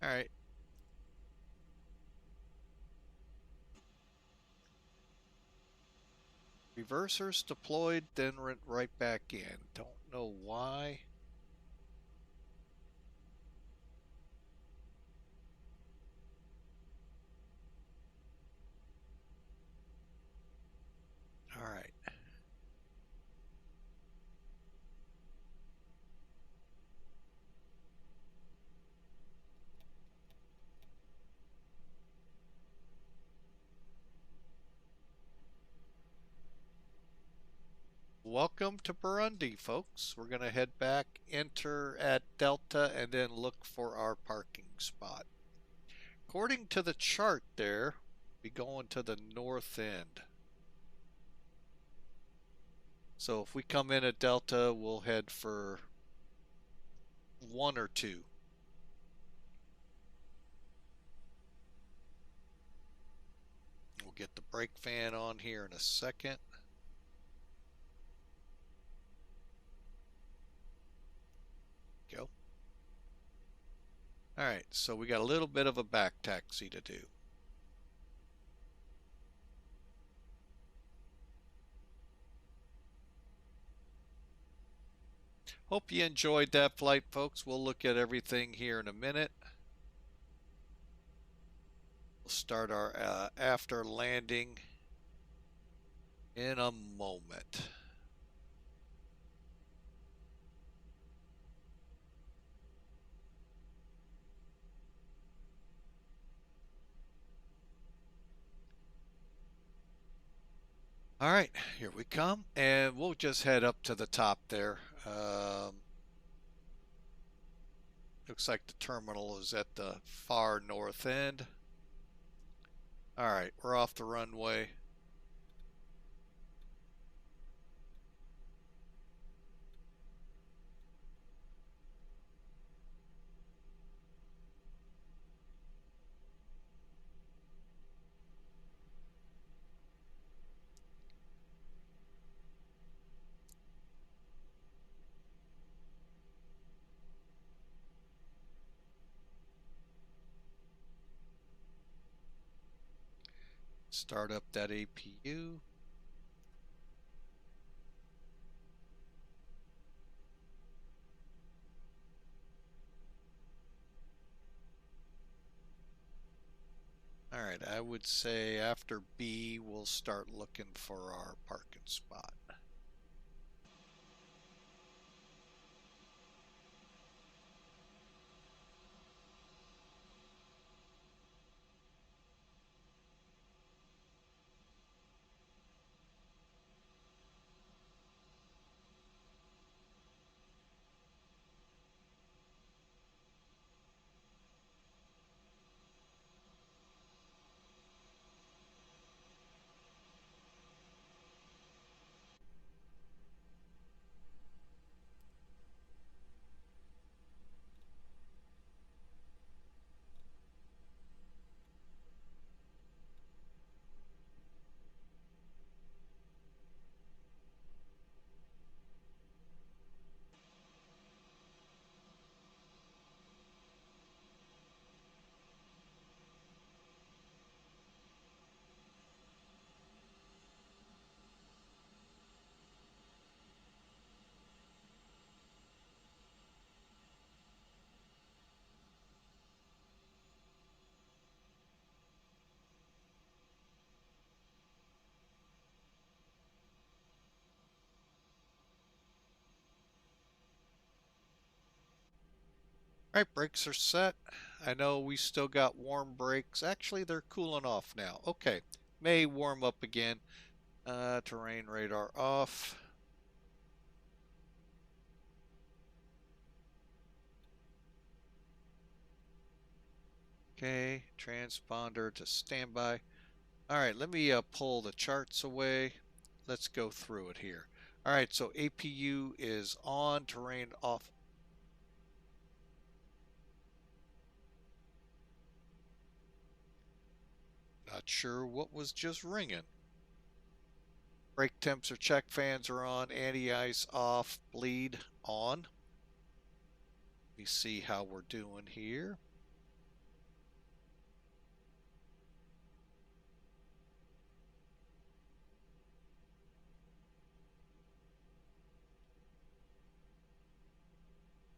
All right. Reversers deployed, then went right back in. Don't know why. All right. Welcome to Burundi, folks. We're going to head back, enter at Delta, and then look for our parking spot. According to the chart there, we going to the north end. So if we come in at Delta, we'll head for 1 or 2. We'll get the brake fan on here in a second. Go. Alright, so we got a little bit of a back taxi to do. Hope you enjoyed that flight, folks. We'll look at everything here in a minute. We'll start our after landing in a moment. All right, here we come, and we'll just head up to the top there. Looks like the terminal is at the far north end. All right, we're off the runway. Start up that APU. All right, I would say after B, we'll start looking for our parking spot. All right, brakes are set. I know we still got warm brakes. Actually, they're cooling off now. Okay, may warm up again. Terrain radar off. Okay, transponder to standby. All right, let me pull the charts away. Let's go through it here. All right, so APU is on, terrain off. Not sure what was just ringing. Brake temps or check, fans are on, anti-ice off, bleed on. Let me see how we're doing here.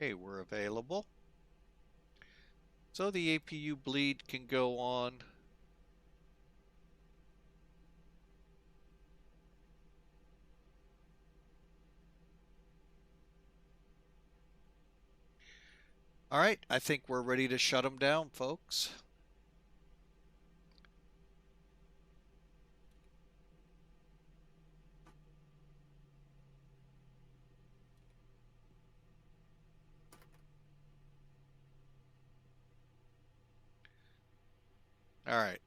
Okay, we're available. So the APU bleed can go on. All right, I think we're ready to shut them down, folks. All right.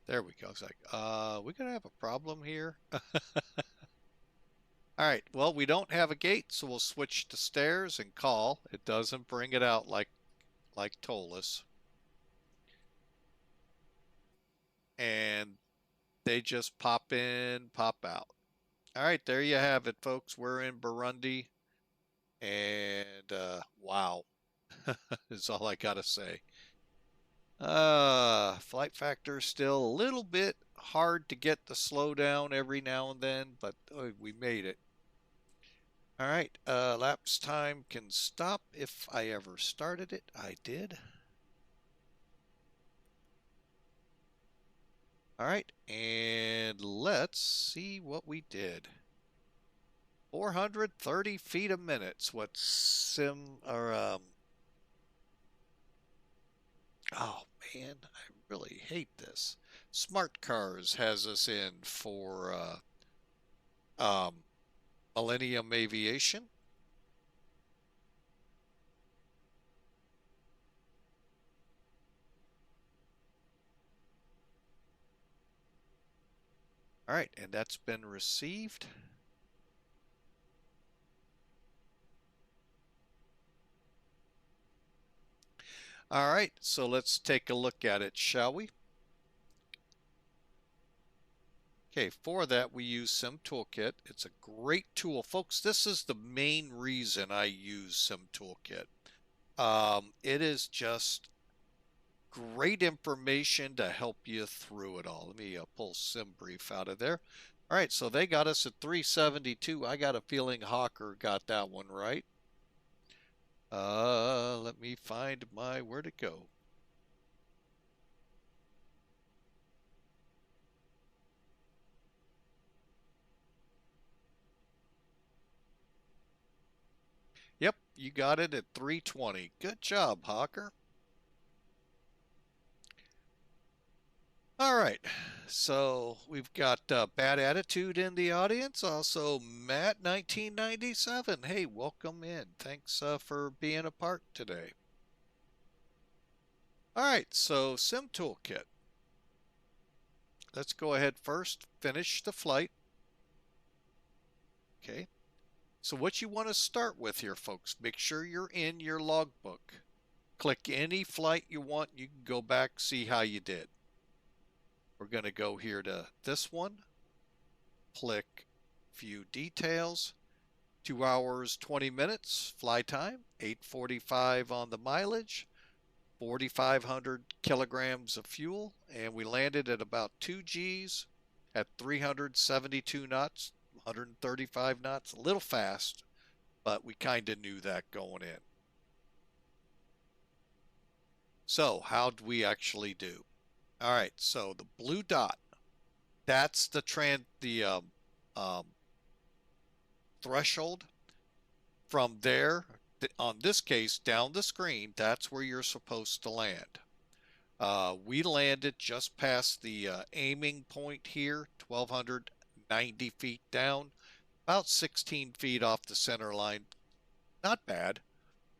There we go. It's like, we're gonna have a problem here. All right, well, we don't have a gate, so we'll switch to stairs and call. It doesn't bring it out like Tolus. And they just pop in, pop out. All right, there you have it, folks. We're in Burundi. And wow, is all I gotta say. Flight factor still a little bit hard to get the slow down every now and then, but we made it. All right, lapse time can stop if I ever started it. I did. All right, and let's see what we did. 430 feet a minute. What oh man, I really hate this. Smart Cars has us in for Millennium Aviation. All right, and that's been received. All right, so let's take a look at it, shall we? Okay, for that we use Sim Toolkit. It's a great tool. Folks, this is the main reason I use Sim Toolkit. It is just great information to help you through it all. Let me pull SimBrief out of there. All right, so they got us at 372. I got a feeling Hawker got that one right. Let me find my where to go. Yep, you got it at 320. Good job, Hawker. All right, so we've got Bad Attitude in the audience. Also, Matt 1997. Hey, welcome in. Thanks for being a part today. All right, so Sim Toolkit. Let's go ahead first, finish the flight. Okay, so what you want to start with here, folks, make sure you're in your logbook. Click any flight you want. You can go back, see how you did. We're going to go here to this one. Click View Details. 2 hours, 20 minutes fly time. 845 on the mileage. 4,500 kilograms of fuel. And we landed at about 2 Gs at 372 knots, 135 knots. A little fast, but we kind of knew that going in. So how'd we actually do? All right, so the blue dot, that's the um, threshold. From there, on this case, down the screen, that's where you're supposed to land. We landed just past the aiming point here, 1,290 feet down, about 16 feet off the center line. Not bad.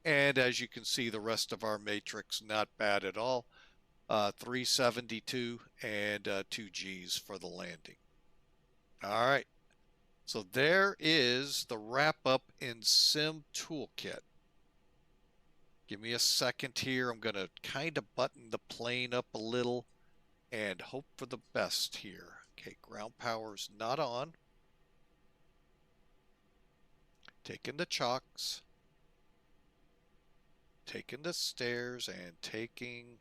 And as you can see, the rest of our matrix, not bad at all. 372 and 2 Gs for the landing. All right. So there is the wrap up in Sim Toolkit. Give me a second here. I'm going to kind of button the plane up a little and hope for the best here. Okay, ground power's not on. Taking the chocks. Taking the stairs and taking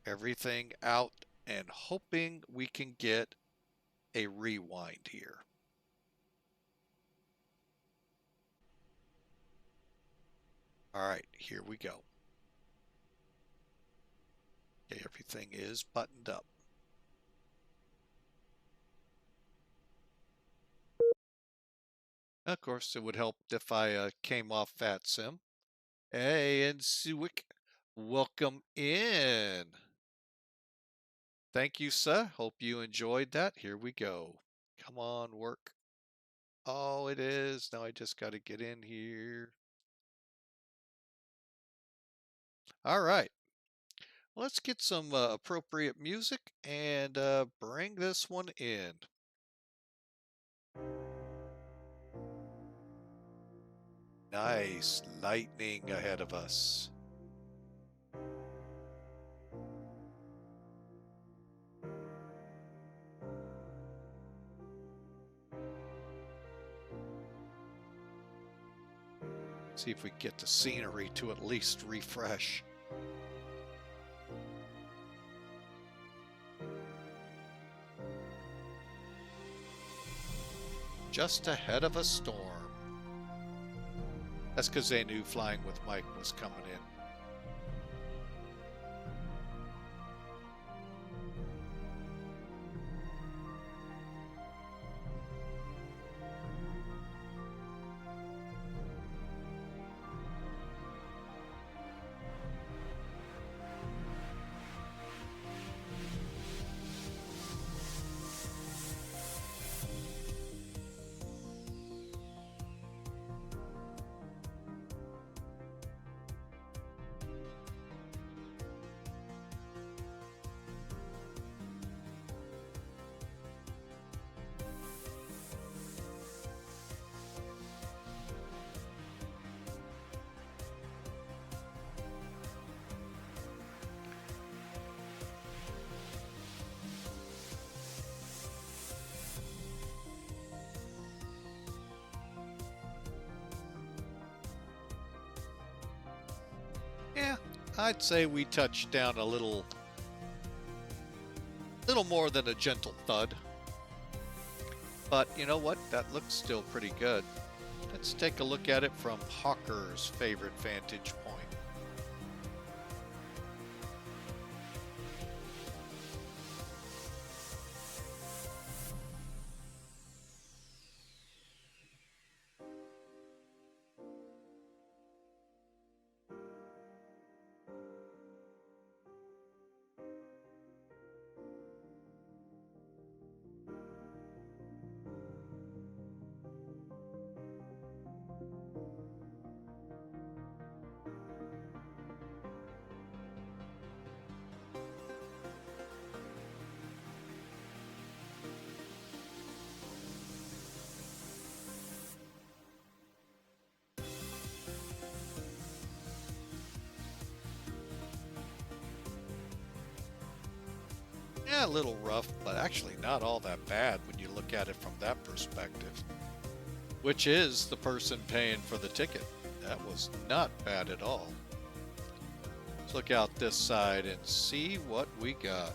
everything out and hoping we can get a rewind here. All right, here we go. Okay, everything is buttoned up. Of course, it would help if I came off VATSIM. Hey, and Suik, welcome in. Thank you, sir. Hope you enjoyed that. Here we go. Come on, work. Oh, it is. Now I just got to get in here. All right. Let's get some appropriate music and bring this one in. Nice lightning ahead of us. See if we can get the scenery to at least refresh. Just ahead of a storm. That's because they knew Flying with Mike was coming in. Yeah, I'd say we touched down a little more than a gentle thud. But you know what? That looks still pretty good. Let's take a look at it from Hawker's favorite vantage point. Yeah, a little rough, but actually not all that bad when you look at it from that perspective. Which is the person paying for the ticket. That was not bad at all. Let's look out this side and see what we got.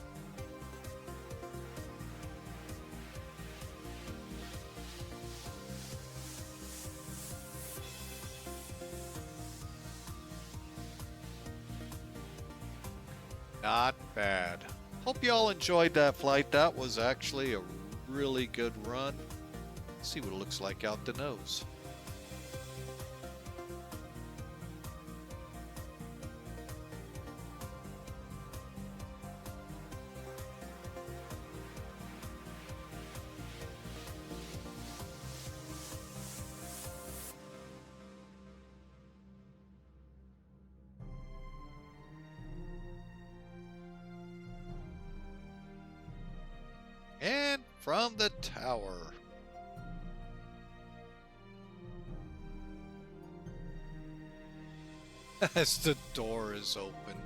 Not bad. Hope you all enjoyed that flight. That was actually a really good run. Let's see what it looks like out the nose. And from the tower. As the door is open.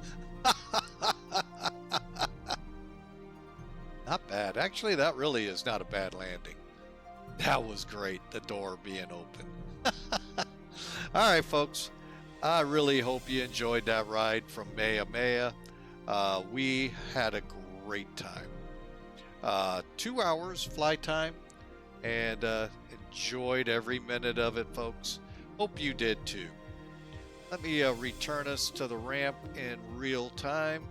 Not bad. Actually, that really is not a bad landing. That was great, the door being open. All right, folks. I really hope you enjoyed that ride from Maya. We had a great time. 2 hours flight time, and enjoyed every minute of it, folks. Hope you did too. Let me return us to the ramp in real time.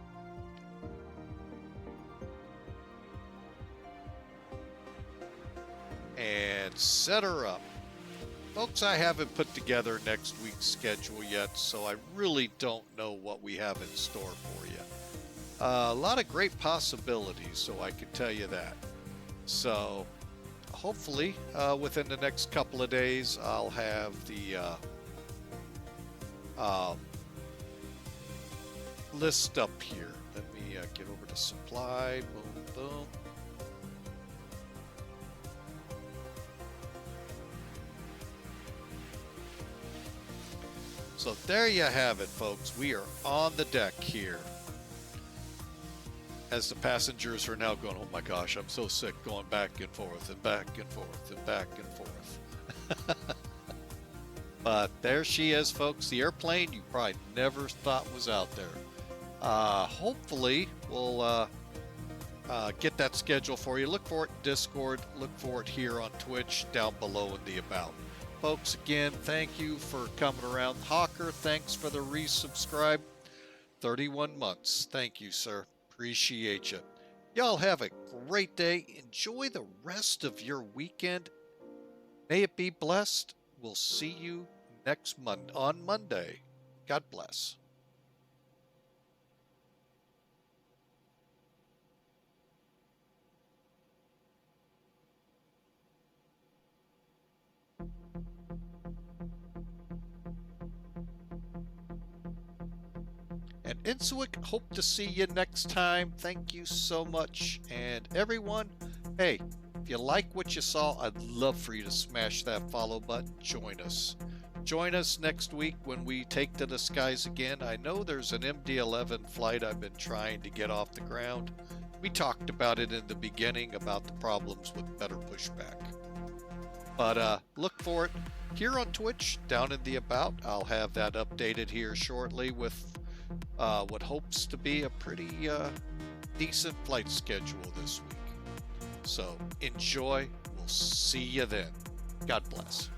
And set her up. Folks, I haven't put together next week's schedule yet, so I really don't know what we have in store for you. A lot of great possibilities, so I can tell you that. So hopefully within the next couple of days, I'll have the list up here. Let me get over to supply. Boom, boom. So there you have it, folks. We are on the deck here. As the passengers are now going, oh my gosh, I'm so sick, going back and forth and back and forth and back and forth. But there she is, folks. The airplane you probably never thought was out there. Hopefully, we'll get that schedule for you. Look for it in Discord. Look for it here on Twitch down below in the About. Folks, again, thank you for coming around. Hawker, thanks for the resubscribe. 31 months. Thank you, sir. Appreciate you. Y'all have a great day. Enjoy the rest of your weekend. May it be blessed. We'll see you next on Monday. God bless. And Int'l, hope to see you next time. Thank you so much. And everyone, hey, if you like what you saw, I'd love for you to smash that follow button. Join us. Join us next week when we take to the skies again. I know there's an MD-11 flight I've been trying to get off the ground. We talked about it in the beginning about the problems with better pushback. But look for it here on Twitch, down in the About. I'll have that updated here shortly with what hopes to be a pretty decent flight schedule this week. So enjoy. We'll see you then. God bless.